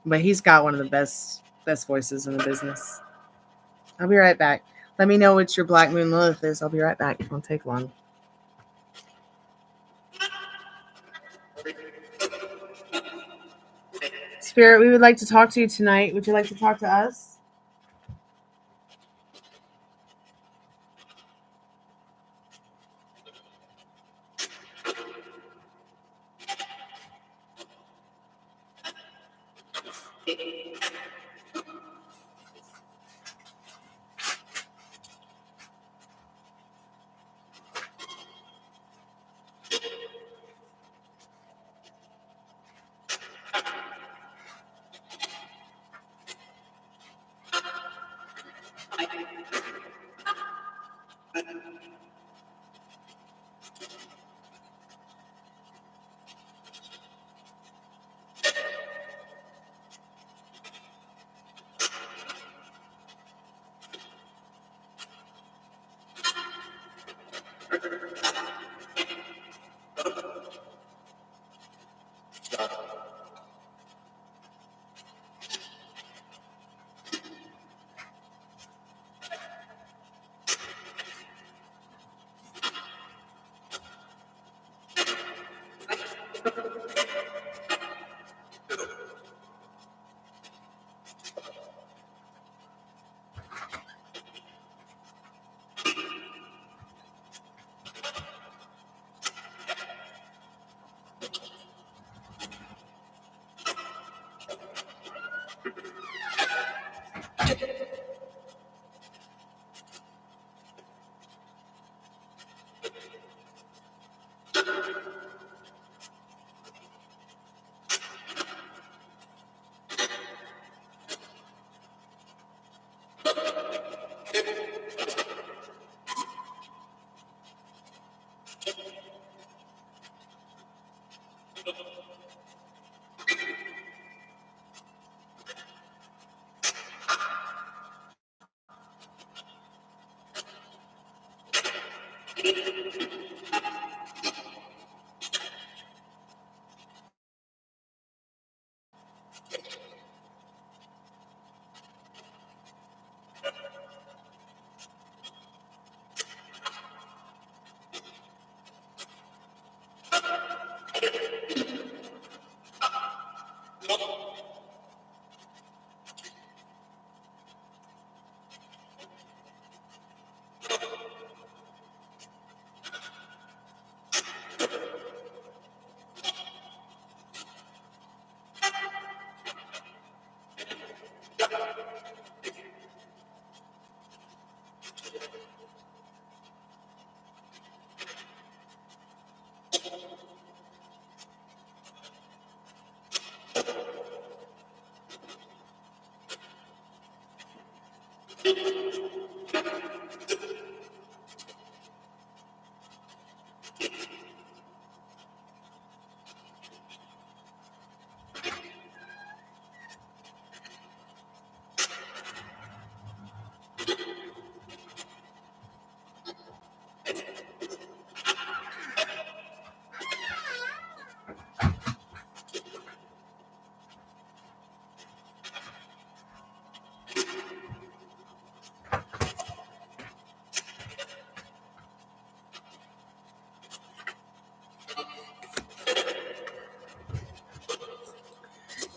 But he's got one of the best voices in the business. I'll be right back. Let me know what your Black Moon Lilith is. I'll be right back. It won't take long. Spirit, we would like to talk to you tonight. Would you like to talk to us?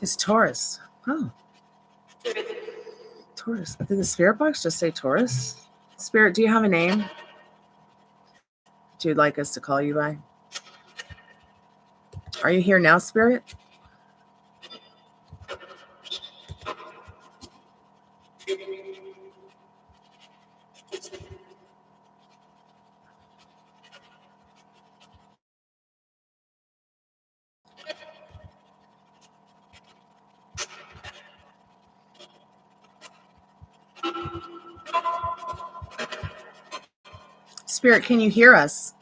It's Taurus. Oh. Taurus. Did the spirit box just say Taurus? Spirit, do you have a name that you'd like us to call you by? Are you here now, Spirit? Spirit, can you hear us?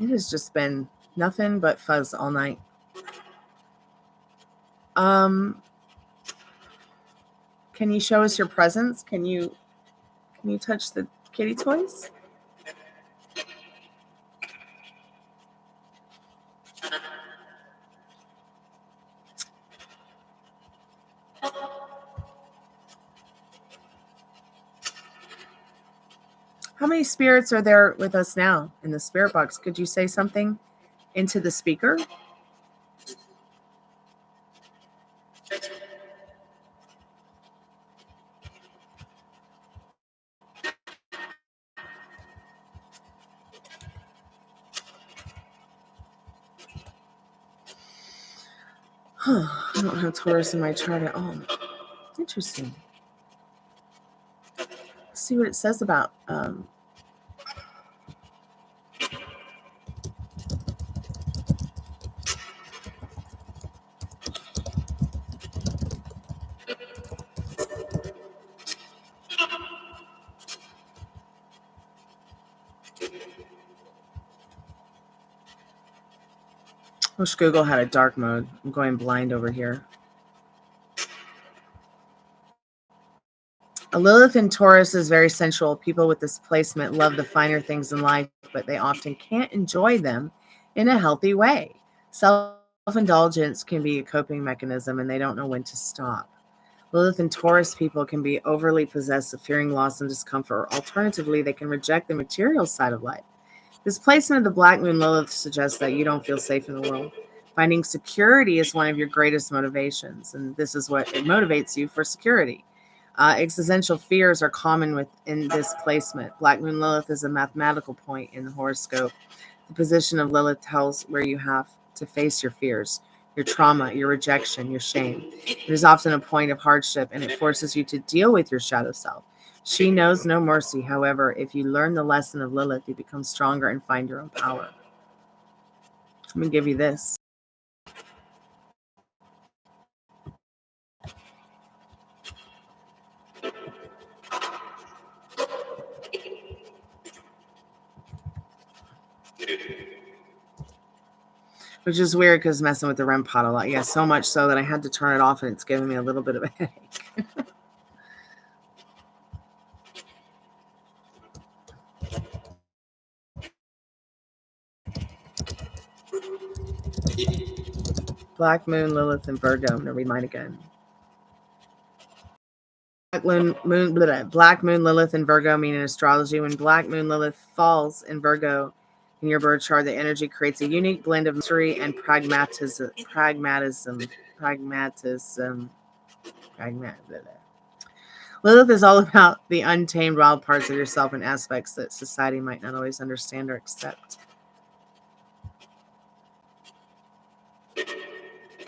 It has just been nothing but fuzz all night. Can you show us your presence? Can you touch the kitty toys? How many spirits are there with us now in the spirit box? Could you say something into the speaker? I don't have Taurus in my chart at all. Interesting. Let's see what it says about wish Google had a dark mode. I'm going blind over here. A Lilith in Taurus is very sensual. People with this placement love the finer things in life, but they often can't enjoy them in a healthy way. Self-indulgence can be a coping mechanism, and they don't know when to stop. Lilith and Taurus people can be overly possessive, fearing loss and discomfort, or alternatively, they can reject the material side of life. This placement of the Black Moon Lilith suggests that you don't feel safe in the world. Finding security is one of your greatest motivations, and this is what it motivates you for security. Existential fears are common within this placement. Black Moon Lilith is a mathematical point in the horoscope. The position of Lilith tells where you have to face your fears, your trauma, your rejection, your shame. It is often a point of hardship, and it forces you to deal with your shadow self. She knows no mercy. However, if you learn the lesson of Lilith, you become stronger and find your own power. Let me give you this. Which is weird because messing with the REM pod a lot. Yeah, so much so that I had to turn it off, and it's giving me a little bit of a headache. Black Moon, Lilith, and Virgo. I'm going to read mine again. Black Moon, Lilith, and Virgo mean in astrology. When Black Moon, Lilith falls in Virgo in your birth chart, the energy creates a unique blend of mystery and pragmatism. Lilith is all about the untamed wild parts of yourself and aspects that society might not always understand or accept.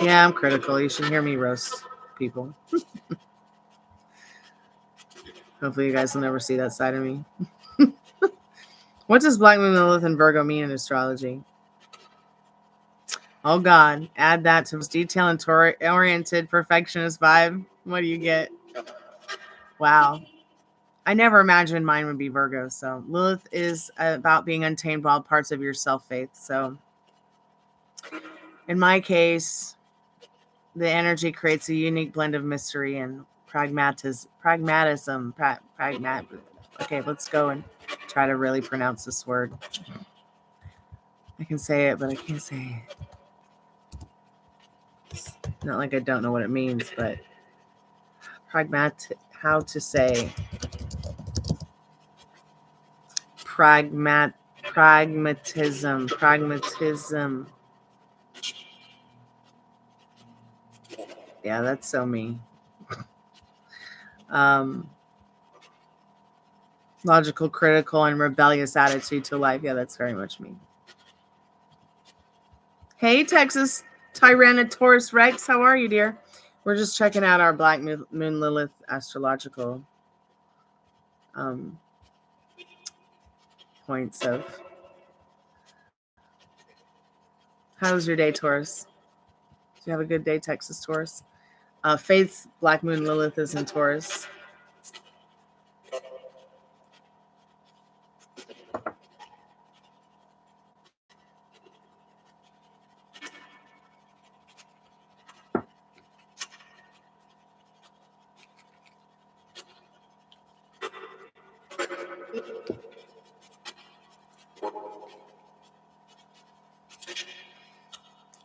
Yeah, I'm critical. You should hear me roast people. Hopefully you guys will never see that side of me. What does Black Moon, Lilith, and Virgo mean in astrology? Oh God, add that to this detail and oriented perfectionist vibe. What do you get? Wow. I never imagined mine would be Virgo. So Lilith is about being untamed wild parts of your self-faith. So in my case, the energy creates a unique blend of mystery and pragmatism. Okay, let's go and try to really pronounce this word. I can say it, but I can't say it. It's not like I don't know what it means, but how to say pragmatism. Yeah, that's so me. Logical, critical, and rebellious attitude to life. Yeah, that's very much me. Hey, Texas Tyrannosaurus Rex, how are you, dear? We're just checking out our Black Moon Lilith astrological points of. How was your day, Taurus? Did you have a good day, Texas Taurus? Faith's Black Moon Lilith is in Taurus.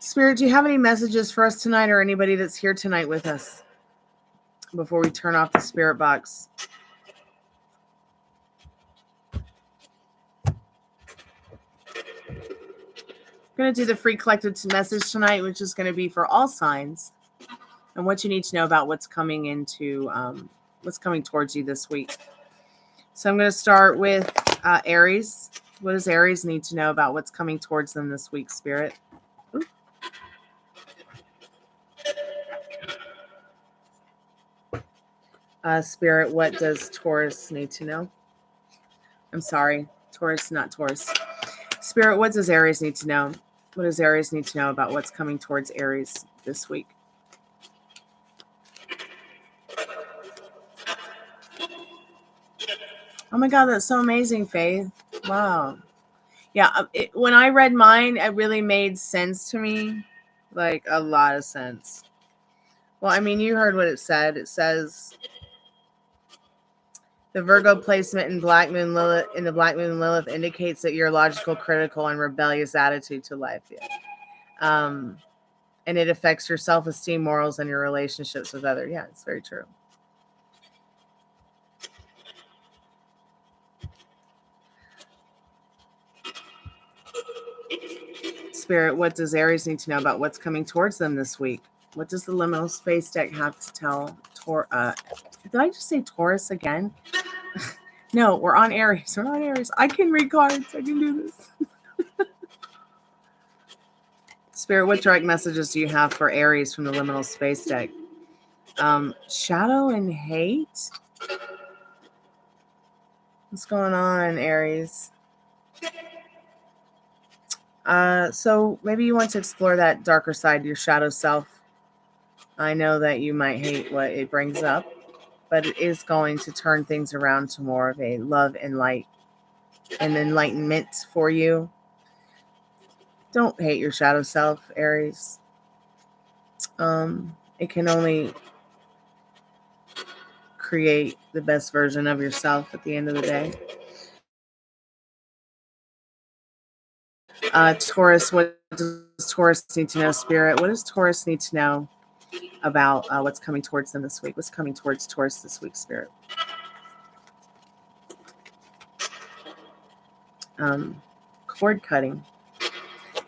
Spirit, do you have any messages for us tonight or anybody that's here tonight with us before we turn off the spirit box? going to do the free collective message tonight, which is going to be for all signs and what you need to know about what's coming into, what's coming towards you this week. So I'm going to start with Aries. What does Aries need to know about what's coming towards them this week, Spirit? Spirit, what does Taurus need to know? I'm sorry, Taurus, not Taurus. Spirit, what does Aries need to know? What does Aries need to know about what's coming towards Aries this week? Oh my God, that's so amazing, Faith. Wow. Yeah, when I read mine, it really made sense to me. Like a lot of sense. Well, I mean, you heard what it said. It says the Virgo placement in Black Moon Lilith in the Black Moon Lilith indicates that your logical, critical, and rebellious attitude to life. Yeah. And it affects your self-esteem, morals, and your relationships with others. Yeah, it's very true. Spirit, what does Aries need to know about what's coming towards them this week? What does the liminal space deck have to tell did I just say Taurus again? No, we're on Aries. We're on Aries. I can read cards. I can do this. Spirit, what direct messages do you have for Aries from the liminal space deck? Shadow and hate? What's going on, Aries? So maybe you want to explore that darker side, your shadow self. I know that you might hate what it brings up, but it is going to turn things around to more of a love and light and enlightenment for you. Don't hate your shadow self, Aries. It can only create the best version of yourself at the end of the day. Taurus, what does Taurus need to know, Spirit? What does Taurus need to know about what's coming towards them this week? What's coming towards Taurus this week, Spirit? Cord cutting.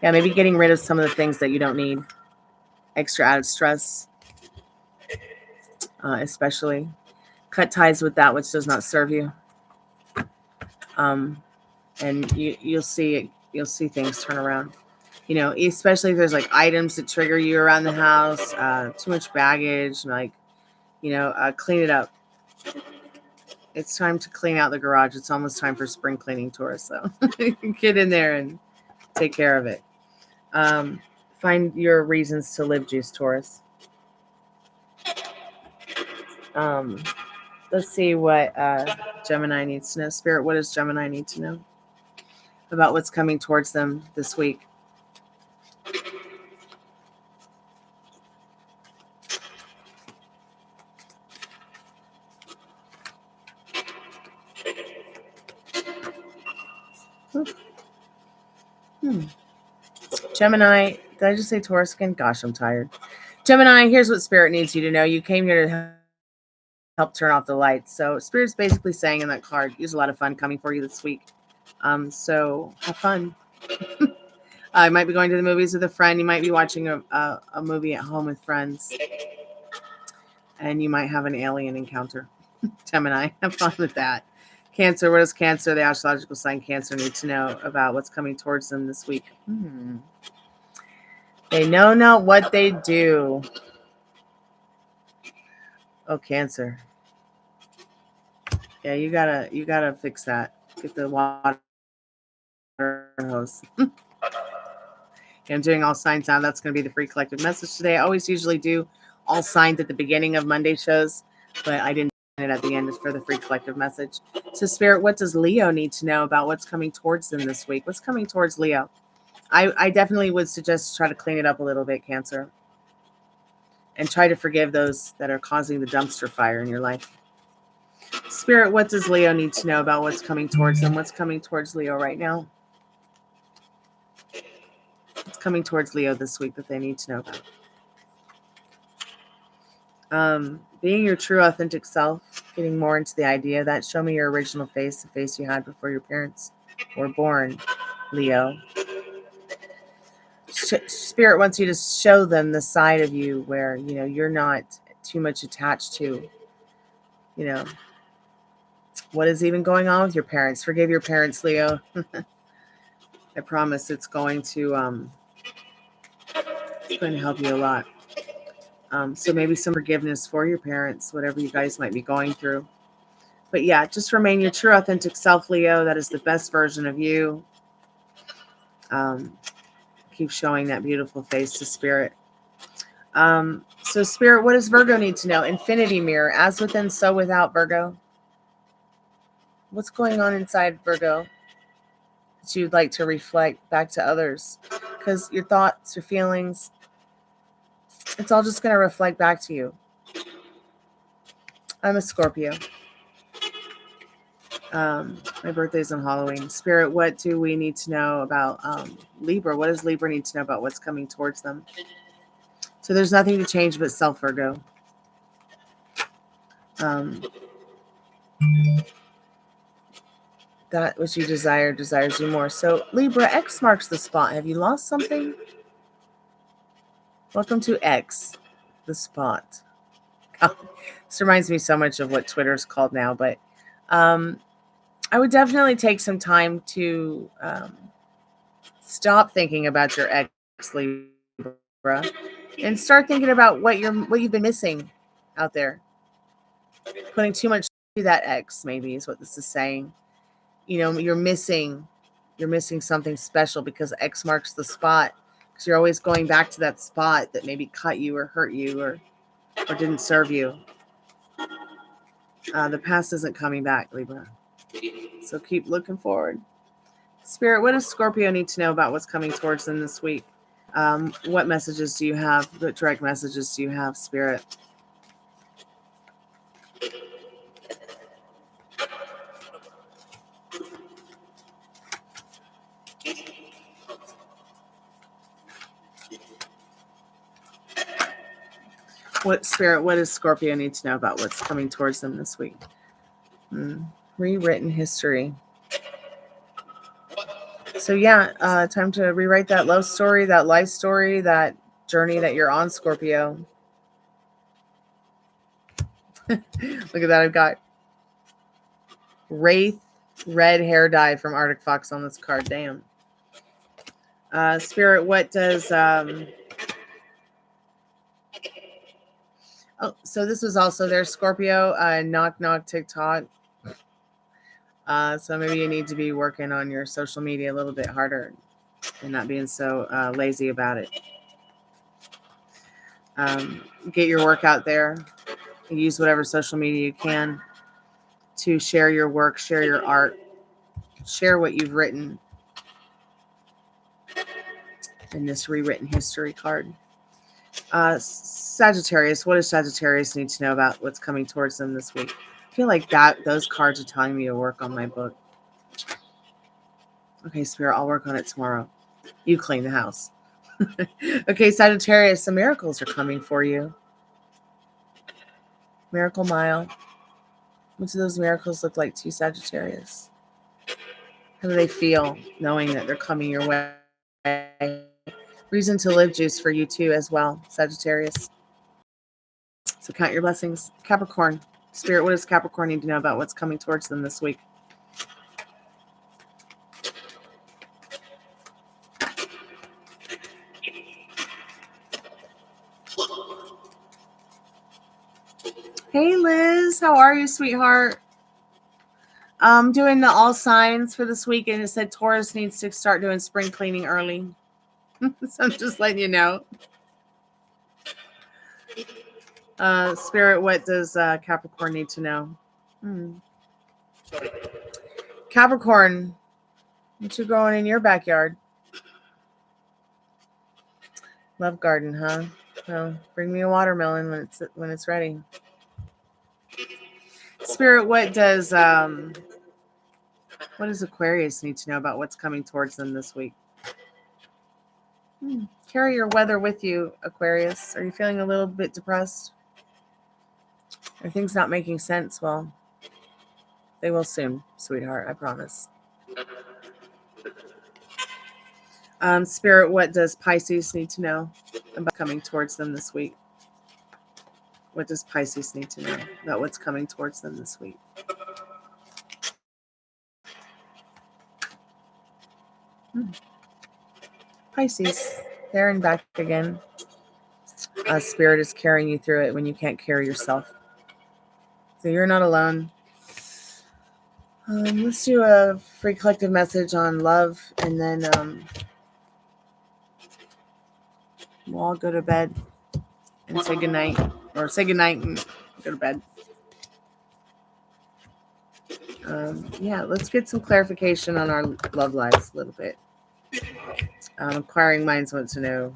Yeah, maybe getting rid of some of the things that you don't need. Extra added stress, especially. Cut ties with that which does not serve you. And you'll see things turn around. You know, especially if there's like items that trigger you around the house, too much baggage, like, clean it up. It's time to clean out the garage. It's almost time for spring cleaning, Taurus. So get in there and take care of it. Find your reasons to live, juice, Taurus. Let's see what Gemini needs to know. Spirit, what does Gemini need to know about what's coming towards them this week? Gemini, did I just say Taurus again? Gosh, I'm tired. Gemini, here's what Spirit needs you to know. You came here to help turn off the lights. So Spirit's basically saying in that card, there's a lot of fun coming for you this week. So have fun. You might be going to the movies with a friend. You might be watching a movie at home with friends. And you might have an alien encounter. Gemini, have fun with that. Cancer, what does Cancer, the astrological sign Cancer, need to know about what's coming towards them this week? They know not what they do. Oh, Cancer. Yeah, you gotta fix that. Get the water hose. I'm doing all signs now. That's going to be the free collective message today. I always usually do all signs at the beginning of Monday shows, but I didn't do it at the end for the free collective message. So Spirit, what does Leo need to know about what's coming towards them this week? What's coming towards Leo? I definitely would suggest try to clean it up a little bit, Cancer, and try to forgive those that are causing the dumpster fire in your life. Spirit, what does Leo need to know about what's coming towards them? What's coming towards Leo right now? What's coming towards Leo this week that they need to know about? Being your true, authentic self, getting more into the idea of that. Show me your original face, the face you had before your parents were born, Leo. Spirit wants you to show them the side of you where, you know, you're not too much attached to, you know, what is even going on with your parents. Forgive your parents, Leo. I promise it's going to help you a lot. So maybe some forgiveness for your parents, whatever you guys might be going through. But yeah, just remain your true, authentic self, Leo. That is the best version of you. Keep showing that beautiful face to Spirit. So Spirit, what does Virgo need to know? Infinity mirror, as within, so without, Virgo. What's going on inside, Virgo, that you'd like to reflect back to others? Because your thoughts, your feelings, it's all just going to reflect back to you. I'm a Scorpio. My birthday's on Halloween. Spirit, what do we need to know about Libra? What does Libra need to know about what's coming towards them? So there's nothing to change but self, Virgo. That which you desire desires you more. So Libra, X marks the spot. Have you lost something? Welcome to X, the spot. This reminds me so much of what Twitter's called now, but I would definitely take some time to stop thinking about your ex, Libra, and start thinking about what you've been missing out there. Putting too much to that ex, maybe, is what this is saying. You know, you're missing something special because X marks the spot. Because you're always going back to that spot that maybe cut you or hurt you or didn't serve you. The past isn't coming back, Libra. So keep looking forward. Spirit, what does Scorpio need to know about what's coming towards them this week? What messages do you have? What direct messages do you have, Spirit? What does Scorpio need to know about what's coming towards them this week? Rewritten history. So yeah, time to rewrite that love story, that life story, that journey that you're on, Scorpio. Look at that. I've got Wraith red hair dye from Arctic Fox on this card. Damn. Spirit, what does... Oh, so this was also there, Scorpio. Knock, knock, TikTok. So maybe you need to be working on your social media a little bit harder and not being so lazy about it. Get your work out there. Use whatever social media you can to share your work, share your art, share what you've written in this rewritten history card. Sagittarius, what does Sagittarius need to know about what's coming towards them this week? I feel like those cards are telling me to work on my book. Okay, Spirit, I'll work on it tomorrow. You clean the house. Okay, Sagittarius, some miracles are coming for you. Miracle Mile. What do those miracles look like to you, Sagittarius? How do they feel knowing that they're coming your way? Reason to live juice for you too as well, Sagittarius. So count your blessings. Capricorn. Spirit, what does Capricorn need to know about what's coming towards them this week? Hey, Liz. How are you, sweetheart? I'm doing the all signs for this week, and it said Taurus needs to start doing spring cleaning early. So I'm just letting you know. Spirit, what does Capricorn need to know? Capricorn, what you growing in your backyard? Love garden, huh? Well, bring me a watermelon when it's ready. Spirit, what does Aquarius need to know about what's coming towards them this week? Carry your weather with you, Aquarius. Are you feeling a little bit depressed? Are things not making sense? Well, they will soon, sweetheart. I promise. Spirit, what does Pisces need to know about coming towards them this week? What does Pisces need to know about what's coming towards them this week? Pisces, there and back again. Spirit is carrying you through it when you can't carry yourself. So you're not alone. Let's do a free collective message on love, and then we'll all go to bed and say goodnight, or say goodnight and go to bed. Yeah, let's get some clarification on our love lives a little bit. Inquiring minds want to know.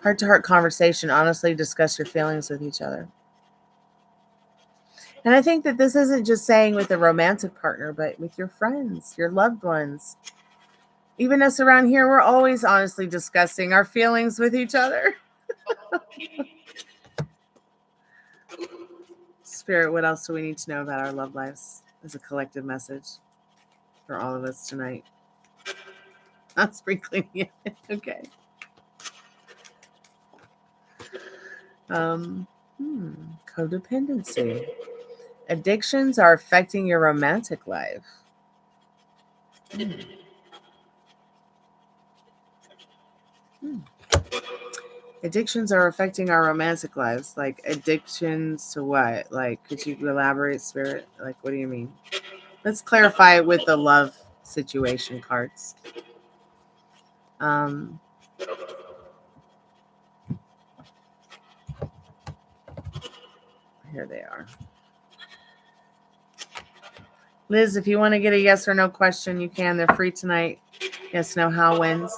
Heart-to-heart conversation. Honestly discuss your feelings with each other. And I think that this isn't just saying with a romantic partner, but with your friends, your loved ones. Even us around here, we're always honestly discussing our feelings with each other. Spirit, what else do we need to know about our love lives as a collective message for all of us tonight? Not sprinkling yet. Okay. Codependency. Addictions are affecting your romantic life. Addictions are affecting our romantic lives. Like addictions to what? Like, could you elaborate, Spirit? Like, what do you mean? Let's clarify it with the love situation cards. Here they are. Liz, if you want to get a yes or no question, you can. They're free tonight. Yes, no, how wins.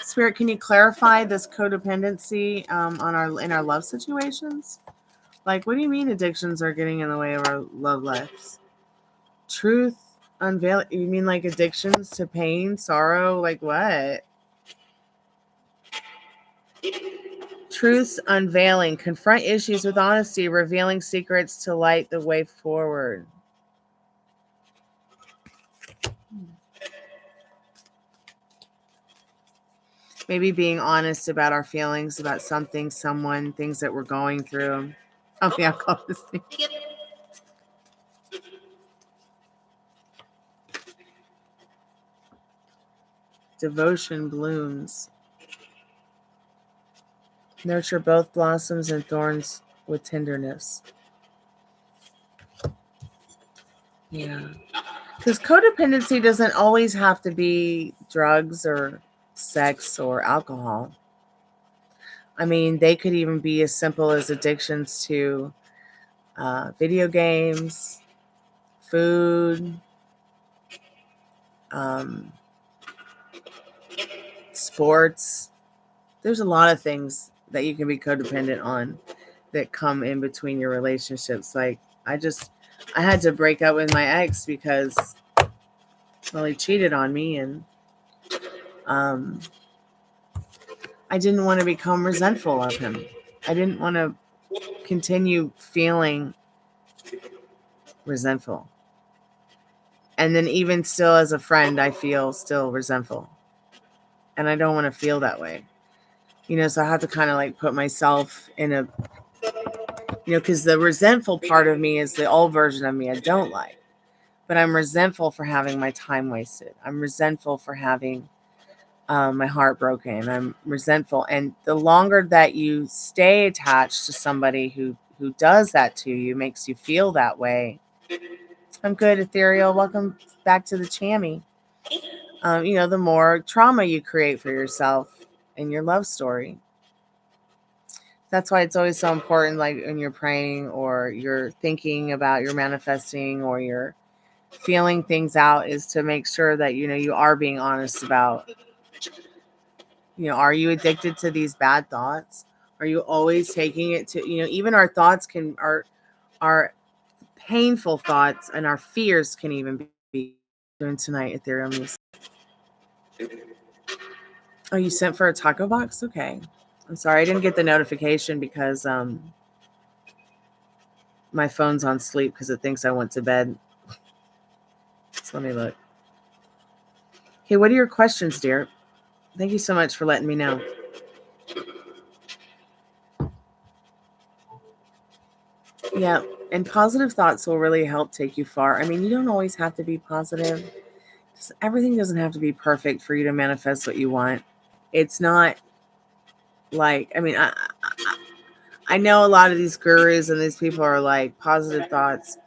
Spirit, can you clarify this codependency in our love situations? Like, what do you mean addictions are getting in the way of our love lives? Truth unveil. You mean like addictions to pain, sorrow? Like what? Truths unveiling. Confront issues with honesty, revealing secrets to light the way forward. Maybe being honest about our feelings, about something, someone, things that we're going through. Oh, yeah, I'll call this thing. Devotion blooms. Nurture both blossoms and thorns with tenderness. Yeah. Because codependency doesn't always have to be drugs or sex or alcohol. I mean, they could even be as simple as addictions to video games, food, sports. There's a lot of things that you can be codependent on that come in between your relationships. Like, I had to break up with my ex because, well, he cheated on me, and I didn't want to become resentful of him. I didn't want to continue feeling resentful. And then even still as a friend, I feel still resentful. And I don't want to feel that way. So I have to kind of like put myself in a, because the resentful part of me is the old version of me I don't like. But I'm resentful for having my time wasted. I'm resentful for having my heart broken. I'm resentful. And the longer that you stay attached to somebody who does that to you, makes you feel that way. I'm good, Ethereal. Welcome back to the Chammy. The more trauma you create for yourself in your love story. That's why it's always so important, like when you're praying or you're thinking about, you're manifesting or you're feeling things out, is to make sure that, you are being honest about, are you addicted to these bad thoughts? Are you always taking it to, even our thoughts our painful thoughts and our fears can even be doing tonight, Ethereal music. Oh, you sent for a taco box? Okay. I'm sorry, I didn't get the notification because my phone's on sleep because it thinks I went to bed. So let me look. Okay, what are your questions, dear? Thank you so much for letting me know. Yeah, and positive thoughts will really help take you far. I mean, you don't always have to be positive. Everything doesn't have to be perfect for you to manifest what you want. It's not like, I mean, I know a lot of these gurus and these people are like positive thoughts,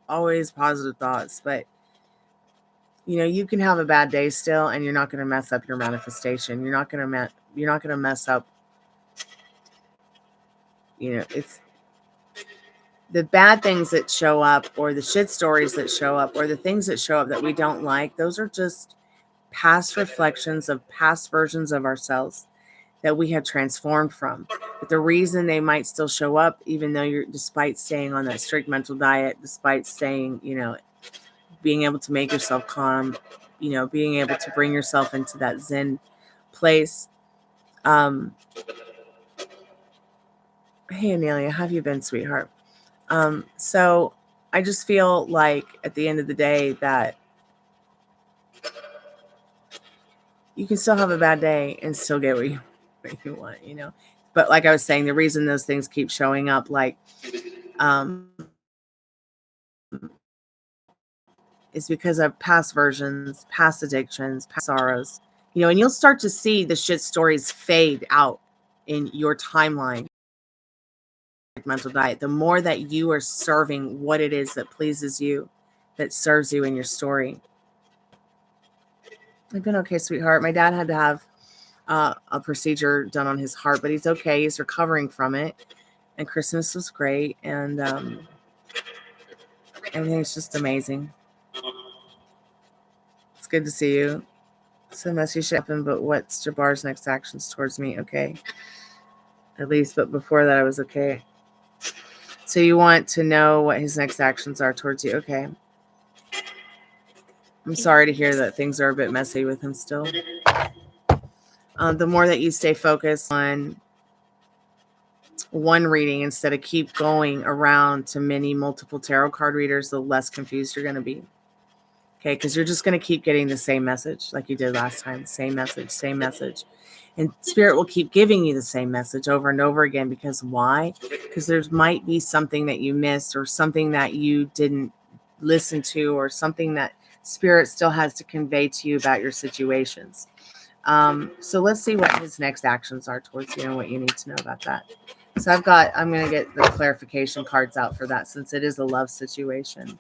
always positive thoughts, but you know, you can have a bad day still and you're not going to mess up your manifestation. You're not going to mess up, you know, it's the bad things that show up or the shit stories that show up or the things that show up that we don't like. Those are just past reflections of past versions of ourselves that we have transformed from. But the reason they might still show up, even though you're, despite staying on that strict mental diet, despite staying, you know, being able to make yourself calm, you know, being able to bring yourself into that Zen place. Hey, Amelia, how have you been, sweetheart? So I just feel like at the end of the day that you can still have a bad day and still get what you want, you know. But like I was saying, the reason those things keep showing up, like, is because of past versions, past addictions, past sorrows, you know, and you'll start to see the shit stories fade out in your timeline. Mental diet, the more that you are serving what it is that pleases you, that serves you in your story. I've been okay, sweetheart. My dad had to have a procedure done on his heart, but he's okay. He's recovering from it. And Christmas was great. And everything's just amazing. It's good to see you. So messy shit happened, but what's Jabbar's next actions towards me? Okay. At least, but before that, I was okay. So you want to know what his next actions are towards you? Okay. I'm sorry to hear that things are a bit messy with him still. The more that you stay focused on one reading instead of keep going around to multiple tarot card readers, the less confused you're going to be. Okay, because you're just going to keep getting the same message like you did last time. Same message, same message. And Spirit will keep giving you the same message over and over again. Because why? Because there might be something that you missed or something that you didn't listen to or something that Spirit still has to convey to you about your situations. So let's see what his next actions are towards you and what you need to know about that. So I'm going to get the clarification cards out for that since it is a love situation.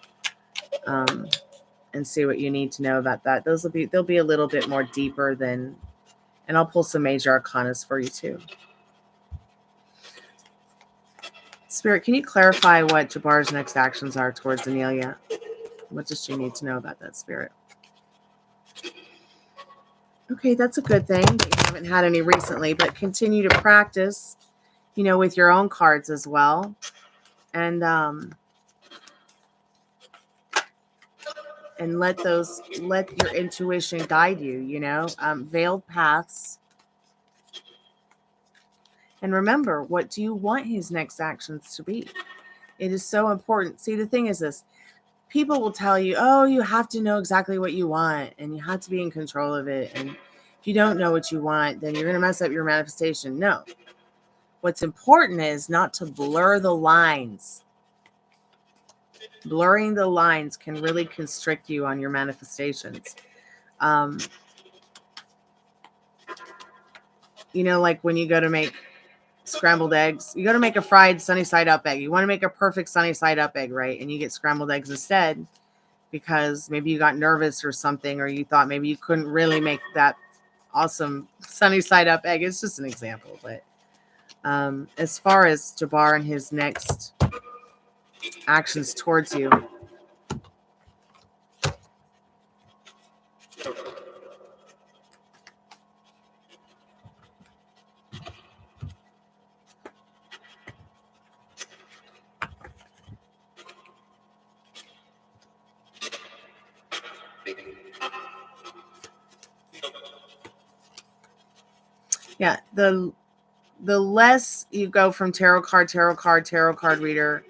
And see what you need to know about that. They'll be a little bit more deeper than, and I'll pull some major arcanas for you too. Spirit, can you clarify what Jabbar's next actions are towards Amelia? What does she need to know about that, Spirit? Okay, that's a good thing. You haven't had any recently, but continue to practice, you know, with your own cards as well. And let your intuition guide you, you know, veiled paths. And remember, what do you want his next actions to be? It is so important. See, the thing is this. People will tell you, oh, you have to know exactly what you want and you have to be in control of it. And if you don't know what you want, then you're going to mess up your manifestation. No. What's important is not to blur the lines. Blurring the lines can really constrict you on your manifestations. You know, like when you go to make scrambled eggs, you go to make a fried sunny side up egg. You want to make a perfect sunny side up egg, right? And you get scrambled eggs instead because maybe you got nervous or something, or you thought maybe you couldn't really make that awesome sunny side up egg. It's just an example. But as far as Jabbar and his next actions towards you, yeah, the less you go from tarot card reader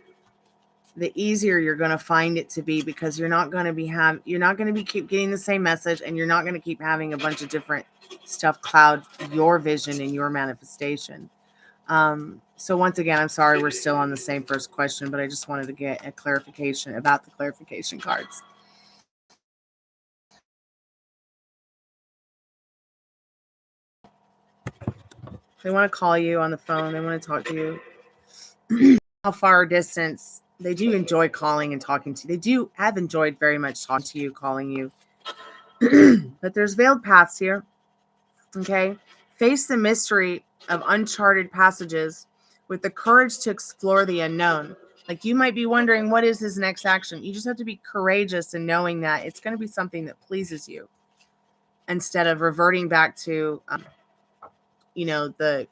the easier you're going to find it to be, because you're not going to be keep getting the same message, and you're not going to keep having a bunch of different stuff cloud your vision and your manifestation. So once again, I'm sorry we're still on the same first question, but I just wanted to get a clarification about the clarification cards. They want to call you on the phone. They want to talk to you. How far or distance, they do enjoy calling and talking to you. They have enjoyed very much talking to you, calling you. But there's veiled paths here. Okay. Face the mystery of uncharted passages with the courage to explore the unknown. Like, you might be wondering, what is his next action? You just have to be courageous in knowing that it's going to be something that pleases you, instead of reverting back to, the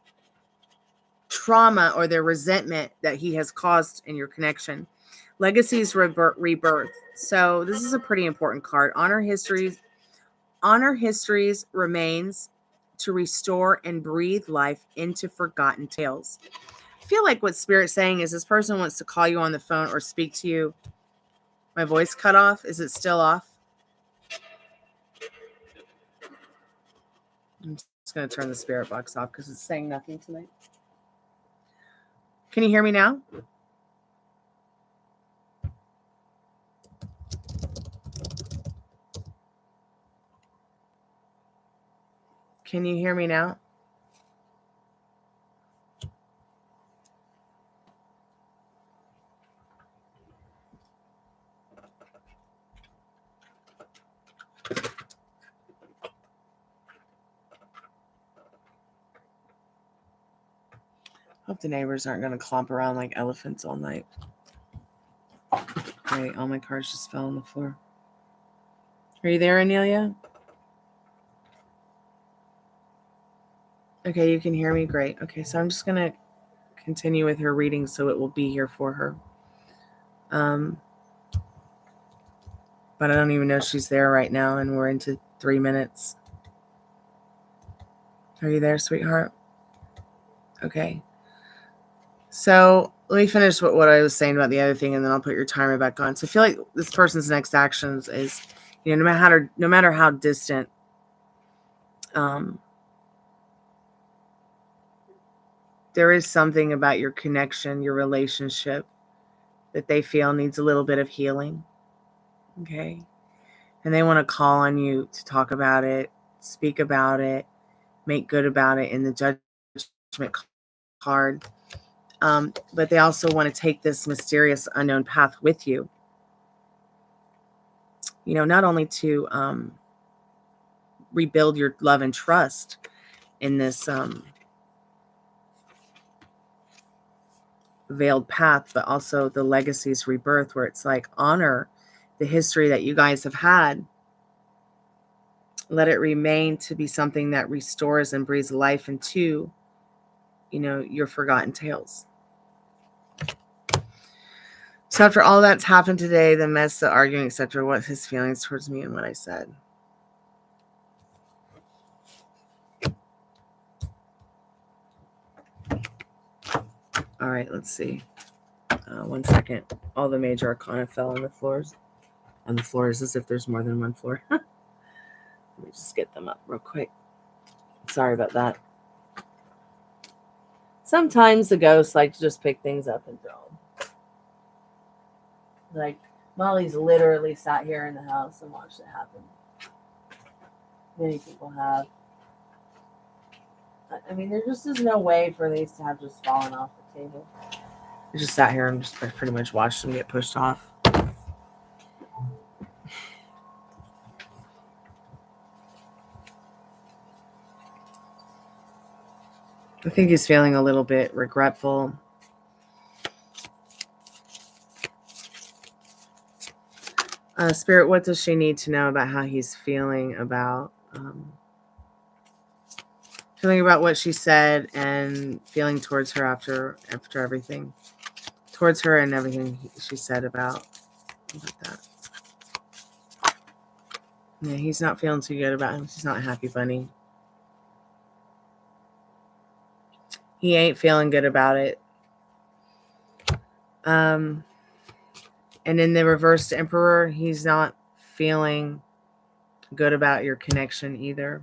trauma or the resentment that he has caused in your connection. Legacies rebirth. So this is a pretty important card. Honor histories remains to restore and breathe life into forgotten tales. I feel like what Spirit's saying is this person wants to call you on the phone or speak to you. My voice cut off. Is it still off? I'm just going to turn the spirit box off because it's saying nothing tonight. Can you hear me now? Can you hear me now? Hope the neighbors aren't going to clomp around like elephants all night. Great, all my cards just fell on the floor. Are you there, Anelia? Okay, you can hear me? Great. Okay, so I'm just going to continue with her reading so it will be here for her. But I don't even know she's there right now, and we're into 3 minutes. Are you there, sweetheart? Okay. So let me finish what I was saying about the other thing, and then I'll put your timer back on. So I feel like this person's next actions is, no matter how distant, there is something about your connection, your relationship, that they feel needs a little bit of healing. Okay. And they want to call on you to talk about it, speak about it, make good about it in the judgment card. But they also want to take this mysterious unknown path with you. Not only to rebuild your love and trust in this veiled path, but also the legacy's rebirth, where it's like, honor the history that you guys have had. Let it remain to be something that restores and breathes life into, your forgotten tales. So after all that's happened today, the mess, the arguing, etc., what his feelings towards me and what I said. All right, let's see. 1 second. All the major arcana fell on the floors. On the floors, as if there's more than one floor. Let me just get them up real quick. Sorry about that. Sometimes the ghosts like to just pick things up and throw them. Like, Molly's literally sat here in the house and watched it happen. Many people have. I mean, there just is no way for these to have just fallen off the table. I just sat here and just pretty much watched them get pushed off. I think he's feeling a little bit regretful. Spirit, what does she need to know about how he's feeling about what she said and feeling towards her after everything, towards her and everything she said about that? Yeah, he's not feeling too good about him. He's not happy, bunny. He ain't feeling good about it. And in the reversed Emperor, he's not feeling good about your connection either.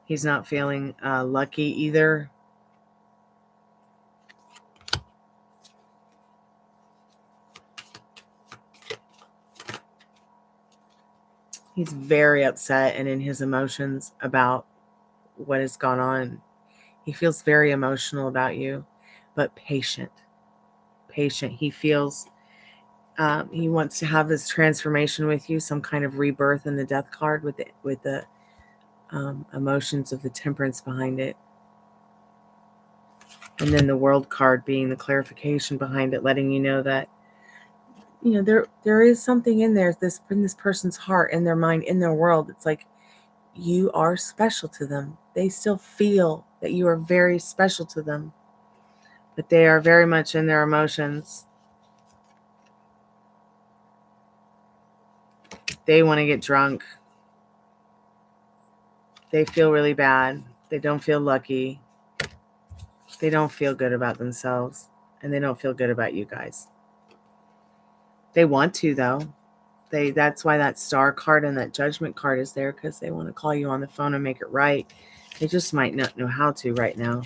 He's not feeling lucky either. He's very upset and in his emotions about what has gone on. He feels very emotional about you, but patient. Patient. He feels he wants to have this transformation with you, some kind of rebirth in the Death card with the emotions of the Temperance behind it. And then the World card being the clarification behind it, letting you know that there is something in there, in this person's heart, in their mind, in their world. It's like you are special to them. They still feel that you are very special to them, but they are very much in their emotions. They want to get drunk. They feel really bad. They don't feel lucky. They don't feel good about themselves, and they don't feel good about you guys. They want to, though. That's why that Star card and that Judgment card is there, because they want to call you on the phone and make it right. They just might not know how to right now.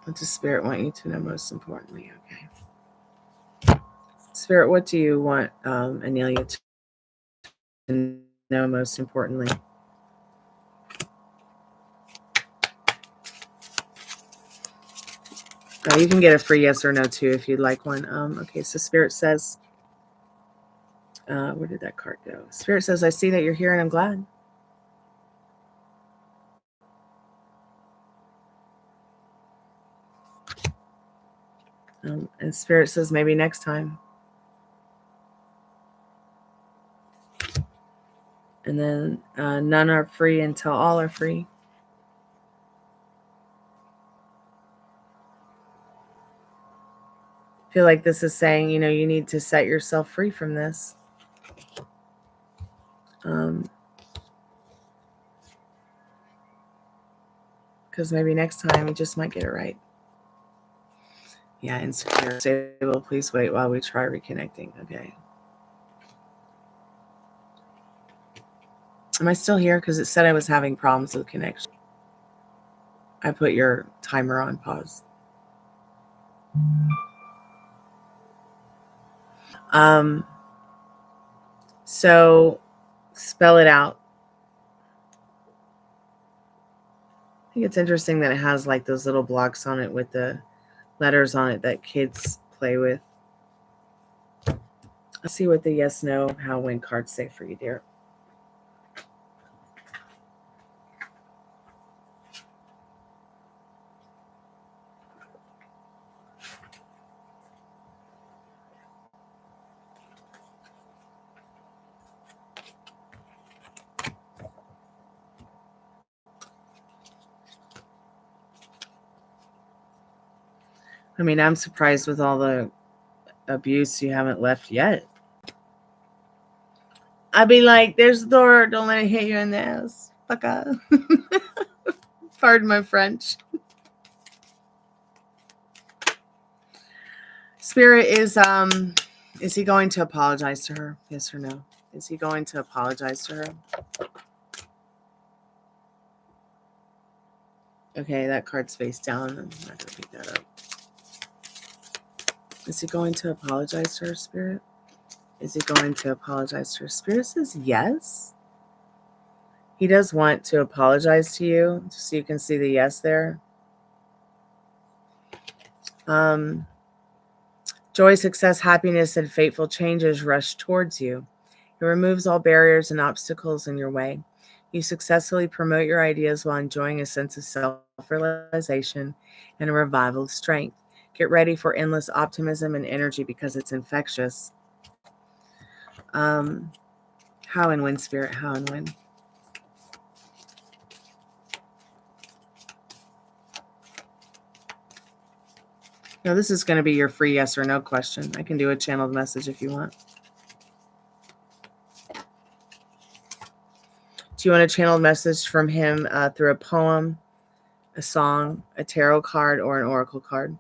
What does Spirit want you to know most importantly? Okay. Spirit, what do you want Anelia to know most importantly? You can get a free yes or no too if you'd like one. Okay, so Spirit says, where did that card go? Spirit says, I see that you're here and I'm glad. And Spirit says, maybe next time. And then none are free until all are free. I feel like this is saying, you need to set yourself free from this. Because maybe next time you just might get it right. Yeah, insecure. Stable, please wait while we try reconnecting. Okay. Am I still here? Because it said I was having problems with connection. I put your timer on pause. So spell it out. I think it's interesting that it has like those little blocks on it with the letters on it that kids play with. Let's see what the yes, no, how, when cards say for you, dear. I mean, I'm surprised with all the abuse you haven't left yet. I'd be like, there's the door. Don't let it hit you in the ass. Fuck up. Pardon my French. Spirit is he going to apologize to her? Yes or no? Is he going to apologize to her? Okay, that card's face down. I'm not going to pick that up. Is he going to apologize to her, Spirit? Is he going to apologize to her? Spirit says yes. He does want to apologize to you, just so you can see the yes there. Joy, success, happiness, and fateful changes rush towards you. It removes all barriers and obstacles in your way. You successfully promote your ideas while enjoying a sense of self-realization and a revival of strength. Get ready for endless optimism and energy because it's infectious. How and when, Spirit? How and when? Now, this is going to be your free yes or no question. I can do a channeled message if you want. Do you want a channeled message from him through a poem, a song, a tarot card, or an oracle card?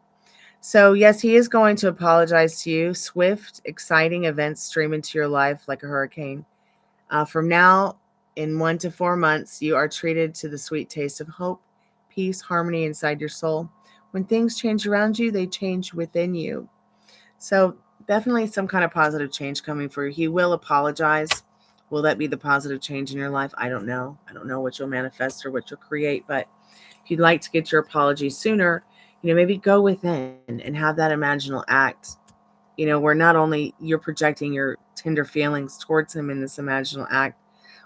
So, yes, he is going to apologize to you. Swift, exciting events stream into your life like a hurricane. From now, in 1 to 4 months, you are treated to the sweet taste of hope, peace, harmony inside your soul. When things change around you, they change within you. So definitely some kind of positive change coming for you. He will apologize. Will that be the positive change in your life? I don't know. I don't know what you'll manifest or what you'll create. But if you'd like to get your apology sooner, maybe go within and have that imaginal act, where not only you're projecting your tender feelings towards him in this imaginal act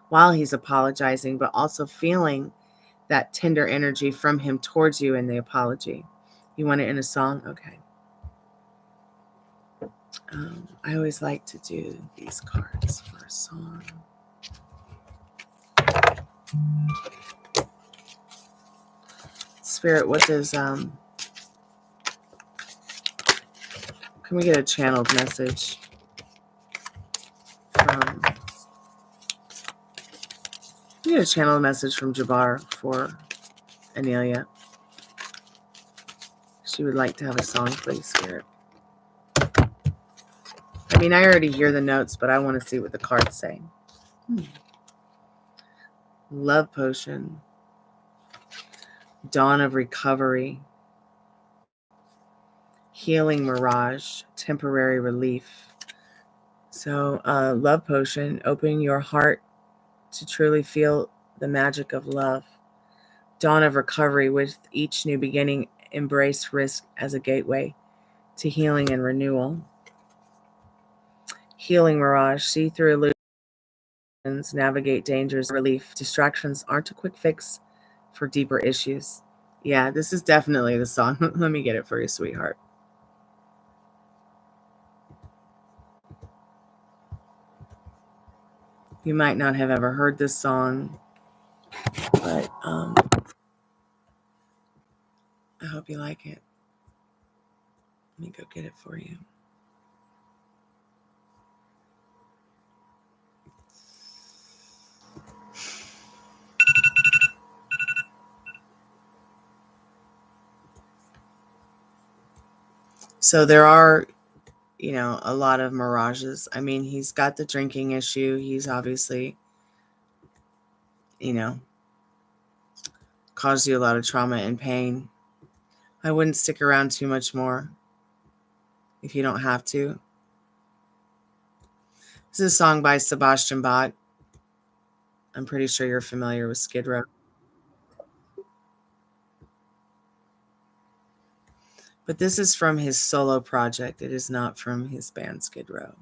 while he's apologizing, but also feeling that tender energy from him towards you in the apology. You want it in a song? Okay. I always like to do these cards for a song. Spirit, what does can we get a channeled message from Jabbar for Anelia? She would like to have a song, please, Spirit. I mean, I already hear the notes, but I want to see what the cards say. Love potion. Dawn of recovery. Healing mirage. Temporary relief. So, love potion. Open your heart to truly feel the magic of love. Dawn of recovery. With each new beginning, embrace risk as a gateway to healing and renewal. Healing mirage. See through illusions, navigate dangers, relief. Distractions aren't a quick fix for deeper issues. Yeah, this is definitely the song. Let me get it for you, sweetheart. You might not have ever heard this song, but I hope you like it. Let me go get it for you. So there are, a lot of mirages. I mean, he's got the drinking issue. He's obviously, caused you a lot of trauma and pain. I wouldn't stick around too much more if you don't have to. This is a song by Sebastian Bach. I'm pretty sure you're familiar with Skid Row. But this is from his solo project. It is not from his band Skid Row.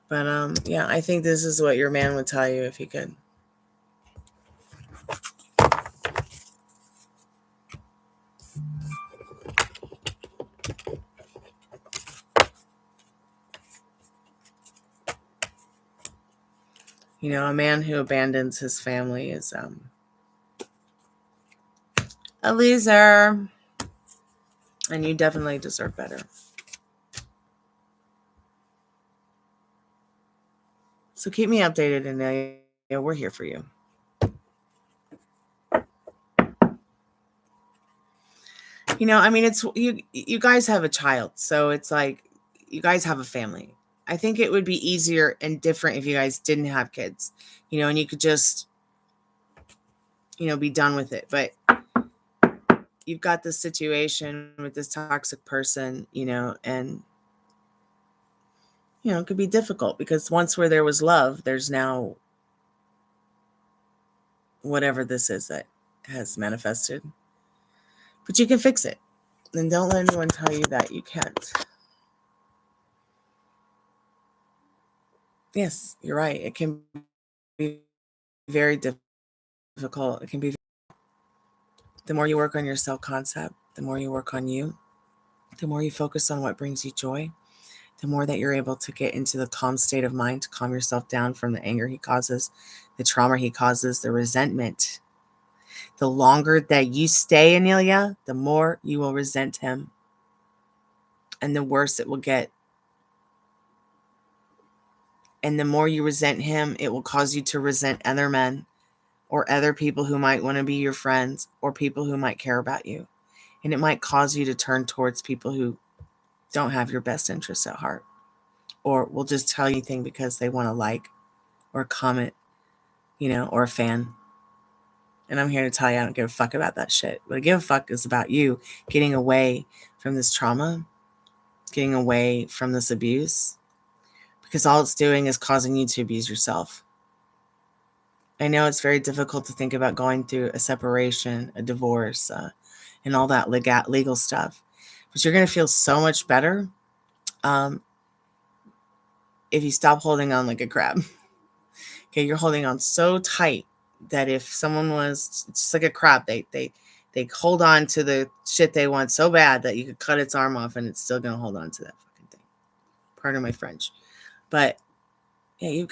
But yeah, I think this is what your man would tell you if he could. A man who abandons his family is a loser. And you definitely deserve better. So keep me updated, and we're here for you. I mean, it's you guys have a child, so it's like you guys have a family. I think it would be easier and different if you guys didn't have kids, and you could just, be done with it. But you've got this situation with this toxic person, and, it could be difficult because once where there was love, there's now whatever this is that has manifested. But you can fix it. And don't let anyone tell you that you can't. Yes, you're right. It can be very difficult. It can be. The more you work on your self-concept, the more you work on you, the more you focus on what brings you joy, the more that you're able to get into the calm state of mind to calm yourself down from the anger he causes, the trauma he causes, the resentment. The longer that you stay, Anelia, the more you will resent him. And the worse it will get. And the more you resent him, it will cause you to resent other men or other people who might want to be your friends or people who might care about you. And it might cause you to turn towards people who don't have your best interests at heart or will just tell you anything because they want to like or comment, or a fan. And I'm here to tell you I don't give a fuck about that shit. What I give a fuck is about you getting away from this trauma, getting away from this abuse, because all it's doing is causing you to abuse yourself. I know it's very difficult to think about going through a separation, a divorce, and all that legal stuff. But you're going to feel so much better if you stop holding on like a crab. Okay, you're holding on so tight that if someone was just like a crab, they hold on to the shit they want so bad that you could cut its arm off and it's still going to hold on to that fucking thing. Pardon my French. But yeah, you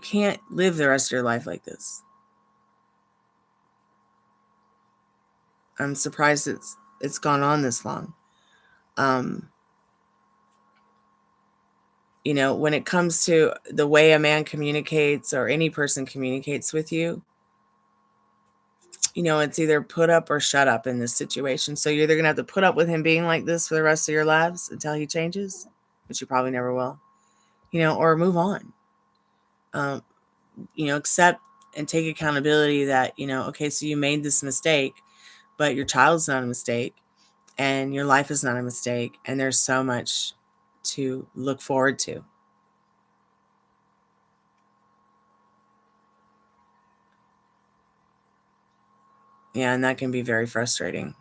can't live the rest of your life like this. I'm surprised it's gone on this long. When it comes to the way a man communicates or any person communicates with you, it's either put up or shut up in this situation. So you're either going to have to put up with him being like this for the rest of your lives until he changes, which you probably never will, or move on. Accept and take accountability that, okay, so you made this mistake, but your child's not a mistake and your life is not a mistake. And there's so much to look forward to. Yeah, and that can be very frustrating.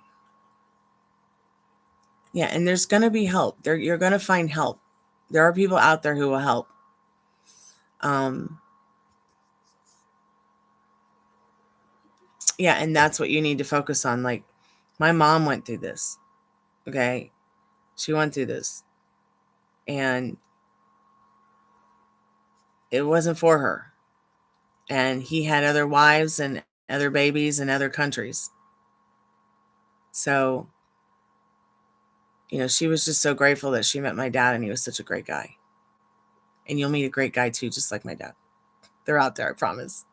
Yeah, and there's going to be help. You're going to find help. There are people out there who will help. Yeah, and that's what you need to focus on. Like, my mom went through this. Okay? She went through this. And it wasn't for her. And he had other wives and other babies in other countries. So, she was just so grateful that she met my dad and he was such a great guy. And you'll meet a great guy too, just like my dad. They're out there, I promise.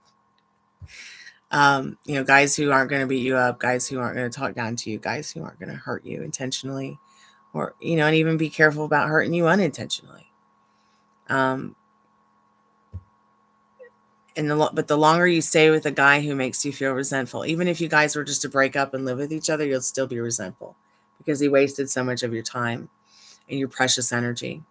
Guys who aren't going to beat you up, guys who aren't going to talk down to you, guys who aren't going to hurt you intentionally, or, and even be careful about hurting you unintentionally. But the longer you stay with a guy who makes you feel resentful, even if you guys were just to break up and live with each other, you'll still be resentful because he wasted so much of your time and your precious energy.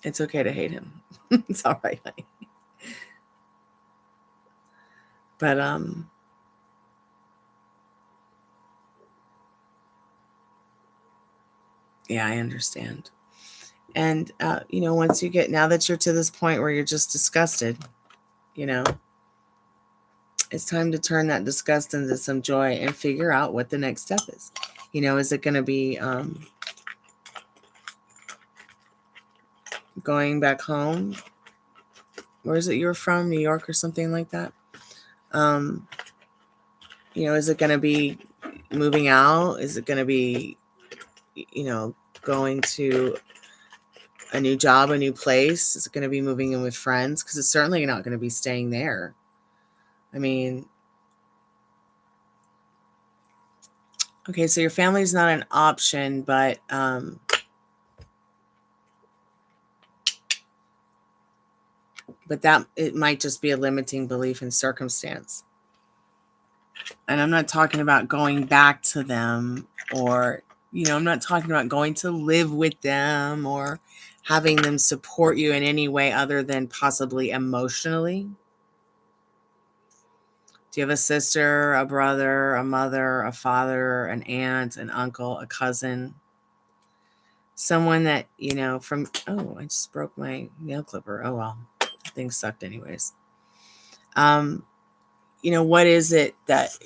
It's okay to hate him. It's all right, honey. But yeah, I understand. And once now that you're to this point where you're just disgusted, it's time to turn that disgust into some joy and figure out what the next step is. Is it going to be going back home? Where is it you're from? New York or something like that? Is it going to be moving out? Is it going to be, going to a new job, a new place? Is it going to be moving in with friends? Because it's certainly not going to be staying there. I mean, okay, so your family's not an option, but that it might just be a limiting belief in circumstance. And I'm not talking about going back to them or, I'm not talking about going to live with them or having them support you in any way other than possibly emotionally. Do you have a sister, a brother, a mother, a father, an aunt, an uncle, a cousin? Someone that, from, I just broke my nail clipper. Oh, well, that thing sucked anyways. what is it that's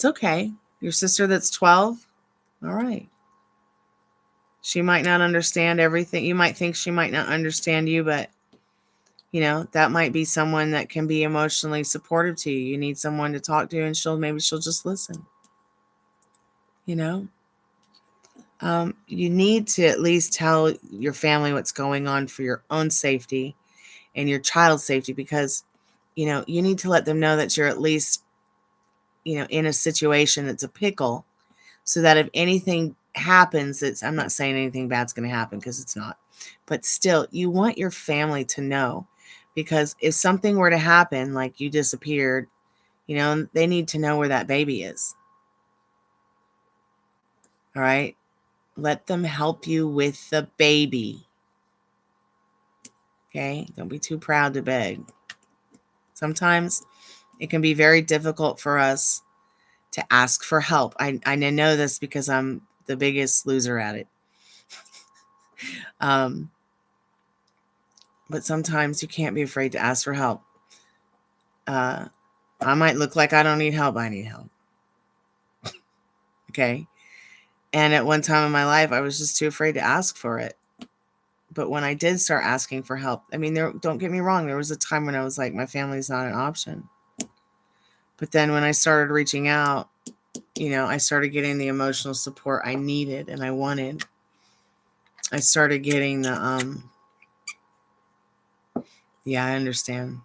okay. Your sister that's 12, all right. She might not understand everything. You might think she might not understand you, but that might be someone that can be emotionally supportive to you. You need someone to talk to, and maybe she'll just listen. You need to at least tell your family what's going on for your own safety and your child's safety, because you need to let them know that you're at least in a situation that's a pickle, so that if anything happens, I'm not saying anything bad's going to happen, because it's not, but still, you want your family to know, because if something were to happen, like you disappeared, they need to know where that baby is. All right. Let them help you with the baby. Okay. Don't be too proud to beg. Sometimes it can be very difficult for us to ask for help. I know this because I'm the biggest loser at it. But sometimes you can't be afraid to ask for help. I might look like I don't need help. I need help. Okay. And at one time in my life, I was just too afraid to ask for it. But when I did start asking for help, don't get me wrong, there was a time when I was like, my family's not an option. But then when I started reaching out, I started getting the emotional support I needed and I wanted. I started getting the, yeah, I understand.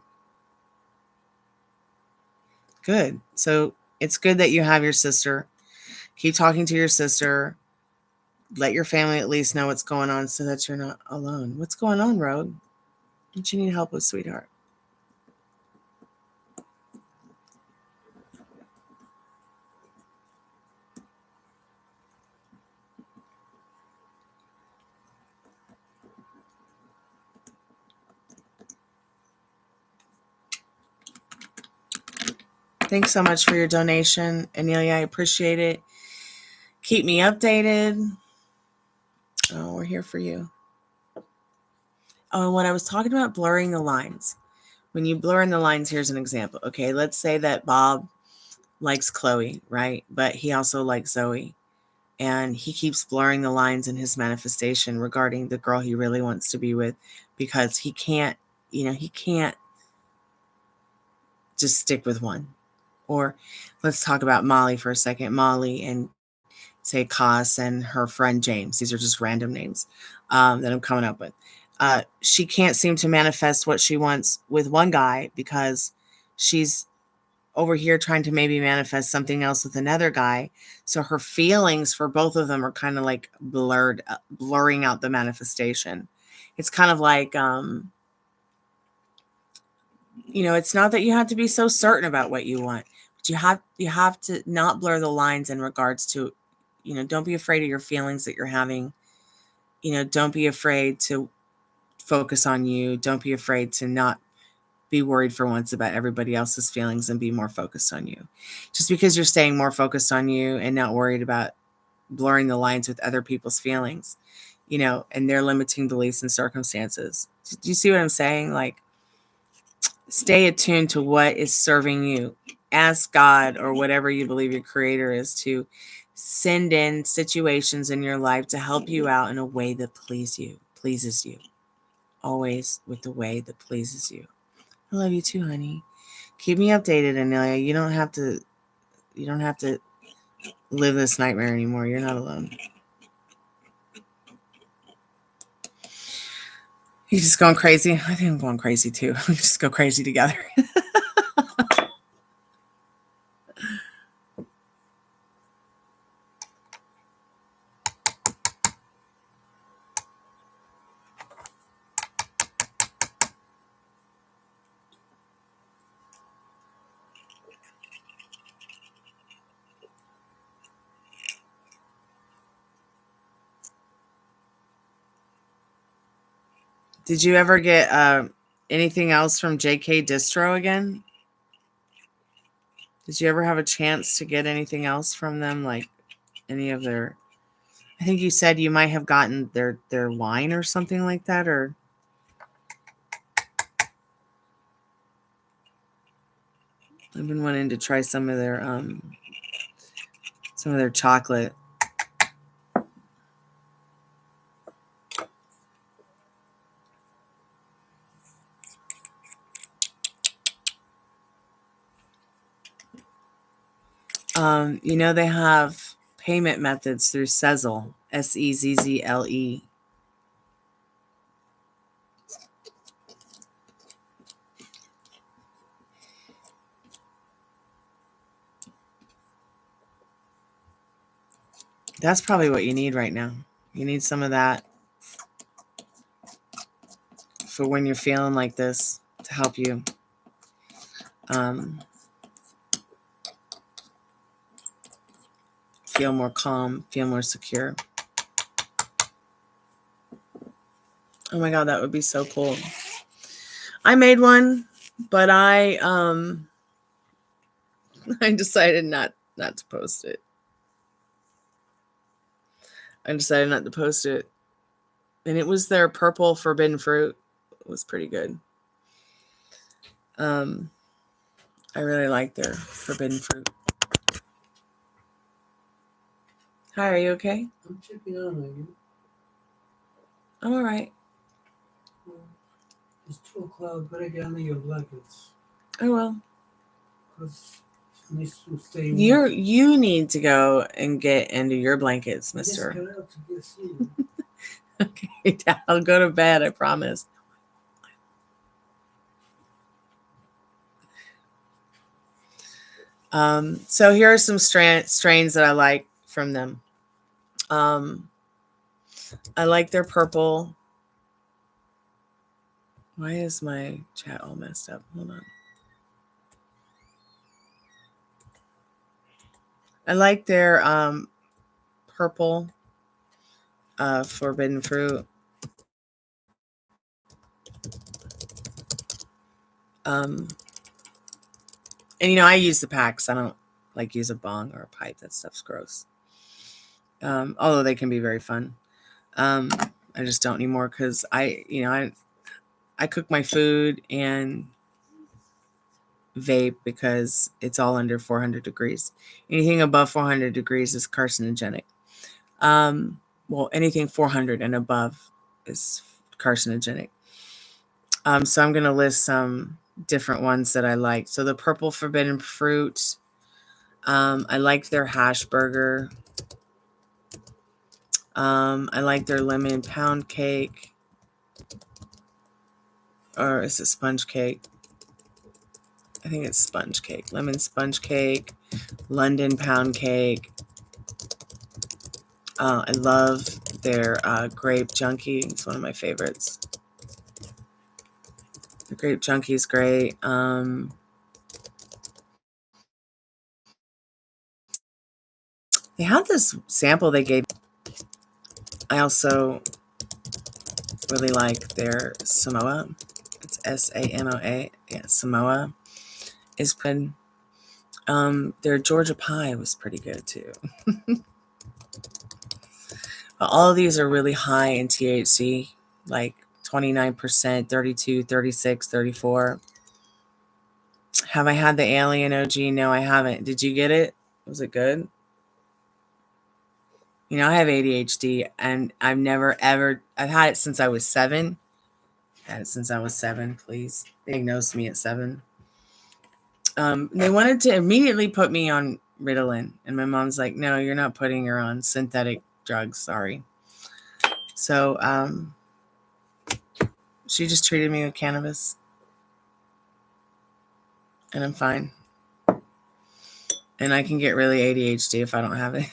Good. So it's good that you have your sister. Keep talking to your sister. Let your family at least know what's going on so that you're not alone. What's going on, Rogue? What you need help with, sweetheart? Thanks so much for your donation, Anelia. I appreciate it. Keep me updated. Oh, we're here for you. Oh, and when I was talking about blurring the lines, when you blur in the lines, here's an example. Okay, let's say that Bob likes Chloe, right? But he also likes Zoe. And he keeps blurring the lines in his manifestation regarding the girl he really wants to be with, because he can't just stick with one. Or let's talk about Molly for a second. Molly and say Haus and her friend James. These are just random names that I'm coming up with. She can't seem to manifest what she wants with one guy because she's over here trying to maybe manifest something else with another guy. So her feelings for both of them are kind of like blurring out the manifestation. It's kind of like, it's not that you have to be so certain about what you want, but you have to not blur the lines in regards to, don't be afraid of your feelings that you're having. Don't be afraid to focus on you. Don't be afraid to not be worried for once about everybody else's feelings and be more focused on you. Just because you're staying more focused on you and not worried about blurring the lines with other people's feelings, and their limiting beliefs and circumstances. Do you see what I'm saying? Like, stay attuned to what is serving you. Ask God or whatever you believe your creator is to send in situations in your life to help you out in a way that pleases you. Always with the way that pleases you. I love you too, honey. Keep me updated, Anelia. You don't have to live this nightmare anymore. You're not alone. You just going crazy? I think I'm going crazy too. We just go crazy together. Did you ever get anything else from JK Distro again? Did you ever have a chance to get anything else from them, like any of their? I think you said you might have gotten their wine or something like that, or I've been wanting to try some of their chocolate. You know, they have payment methods through Sezzle, Sezzle. That's probably what you need right now. You need some of that for when you're feeling like this to help you feel more calm, feel more secure. Oh my God, that would be so cool. I made one, but I decided not to post it. I decided not to post it. And it was their purple forbidden fruit. It was pretty good. I really like their forbidden fruit. Hi, are you okay? I'm checking on you. I'm all right. It's 2 o'clock. Better get under your blankets. I will. Because it needs to stay warm. You need to go and get into your blankets, mister. Just get out to get sleep. Okay, I'll go to bed, I promise. So here are some strains that I like from them. I like their purple. Why is my chat all messed up? Hold on. I like their purple forbidden fruit. And you know, I use the packs. I don't like use a bong or a pipe. That stuff's gross. Although they can be very fun. I just don't anymore because I cook my food and vape because it's all under 400 degrees. Anything above 400 degrees is carcinogenic. Well, anything 400 and above is carcinogenic. So I'm going to list some different ones that I like. So the purple forbidden fruit. I like their hash burger. I like their lemon pound cake. Or is it sponge cake? I think it's sponge cake. Lemon sponge cake. London pound cake. I love their grape junkie. It's one of my favorites. The grape junkie is great. They had this sample they gave. I also really like their Samoa. It's Samoa. Yeah, Samoa is good. Their Georgia pie was pretty good too. All of these are really high in THC, like 29%, 32, 36, 34. Have I had the Alien OG? No, I haven't. Did you get it? Was it good? You know, I have ADHD and I've never ever, I've had it since I was 7. Had it since I was 7, please. They diagnosed me at 7. They wanted to immediately put me on Ritalin. And my mom's like, no, you're not putting her on synthetic drugs. Sorry. So she just treated me with cannabis. And I'm fine. And I can get really ADHD if I don't have it.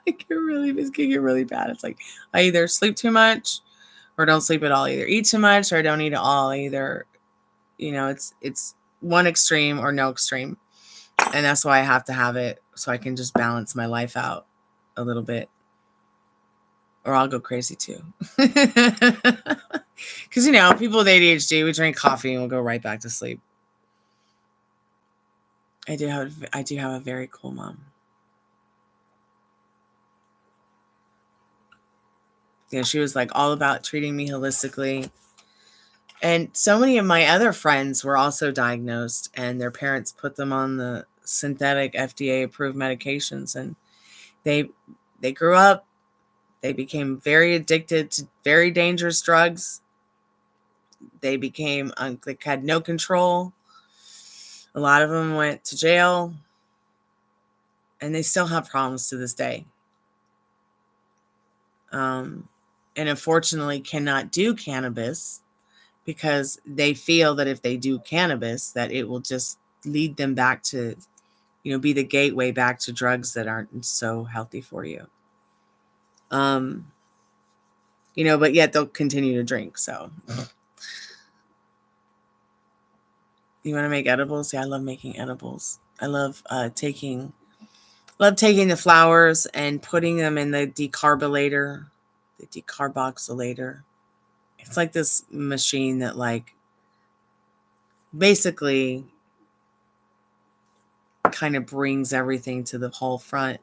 It can get really bad. It's like I either sleep too much or don't sleep at all. Either eat too much or I don't eat at all. Either, you know, it's one extreme or no extreme. And that's why I have to have it so I can just balance my life out a little bit. Or I'll go crazy too. Because, you know, people with ADHD, we drink coffee and we'll go right back to sleep. I do have a very cool mom. Yeah, she was like all about treating me holistically. And so many of my other friends were also diagnosed, and their parents put them on the synthetic FDA-approved medications, and they grew up, they became very addicted to very dangerous drugs. They became, they had no control. A lot of them went to jail, and they still have problems to this day. And unfortunately cannot do cannabis because they feel that if they do cannabis, that it will just lead them back to, you know, be the gateway back to drugs that aren't so healthy for you. You know, but yet they'll continue to drink. So you want to make edibles? Yeah, I love making edibles. I love taking the flowers and putting them in the decarboxylator. It's like this machine that like basically kind of brings everything to the whole front.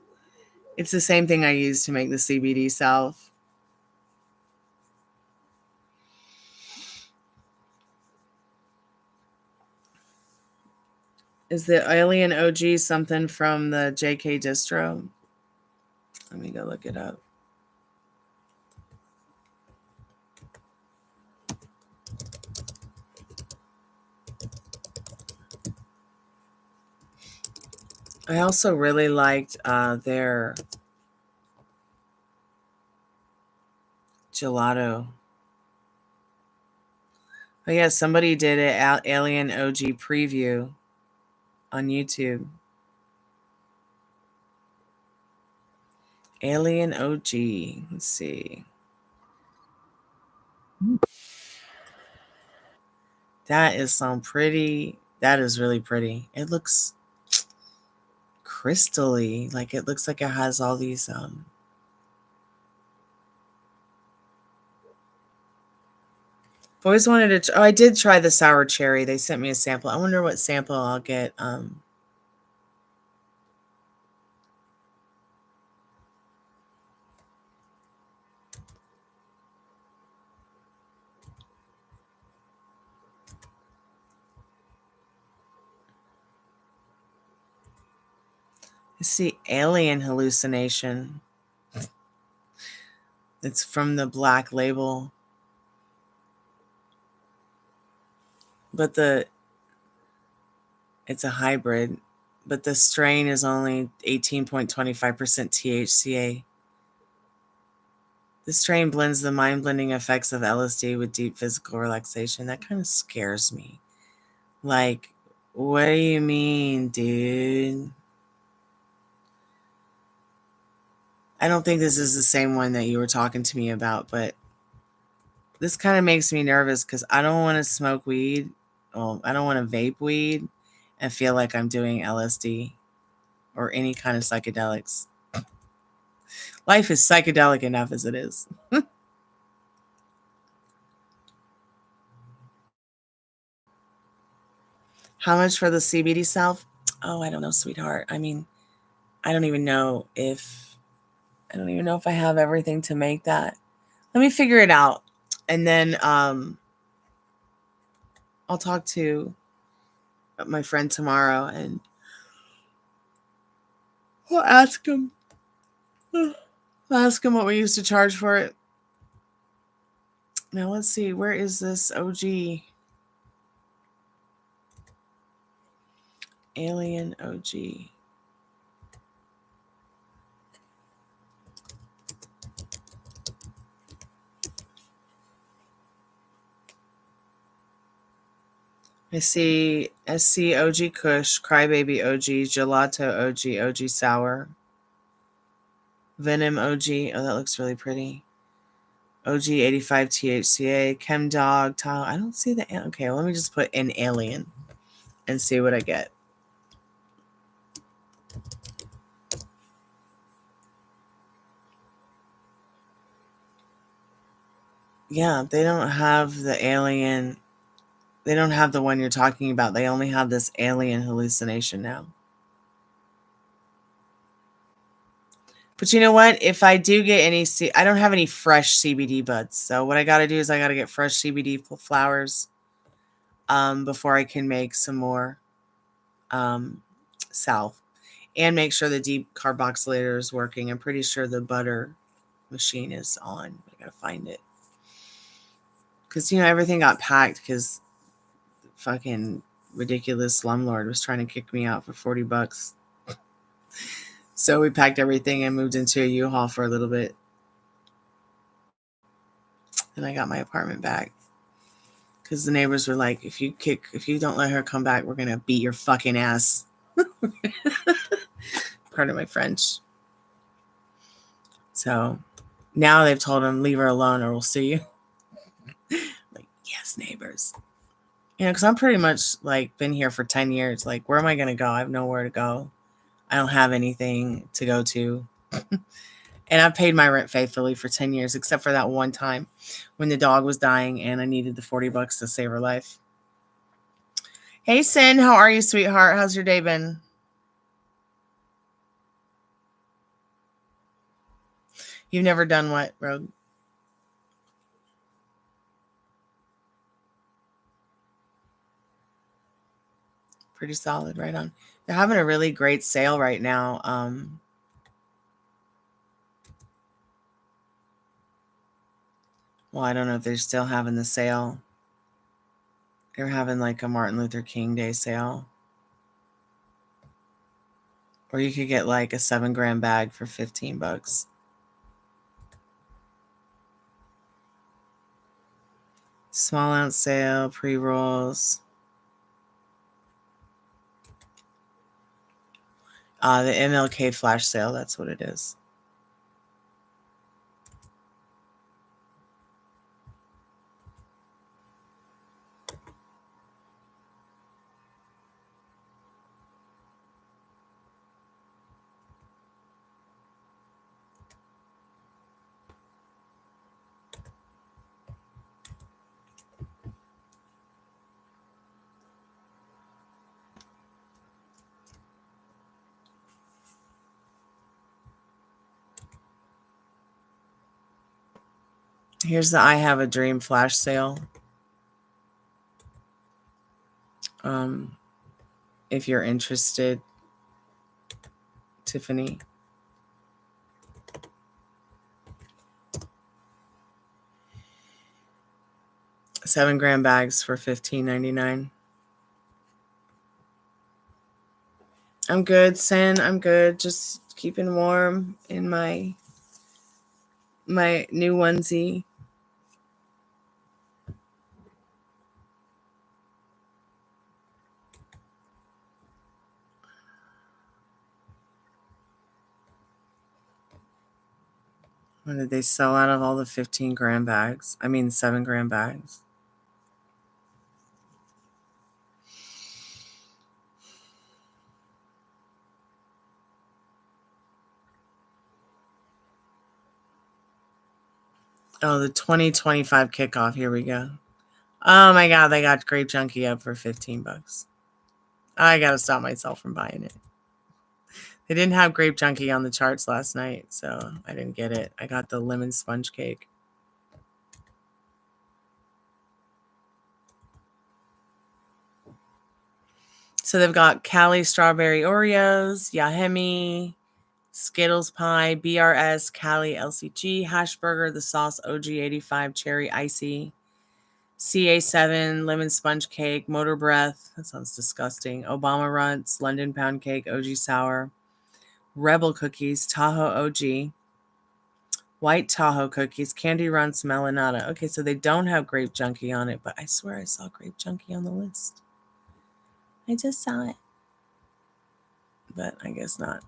It's the same thing I use to make the CBD salve. Is the Alien OG something from the JK distro? Let me go look it up. I also really liked their gelato. Oh yeah, somebody did it Alien OG preview on YouTube. Alien OG. Let's see. That is some pretty. That is really pretty. It looks crystally. Like it looks like it has all these I've always wanted to. Oh, I did try the sour cherry. They sent me a sample. I wonder what sample I'll get. I see alien hallucination. It's from the Black Label, but it's a hybrid, but the strain is only 18.25% THCA. The strain blends the mind-blending effects of LSD with deep physical relaxation. That kind of scares me. Like, what do you mean, dude? I don't think this is the same one that you were talking to me about, but this kind of makes me nervous because I don't want to smoke weed. Well, I don't want to vape weed and feel like I'm doing LSD or any kind of psychedelics. Life is psychedelic enough as it is. How much for the CBD salve? Oh, I don't know, sweetheart. I mean, I don't even know if I have everything to make that. Let me figure it out. And then I'll talk to my friend tomorrow and we'll ask him. I'll ask him what we used to charge for it. Now let's see, where is this OG? Alien OG. I see SC OG Kush, Crybaby OG, Gelato OG, OG Sour, Venom OG. Oh, that looks really pretty. OG 85 THCA, Chem Dog, Tile. I don't see the. Okay, well, let me just put in Alien and see what I get. Yeah, they don't have the Alien. They don't have the one you're talking about. They only have this Alien hallucination now. But you know what? If I do get any, I don't have any fresh CBD buds. So what I got to do is I got to get fresh CBD flowers before I can make some more salve. And make sure the deep carboxylator is working. I'm pretty sure the butter machine is on. I got to find it. Because, you know, everything got packed because fucking ridiculous slumlord was trying to kick me out for $40. So we packed everything and moved into a U-Haul for a little bit. And I got my apartment back. Because the neighbors were like, if you don't let her come back, we're going to beat your fucking ass. Pardon my French. So now they've told him, leave her alone or we'll sue you. Like, yes, neighbors. You know, because I'm pretty much like been here for 10 years. Like, where am I going to go? I have nowhere to go. I don't have anything to go to. And I've paid my rent faithfully for 10 years, except for that one time when the dog was dying and I needed the $40 to save her life. Hey, Sin, how are you, sweetheart? How's your day been? You've never done what, Rogue? Pretty solid, right on. They're having a really great sale right now. Well, I don't know if they're still having the sale. They're having like a Martin Luther King Day sale. Or you could get like a 7-gram bag for $15. Small ounce sale, pre-rolls. The MLK flash sale, that's what it is. Here's the I Have a Dream flash sale. If you're interested, Tiffany. $7-gram bags for $15.99. I'm good, Sin. I'm good. Just keeping warm in my new onesie. When did they sell out of all the 15-gram bags? I mean, 7-gram bags. Oh, the 2025 kickoff. Here we go. Oh my God, they got Grape Junkie up for $15. I gotta stop myself from buying it. They didn't have Grape Junkie on the charts last night, so I didn't get it. I got the lemon sponge cake. So they've got Cali Strawberry Oreos, Yahemi, Skittles Pie, BRS, Cali LCG, Hash Burger, the Sauce OG85, Cherry Icy, CA7, Lemon Sponge Cake, Motor Breath, that sounds disgusting, Obama Runts, London Pound Cake, OG Sour, Rebel Cookies, Tahoe OG, White Tahoe Cookies, Candy Runts, Melanata. Okay, so they don't have Grape Junkie on it, but I swear I saw Grape Junkie on the list. I just saw it. But I guess not.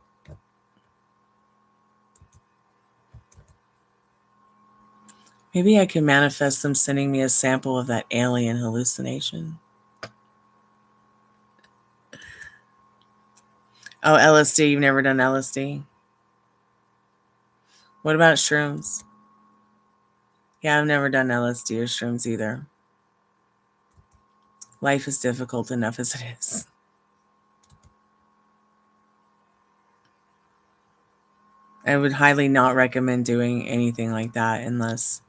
Maybe I can manifest them sending me a sample of that alien hallucination. Oh, LSD. You've never done LSD? What about shrooms? Yeah, I've never done LSD or shrooms either. Life is difficult enough as it is. I would highly not recommend doing anything like that unless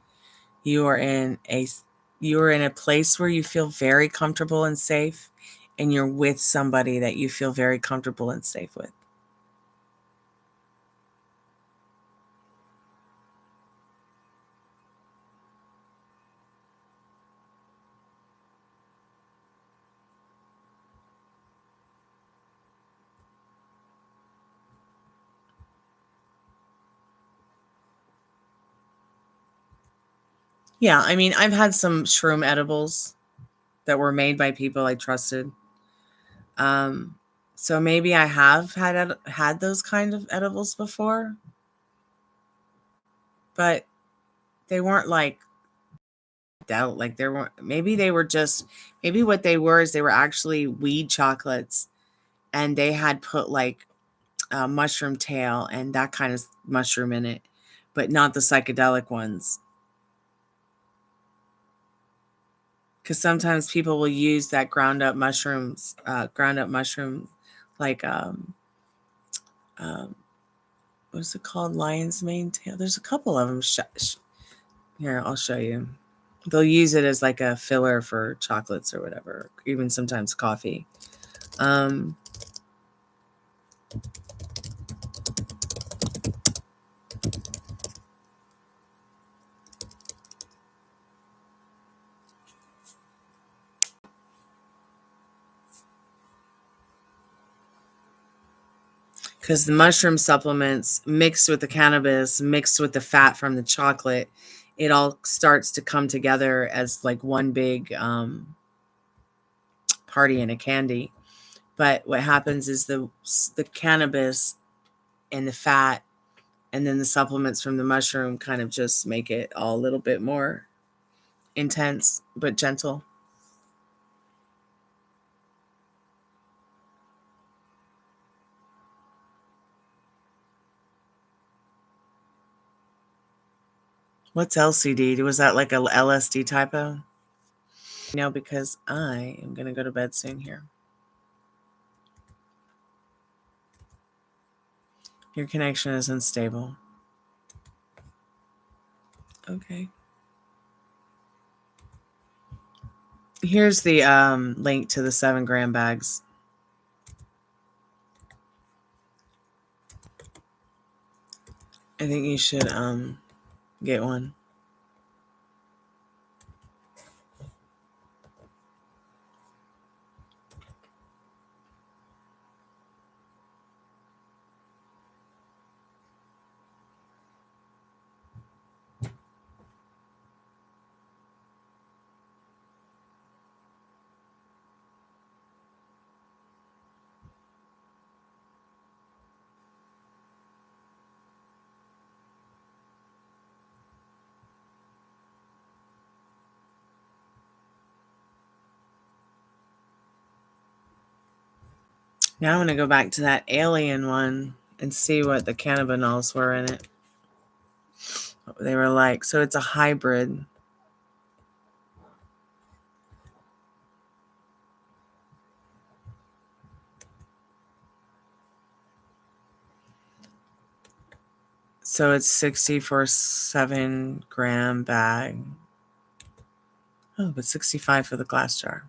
you are in a place where you feel very comfortable and safe, and you're with somebody that you feel very comfortable and safe with. Yeah, I mean, I've had some shroom edibles that were made by people I trusted. So maybe I have had those kind of edibles before, but they weren't like there weren't. Maybe they were just. Maybe what they were is they were actually weed chocolates, and they had put like mushroom tail and that kind of mushroom in it, but not the psychedelic ones. Because sometimes people will use that ground up mushrooms, like what's it called? Lion's mane tail. There's a couple of them. Here, I'll show you. They'll use it as like a filler for chocolates or whatever, even sometimes coffee. Because the mushroom supplements mixed with the cannabis, mixed with the fat from the chocolate, it all starts to come together as like one big party in a candy. But what happens is the cannabis and the fat and then the supplements from the mushroom kind of just make it all a little bit more intense but gentle. What's LCD? Was that like a LSD typo? No, because I am going to go to bed soon here. Your connection is unstable. Okay. Here's the link to the 7-gram bags. I think you should get one. Now I'm going to go back to that alien one and see what the cannabinols were in it. What they were like. So it's a hybrid. So it's 60 for a 7-gram bag. Oh, but 65 for the glass jar.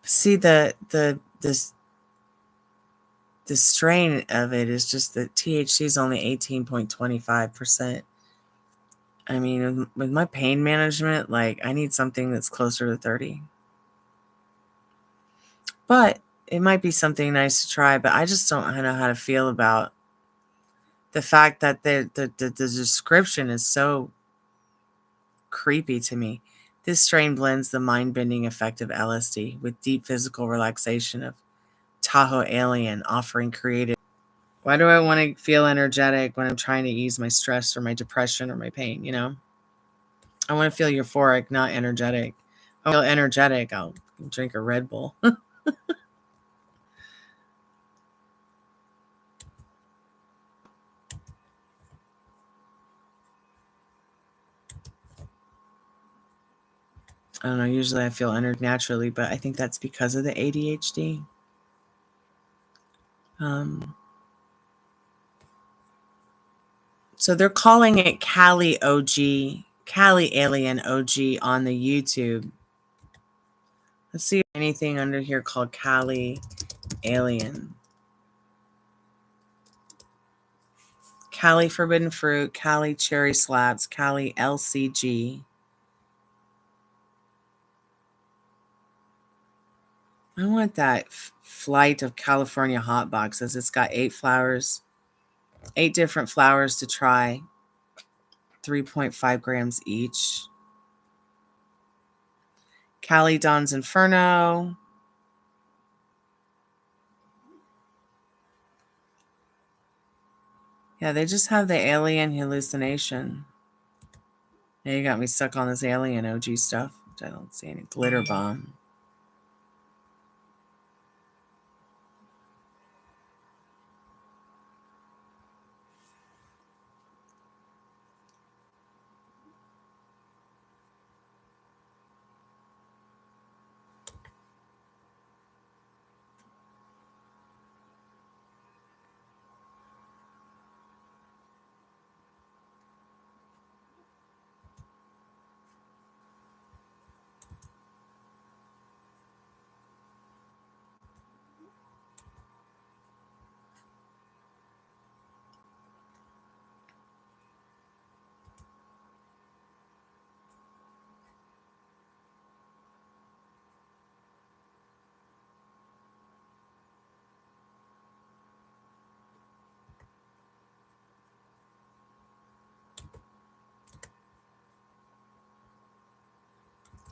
See, the strain of it is just that THC is only 18.25%. I mean, with my pain management, like I need something that's closer to 30. But it might be something nice to try, but I just don't know how to feel about the fact that the description is so creepy to me. This strain blends the mind-bending effect of LSD with deep physical relaxation of Tahoe Alien, offering creative. Why do I want to feel energetic when I'm trying to ease my stress or my depression or my pain, you know? I want to feel euphoric, not energetic. I feel energetic, I'll drink a Red Bull. I don't know. Usually I feel entered naturally, but I think that's because of the ADHD. So they're calling it Cali OG, Cali Alien OG on the YouTube. Let's see if anything under here called Cali Alien. Cali Forbidden Fruit, Cali Cherry Slaps, Cali LCG. I want that Flight of California hot boxes. It's got 8 flowers, 8 different flowers to try, 3.5 grams each. Cali Don's Inferno. Yeah, they just have the alien hallucination. Now you got me stuck on this alien OG stuff, which I don't see any. Glitter bomb.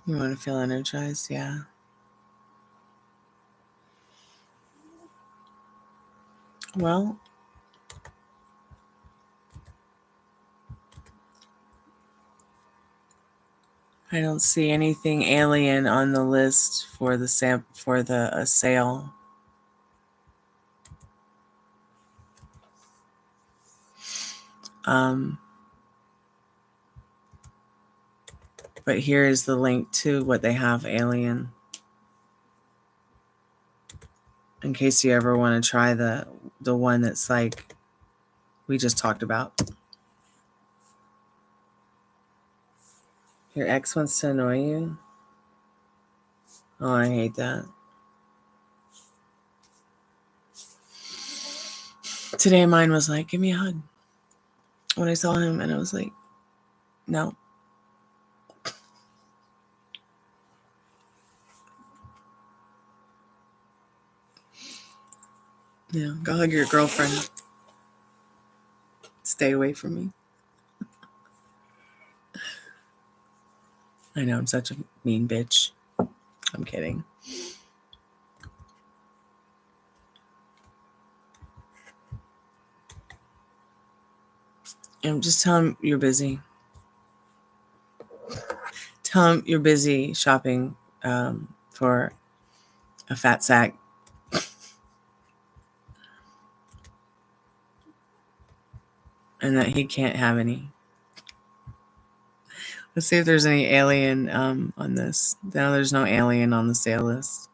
You want to feel energized? Yeah. Well, I don't see anything alien on the list for the sale. But here is the link to what they have alien. In case you ever want to try the one that's like we just talked about. Your ex wants to annoy you? Oh, I hate that. Today mine was like, give me a hug. When I saw him, and I was like, no. Yeah, go hug your girlfriend. Stay away from me. I know, I'm such a mean bitch. I'm kidding. And just tell him you're busy. Tell him you're busy shopping for a fat sack. And that he can't have any. Let's see if there's any alien on this. No, there's no alien on the sale list.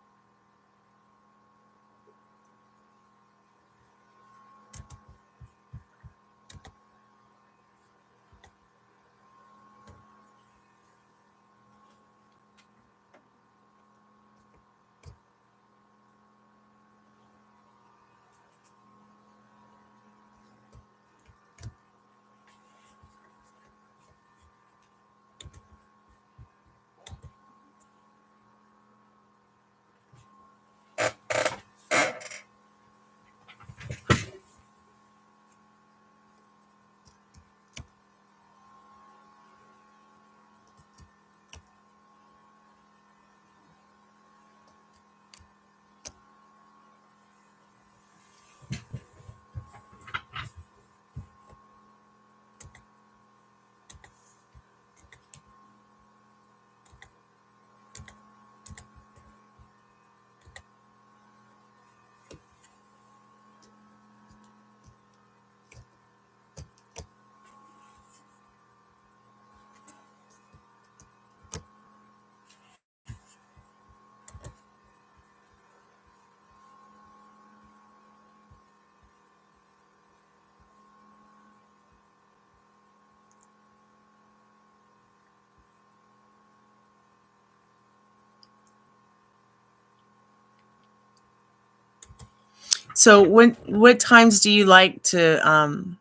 So what times do you like to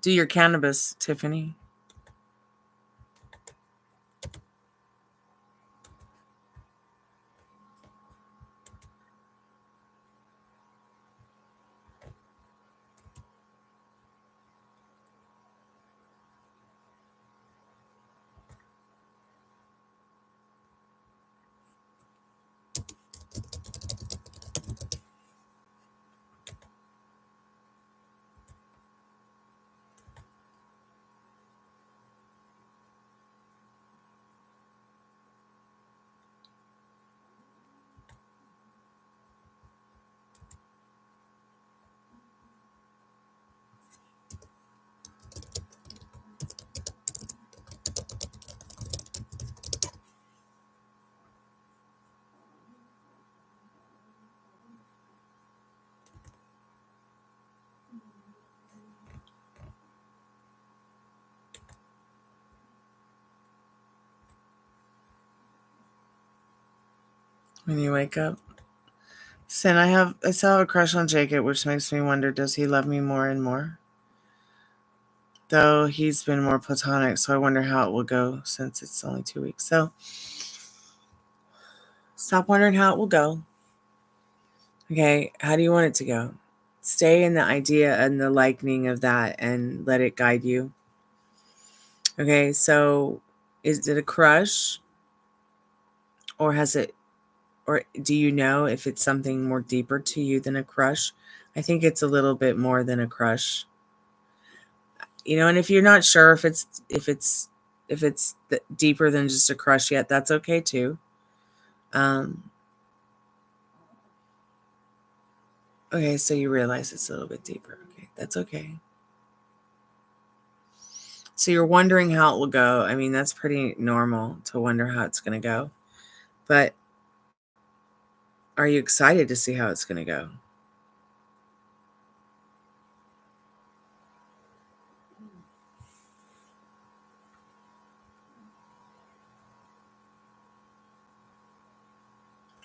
do your cannabis, Tiffany? When you wake up? Sin, I still have a crush on Jacob, which makes me wonder, does he love me more and more? Though he's been more platonic, so I wonder how it will go since it's only 2 weeks. So stop wondering how it will go. Okay, how do you want it to go? Stay in the idea and the likening of that and let it guide you. Okay, so is it a crush? Or do you know if it's something more deeper to you than a crush? I think it's a little bit more than a crush. And if you're not sure if it's deeper than just a crush yet, that's okay too. Okay, so you realize it's a little bit deeper. Okay, that's okay. So you're wondering how it will go. I mean, that's pretty normal to wonder how it's going to go. But are you excited to see how it's going to go?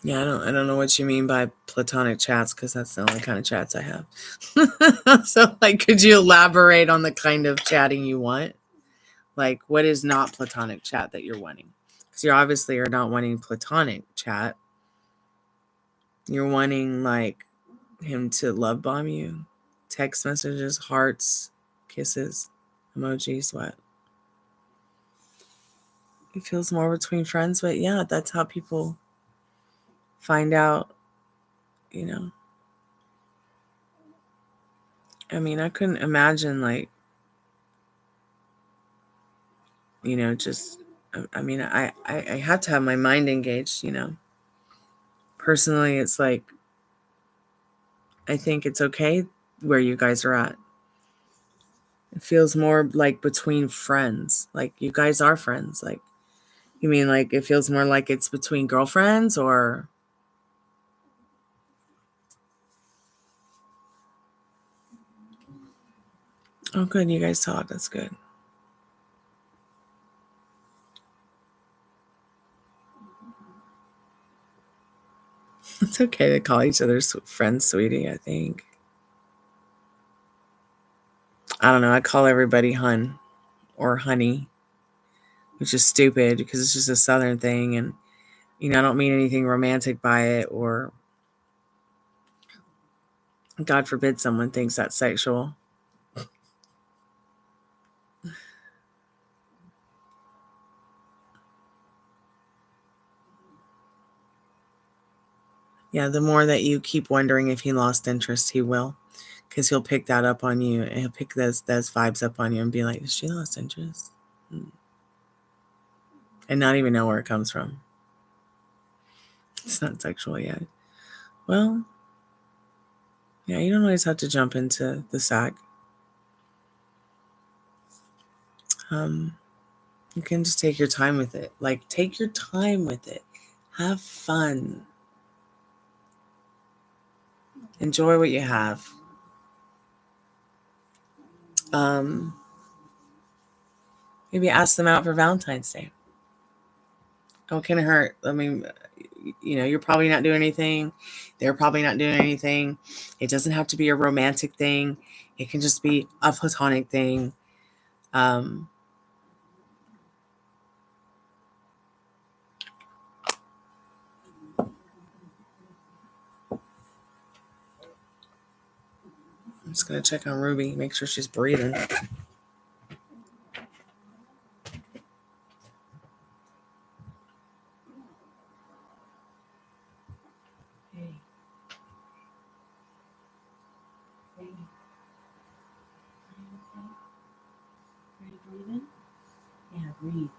Yeah, I don't know what you mean by platonic chats, because that's the only kind of chats I have. So, could you elaborate on the kind of chatting you want? What is not platonic chat that you're wanting? Because you obviously are not wanting platonic chat. You're wanting, him to love bomb you. Text messages, hearts, kisses, emojis, what? It feels more between friends, but yeah, that's how people find out, I mean, I couldn't imagine, just, I mean, I have to have my mind engaged, Personally, it's I think it's okay where you guys are at. It feels more like between friends. You guys are friends. You mean it feels more like it's between girlfriends, or? Oh, good. You guys talk. That's good. It's okay to call each other friends, sweetie, I think. I don't know. I call everybody hun or honey, which is stupid because it's just a Southern thing. And, I don't mean anything romantic by it, or God forbid someone thinks that's sexual. Yeah, the more that you keep wondering if he lost interest, he will. Because he'll pick that up on you, and he'll pick those vibes up on you and be like, "Is she lost interest?" And not even know where it comes from. It's not sexual yet. Well, yeah, you don't always have to jump into the sack. You can just take your time with it. Take your time with it. Have fun. Enjoy what you have. Maybe ask them out for Valentine's Day. What can it hurt? I mean, you're probably not doing anything. They're probably not doing anything. It doesn't have to be a romantic thing. It can just be a platonic thing. Um, I'm just going to check on Ruby, make sure she's breathing. Are you breathing? Yeah, breathe.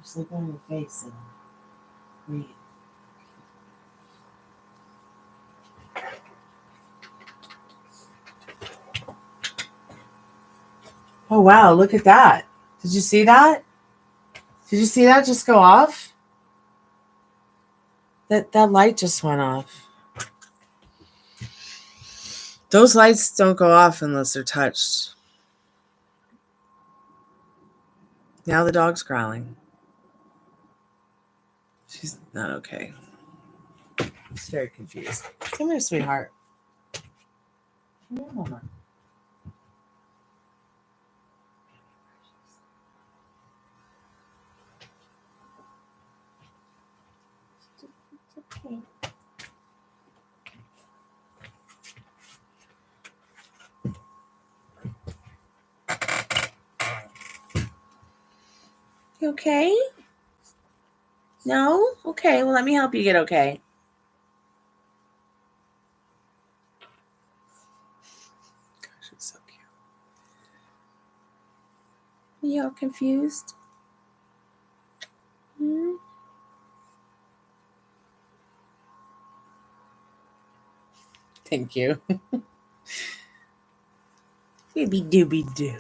Just look on your face and breathe. Oh, wow. Look at that. Did you see that? Did you see that just go off? That light just went off. Those lights don't go off unless they're touched. Now the dog's growling. She's not okay. She's very confused. Come here, sweetheart. Come here, Mama. It's okay. You okay? No? Okay, well, let me help you get okay. Gosh, it's so cute. Are you all confused? Hmm? Thank you. Doobie doobie doo.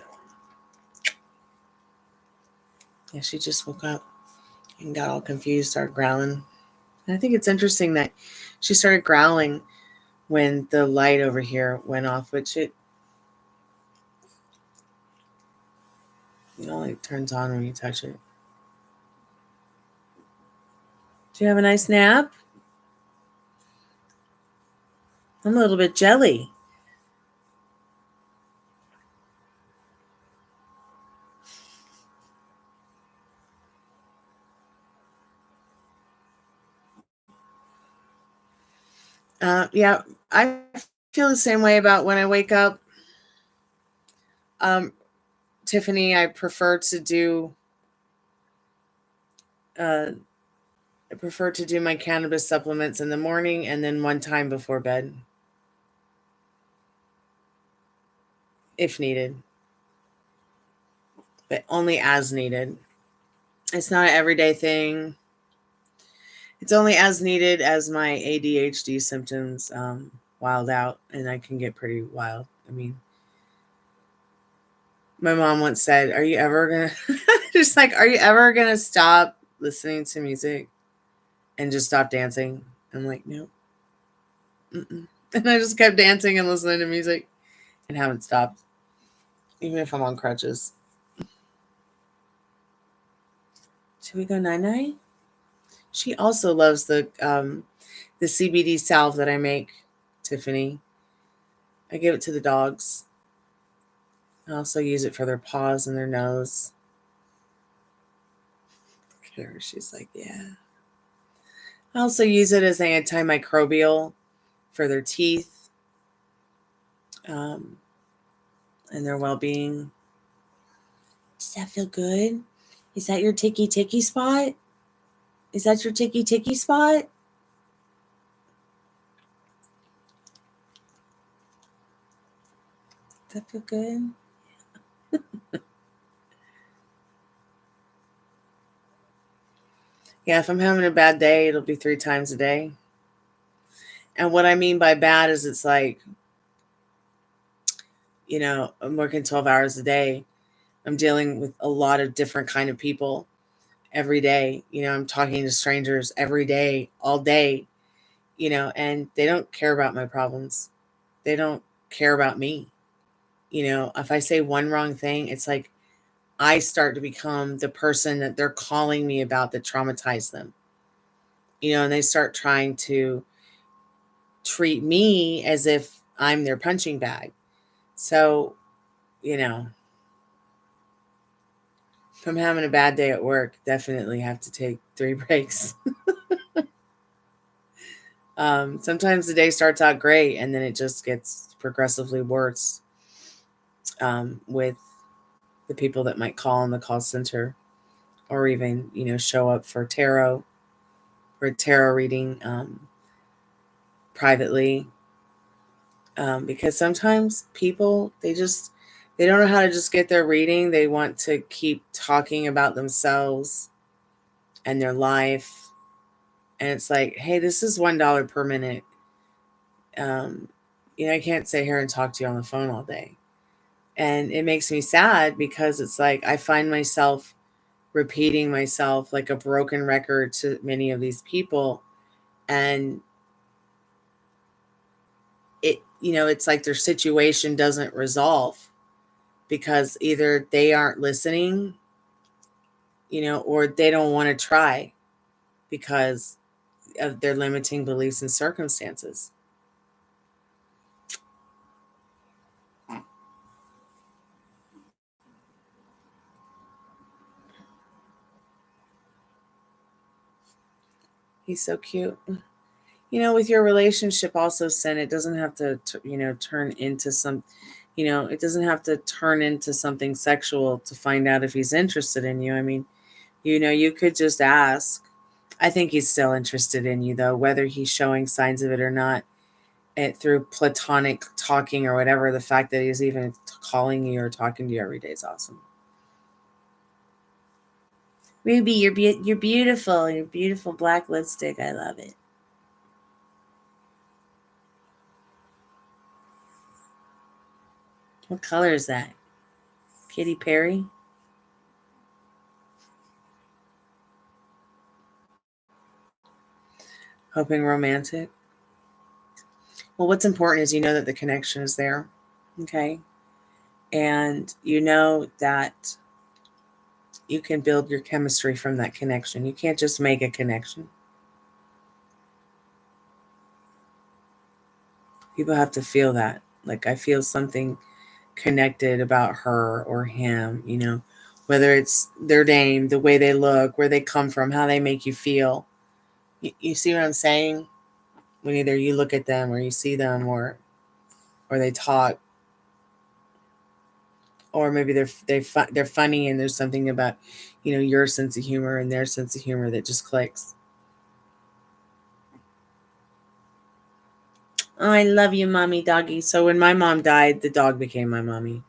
Yeah, she just woke up and got all confused, started growling. And I think it's interesting that she started growling when the light over here went off, which it only turns on when you touch it. Do you have a nice nap? I'm a little bit jelly. Yeah, I feel the same way about when I wake up. Tiffany, I prefer to do my cannabis supplements in the morning and then one time before bed, if needed, but only as needed. It's not an everyday thing. It's only as needed as my ADHD symptoms wild out, and I can get pretty wild. I mean, my mom once said, "Are you ever gonna just like, are you ever gonna stop listening to music and just stop dancing?" I'm like, "No." Mm-mm. And I just kept dancing and listening to music and haven't stopped, even if I'm on crutches. Should we go night-night? She also loves the CBD salve that I make, Tiffany. I give it to the dogs. I also use it for their paws and their nose. Look at her. She's like, yeah. I also use it as an antimicrobial for their teeth and their well-being. Does that feel good? Is that your ticky spot? Is that your ticky spot? Does that feel good? Yeah, if I'm having a bad day, it'll be 3 times a day. And what I mean by bad is it's like, I'm working 12 hours a day. I'm dealing with a lot of different kind of people every day. I'm talking to strangers every day, all day, and they don't care about my problems. They don't care about me. If I say one wrong thing, it's like I start to become the person that they're calling me about that traumatized them. And they start trying to treat me as if I'm their punching bag. So, if I'm having a bad day at work, definitely have to take 3 breaks. Sometimes the day starts out great and then it just gets progressively worse with the people that might call in the call center or even, show up for a tarot reading privately. Because sometimes people, they don't know how to just get their reading. They want to keep talking about themselves and their life. And it's like, hey, this is $1 per minute. I can't sit here and talk to you on the phone all day. And it makes me sad because it's like I find myself repeating myself like a broken record to many of these people. And it's like their situation doesn't resolve because either they aren't listening, or they don't want to try because of their limiting beliefs and circumstances. He's so cute. With your relationship also, Sin, it doesn't have to, turn into it doesn't have to turn into something sexual to find out if he's interested in you. I mean, you could just ask. I think he's still interested in you, though, whether he's showing signs of it or not. Through platonic talking or whatever, the fact that he's even calling you or talking to you every day is awesome. Ruby, you're beautiful. Your beautiful black lipstick. I love it. What color is that? Katy Perry? Hoping romantic? Well, what's important is that the connection is there. Okay? And that you can build your chemistry from that connection. You can't just make a connection. People have to feel that. Like, I feel something connected about her or him, whether it's their name, the way they look, where they come from, how they make you feel. You see what I'm saying? When either you look at them or you see them or they talk, or maybe they're funny and there's something about your sense of humor and their sense of humor that just clicks. Oh, I love you, mommy doggy. So when my mom died, the dog became my mommy.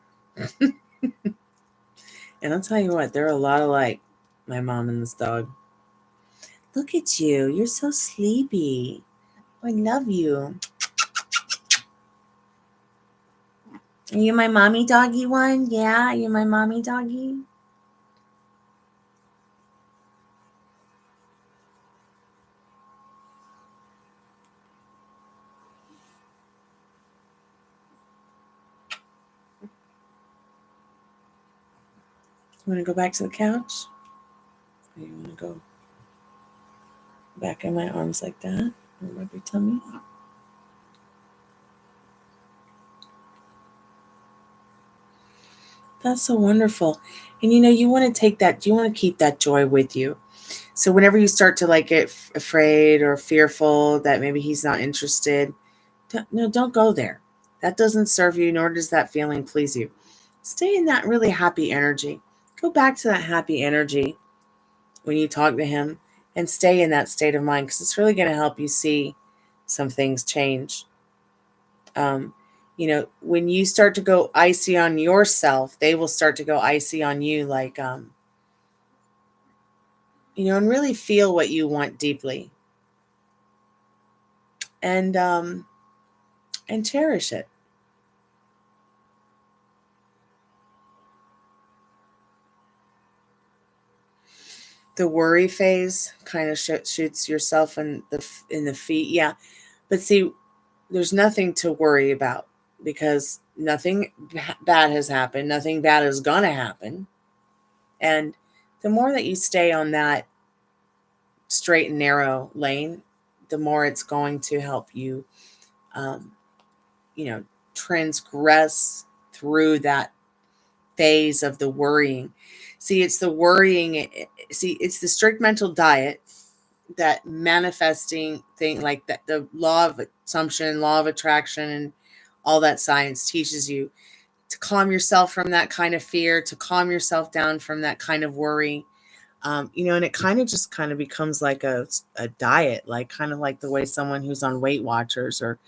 And I'll tell you what, they're a lot alike, my mom and this dog. Look at you. You're so sleepy. I love you. Are you my mommy doggy one? Yeah, you're my mommy doggy. You want to go back to the couch? Or you want to go back in my arms like that? Or rub your tummy? That's so wonderful. And you want to take that, you want to keep that joy with you. So whenever you start to get afraid or fearful that maybe he's not interested, don't go there. That doesn't serve you, nor does that feeling please you. Stay in that really happy energy. Go back to that happy energy when you talk to him and stay in that state of mind because it's really going to help you see some things change. When you start to go icy on yourself, they will start to go icy on you, and really feel what you want deeply. And cherish it. The worry phase kind of shoots yourself in the feet. Yeah, but see, there's nothing to worry about because nothing bad has happened. Nothing bad is gonna happen. And the more that you stay on that straight and narrow lane, the more it's going to help you, you know, transgress through that phase of the worrying. See, it's the worrying. See, it's the strict mental diet, that manifesting thing, like that, the law of assumption, law of attraction, and all that science teaches you to calm yourself from that kind of fear, to calm yourself down from that kind of worry. You know, and it kind of just kind of becomes like a diet, like kind of like the way someone who's on Weight Watchers, or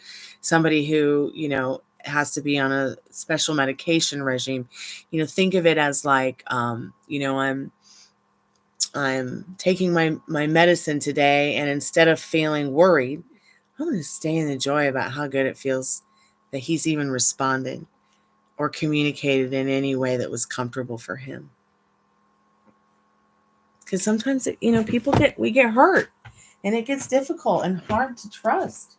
somebody who, you know, has to be on a special medication regime. You know, think of it as like, you know, I'm taking my medicine today, and instead of feeling worried, I'm going to stay in the joy about how good it feels that he's even responded or communicated in any way that was comfortable for him. Because sometimes, you know, we get hurt, and it gets difficult and hard to trust.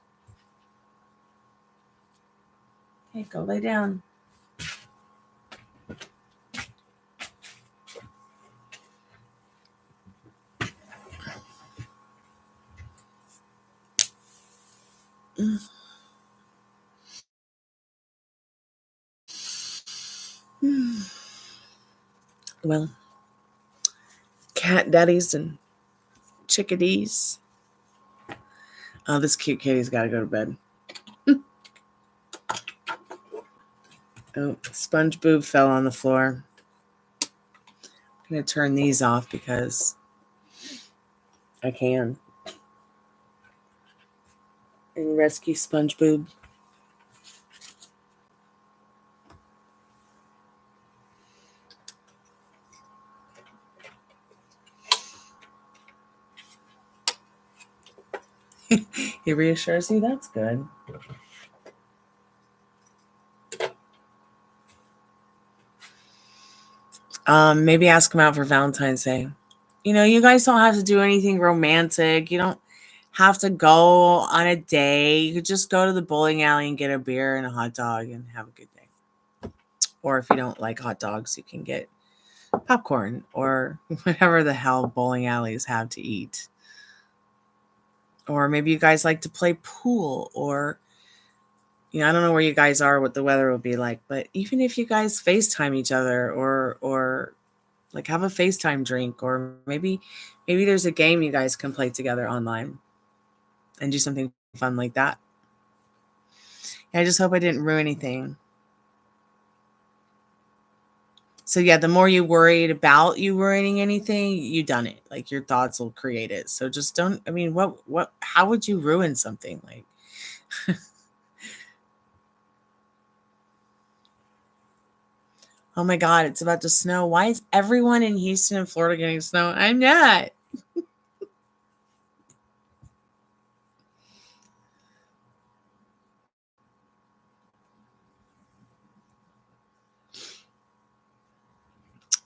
Okay, go lay down. Well, cat daddies and chickadees. Oh, this cute kitty's got to go to bed. Oh, sponge boob fell on the floor. I'm going to turn these off because I can. And rescue sponge boob. He reassures you, that's good. Maybe ask him out for Valentine's Day. You know, you guys don't have to do anything romantic. You don't have to go on a day. You could just go to the bowling alley and get a beer and a hot dog and have a good day. Or if you don't like hot dogs, you can get popcorn or whatever the hell bowling alleys have to eat. Or maybe you guys like to play pool, or, you know, I don't know where you guys are, what the weather will be like, but even if you guys FaceTime each other, or like have a FaceTime drink, or maybe there's a game you guys can play together online and do something fun like that. I just hope I didn't ruin anything. So yeah, the more you worried about you ruining anything, you done it. Like your thoughts will create it. So just don't, I mean, how would you ruin something? Like, oh my God, it's about to snow. Why is everyone in Houston and Florida getting snow? I'm not.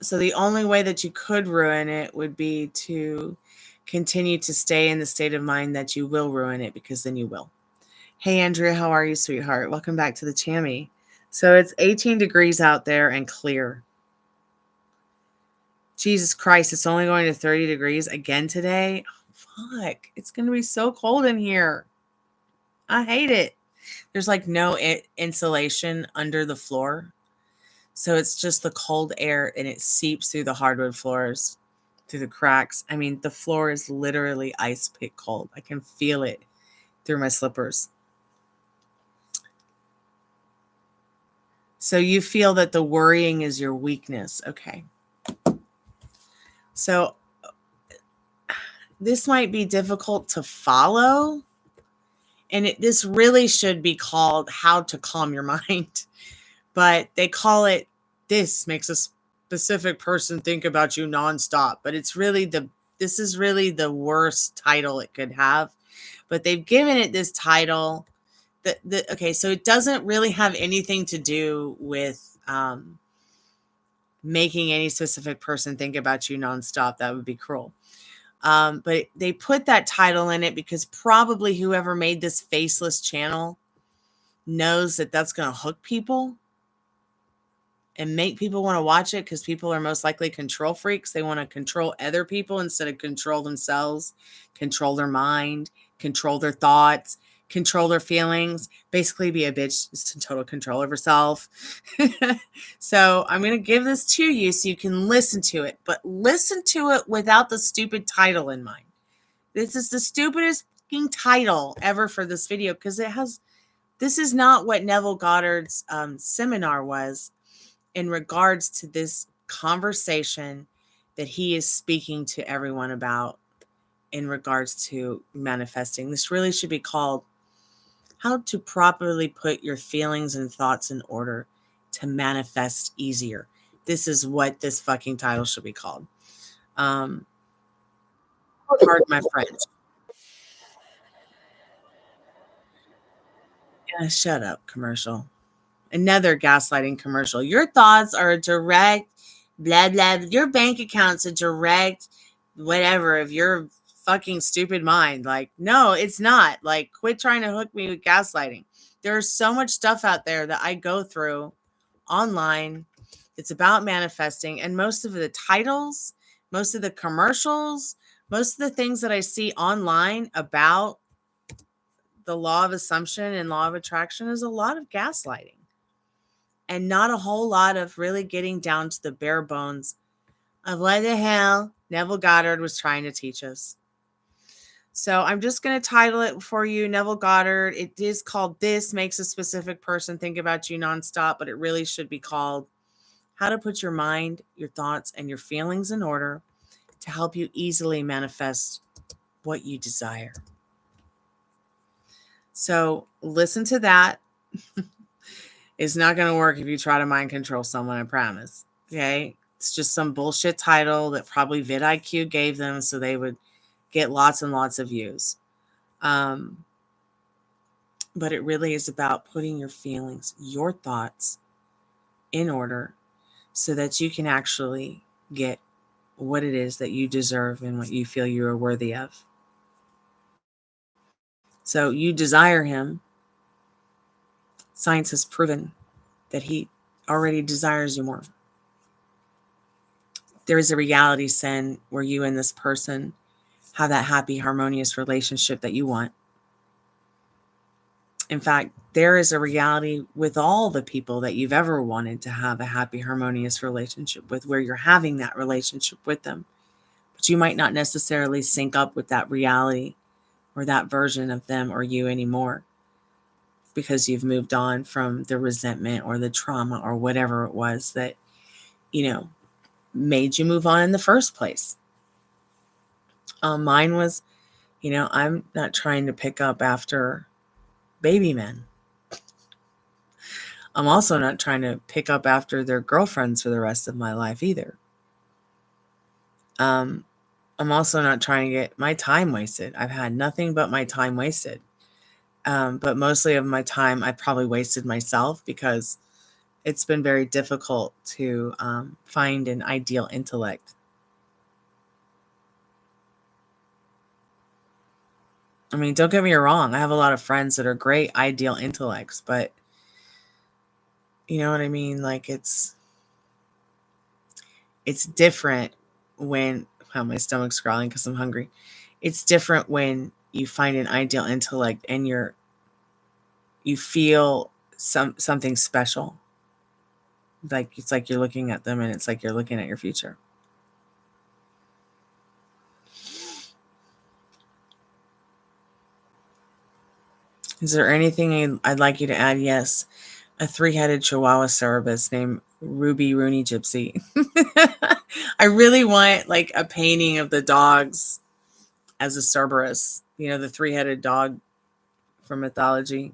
So the only way that you could ruin it would be to continue to stay in the state of mind that you will ruin it, because then you will. Hey, Andrea, how are you, sweetheart? Welcome back to the Chammy. So it's 18 degrees out there and clear. Jesus Christ, it's only going to 30 degrees again today. Oh, fuck, it's going to be so cold in here. I hate it. There's like no insulation under the floor. So it's just the cold air, and it seeps through the hardwood floors, through the cracks. I mean, the floor is literally ice pick cold. I can feel it through my slippers. So you feel that the worrying is your weakness. Okay. So this might be difficult to follow. And this really should be called How to Calm Your Mind. But they call it, this makes a specific person think about you nonstop. But it's really this is really the worst title it could have. But they've given it this title. Okay, so it doesn't really have anything to do with making any specific person think about you nonstop. That would be cruel. But they put that title in it because probably whoever made this faceless channel knows that that's going to hook people. and make people want to watch it because people are most likely control freaks. They want to control other people instead of control themselves, control their mind, control their thoughts, control their feelings, basically be a bitch is in total control of herself. So I'm going to give this to you so you can listen to it, but listen to it without the stupid title in mind. This is the stupidest fucking title ever for this video because this is not what Neville Goddard's seminar was in regards to this conversation that he is speaking to everyone about in regards to manifesting. This really should be called How to Properly Put Your Feelings and Thoughts in Order to Manifest Easier. This is what this fucking title should be called. Pardon my French. Yeah, shut up, commercial. Another gaslighting commercial. Your thoughts are a direct blah blah. Your bank account's a direct whatever of your fucking stupid mind. Like, no, it's not. Like, quit trying to hook me with gaslighting. There's so much stuff out there that I go through online. It's about manifesting, and most of the titles, most of the commercials, most of the things that I see online about the law of assumption and law of attraction is a lot of gaslighting and not a whole lot of really getting down to the bare bones of what the hell Neville Goddard was trying to teach us. So I'm just going to title it for you, Neville Goddard. It is called This Makes a Specific Person Think About You Nonstop, but it really should be called How to Put Your Mind, Your Thoughts, and Your Feelings in Order to help you easily manifest what you desire. So listen to that. It's not going to work if you try to mind control someone, I promise. Okay? It's just some bullshit title that probably vidIQ gave them so they would get lots and lots of views. But it really is about putting your feelings, your thoughts in order so that you can actually get what it is that you deserve and what you feel you are worthy of. So you desire him. Science has proven that he already desires you more. There is a reality sin where you and this person have that happy, harmonious relationship that you want. In fact, there is a reality with all the people that you've ever wanted to have a happy, harmonious relationship with, where you're having that relationship with them. But you might not necessarily sync up with that reality or that version of them or you anymore because you've moved on from the resentment or the trauma or whatever it was that, made you move on in the first place. Mine was, I'm not trying to pick up after baby men. I'm also not trying to pick up after their girlfriends for the rest of my life either. I'm also not trying to get my time wasted. I've had nothing but my time wasted. But mostly of my time, I probably wasted myself because it's been very difficult to find an ideal intellect. I mean, don't get me wrong. I have a lot of friends that are great ideal intellects, but you know what I mean? Like it's different when, wow, my stomach's growling because I'm hungry. It's different when you find an ideal intellect and you feel something special. Like it's like you're looking at them and it's like you're looking at your future. Is there anything I'd like you to add? Yes. A 3-headed Chihuahua Cerberus named Ruby Rooney Gypsy. I really want like a painting of the dogs as a Cerberus. The 3-headed dog from mythology.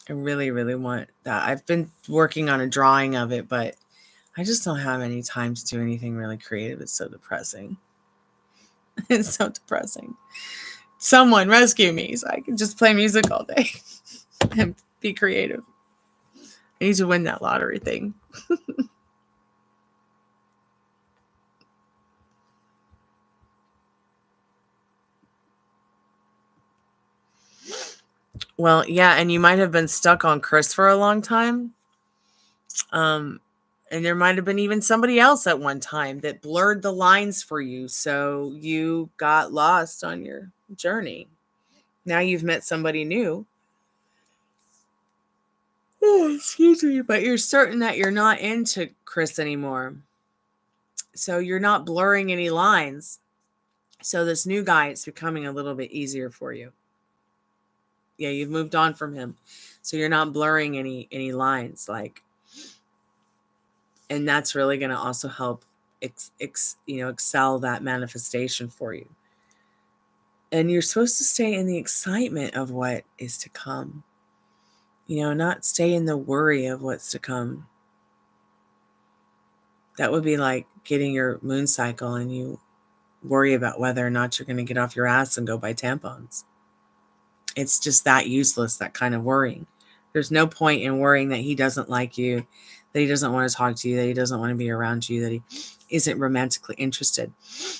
I really, really want that. I've been working on a drawing of it, but I just don't have any time to do anything really creative. It's so depressing. It's so depressing. Someone rescue me so I can just play music all day and be creative. I need to win that lottery thing. Well, yeah, and you might have been stuck on Chris for a long time. And there might have been even somebody else at one time that blurred the lines for you, so you got lost on your journey. Now you've met somebody new. Oh, excuse me, but you're certain that you're not into Chris anymore. So you're not blurring any lines. So this new guy, it's becoming a little bit easier for you. Yeah, you've moved on from him. So you're not blurring any lines, like, and that's really going to also help excel that manifestation for you. And you're supposed to stay in the excitement of what is to come. Not stay in the worry of what's to come. That would be like getting your moon cycle and you worry about whether or not you're going to get off your ass and go buy tampons. It's just that useless, that kind of worrying. There's no point in worrying that he doesn't like you, that he doesn't want to talk to you, that he doesn't want to be around you, that he isn't romantically interested.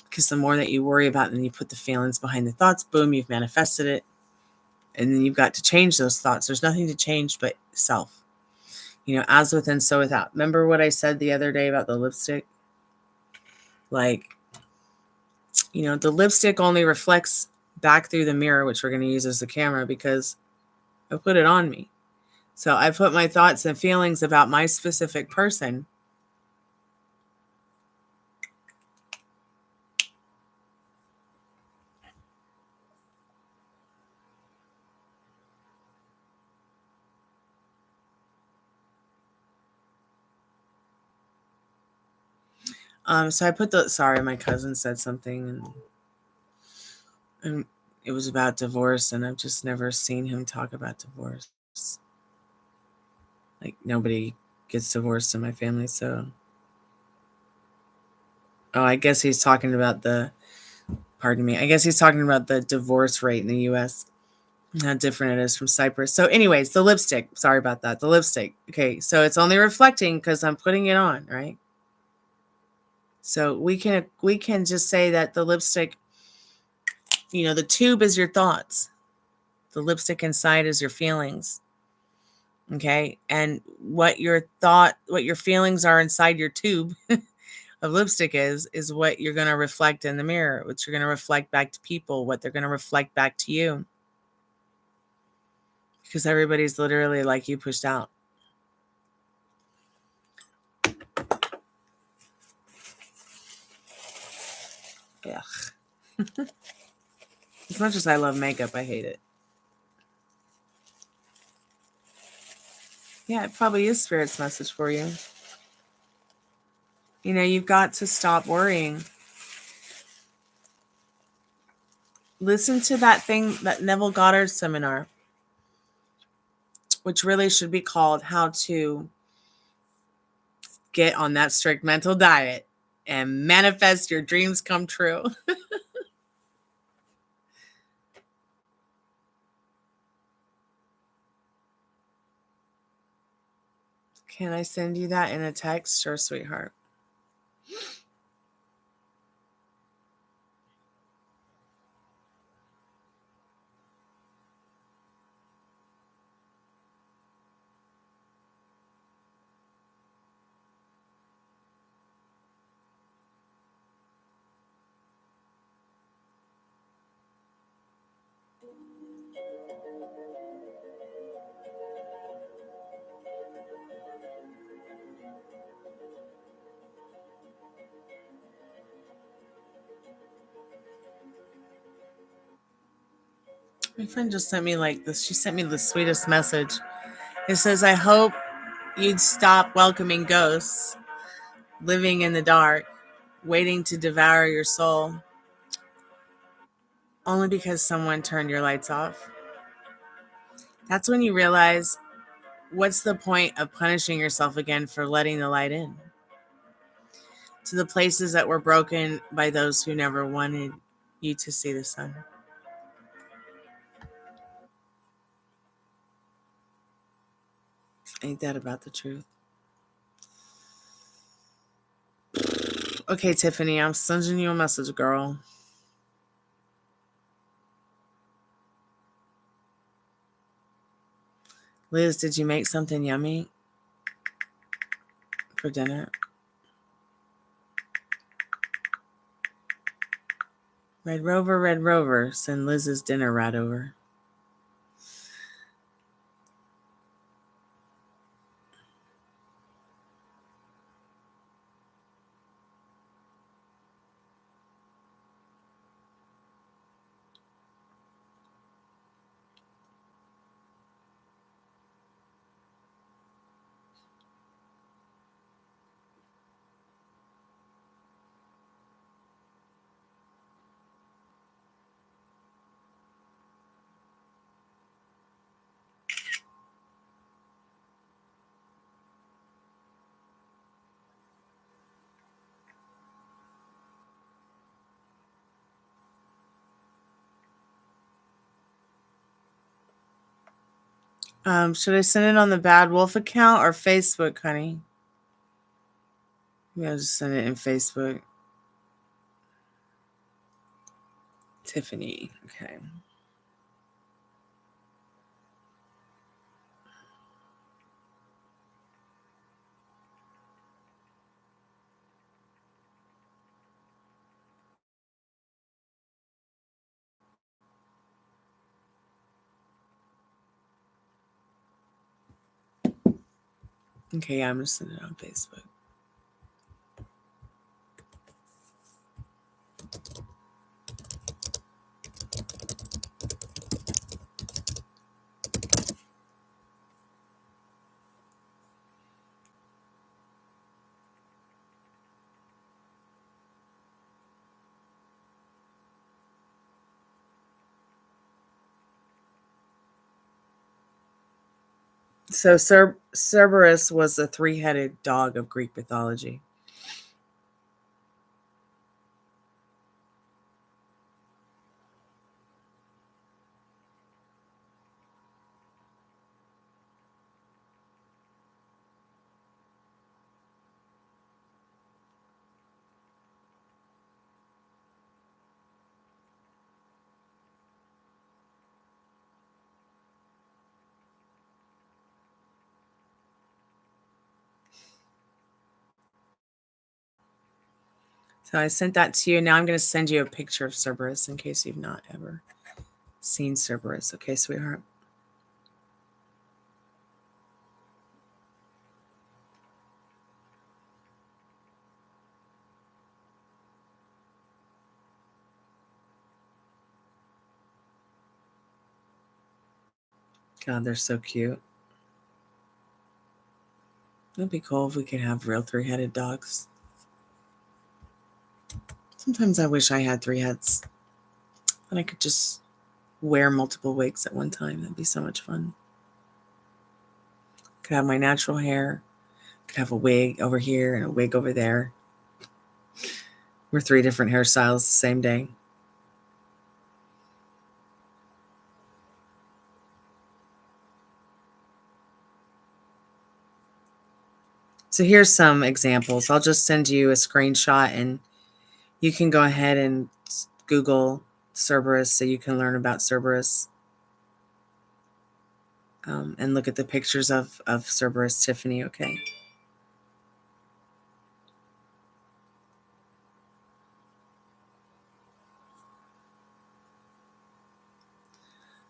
Because the more that you worry about it and you put the feelings behind the thoughts, boom, you've manifested it. And then you've got to change those thoughts. There's nothing to change but self. As within, so without. Remember what I said the other day about the lipstick? Like, the lipstick only reflects back through the mirror, which we're going to use as the camera because I put it on me. So I put my thoughts and feelings about my specific person. So I put sorry, my cousin said something and it was about divorce, and I've just never seen him talk about divorce. Like, nobody gets divorced in my family, so. Oh, I guess he's talking about I guess he's talking about the divorce rate in the U.S., how different it is from Cyprus. So anyways, the lipstick, sorry about that. The lipstick. Okay. So it's only reflecting because I'm putting it on, right? So we can just say that the lipstick, the tube is your thoughts. The lipstick inside is your feelings. Okay. And what your feelings are inside your tube of lipstick is what you're going to reflect in the mirror, what you're going to reflect back to people, what they're going to reflect back to you. Because everybody's literally like you, pushed out. Yeah. As much as I love makeup, I hate it. Yeah, it probably is Spirit's message for you. You've got to stop worrying. Listen to that Neville Goddard seminar, which really should be called How to Get on That Strict Mental Diet and Manifest Your Dreams Come True. Can I send you that in a text? Sure, sweetheart. My friend just sent me like this. She sent me the sweetest message. It says, I hope you'd stop welcoming ghosts, living in the dark, waiting to devour your soul, only because someone turned your lights off. That's when you realize, what's the point of punishing yourself again for letting the light in? To the places that were broken by those who never wanted you to see the sun. Ain't that about the truth? Okay, Tiffany, I'm sending you a message, girl. Liz, did you make something yummy? for dinner. Red Rover, send Liz's dinner right over. Should I send it on the Bad Wolf account or Facebook, honey? Maybe I'll just send it in Facebook. Tiffany, okay. Okay, yeah, I'm gonna send it on Facebook. So Cerberus was a three-headed dog of Greek mythology. So I sent that to you. Now I'm going to send you a picture of Cerberus in case you've not ever seen Cerberus. Okay, sweetheart. God, they're so cute. It'd be cool if we could have real three-headed dogs. Sometimes I wish I had three heads. And I could just wear multiple wigs at one time. That'd be so much fun. Could have my natural hair. Could have a wig over here and a wig over there. We're three different hairstyles the same day. So here's some examples. I'll just send you a screenshot and you can go ahead and Google Cerberus so you can learn about Cerberus. And look at the pictures of Cerberus, Tiffany, okay?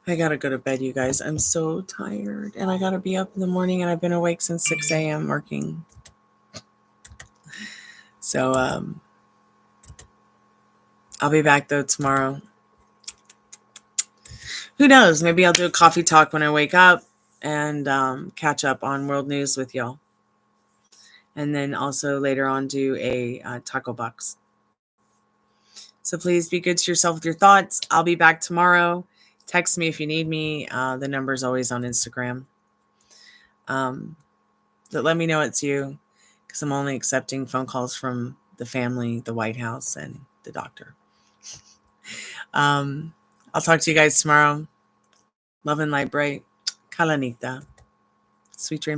I gotta go to bed, you guys. I'm so tired. And I gotta be up in the morning, and I've been awake since 6 a.m. working. So I'll be back, though, tomorrow. Who knows? Maybe I'll do a coffee talk when I wake up and catch up on world news with y'all. And then also later on do a Tacobox. So please be good to yourself with your thoughts. I'll be back tomorrow. Text me if you need me. The number's always on Instagram. But let me know it's you, because I'm only accepting phone calls from the family, the White House, and the doctor. I'll talk to you guys tomorrow. Love and light bright. Kalanita. Sweet dreams.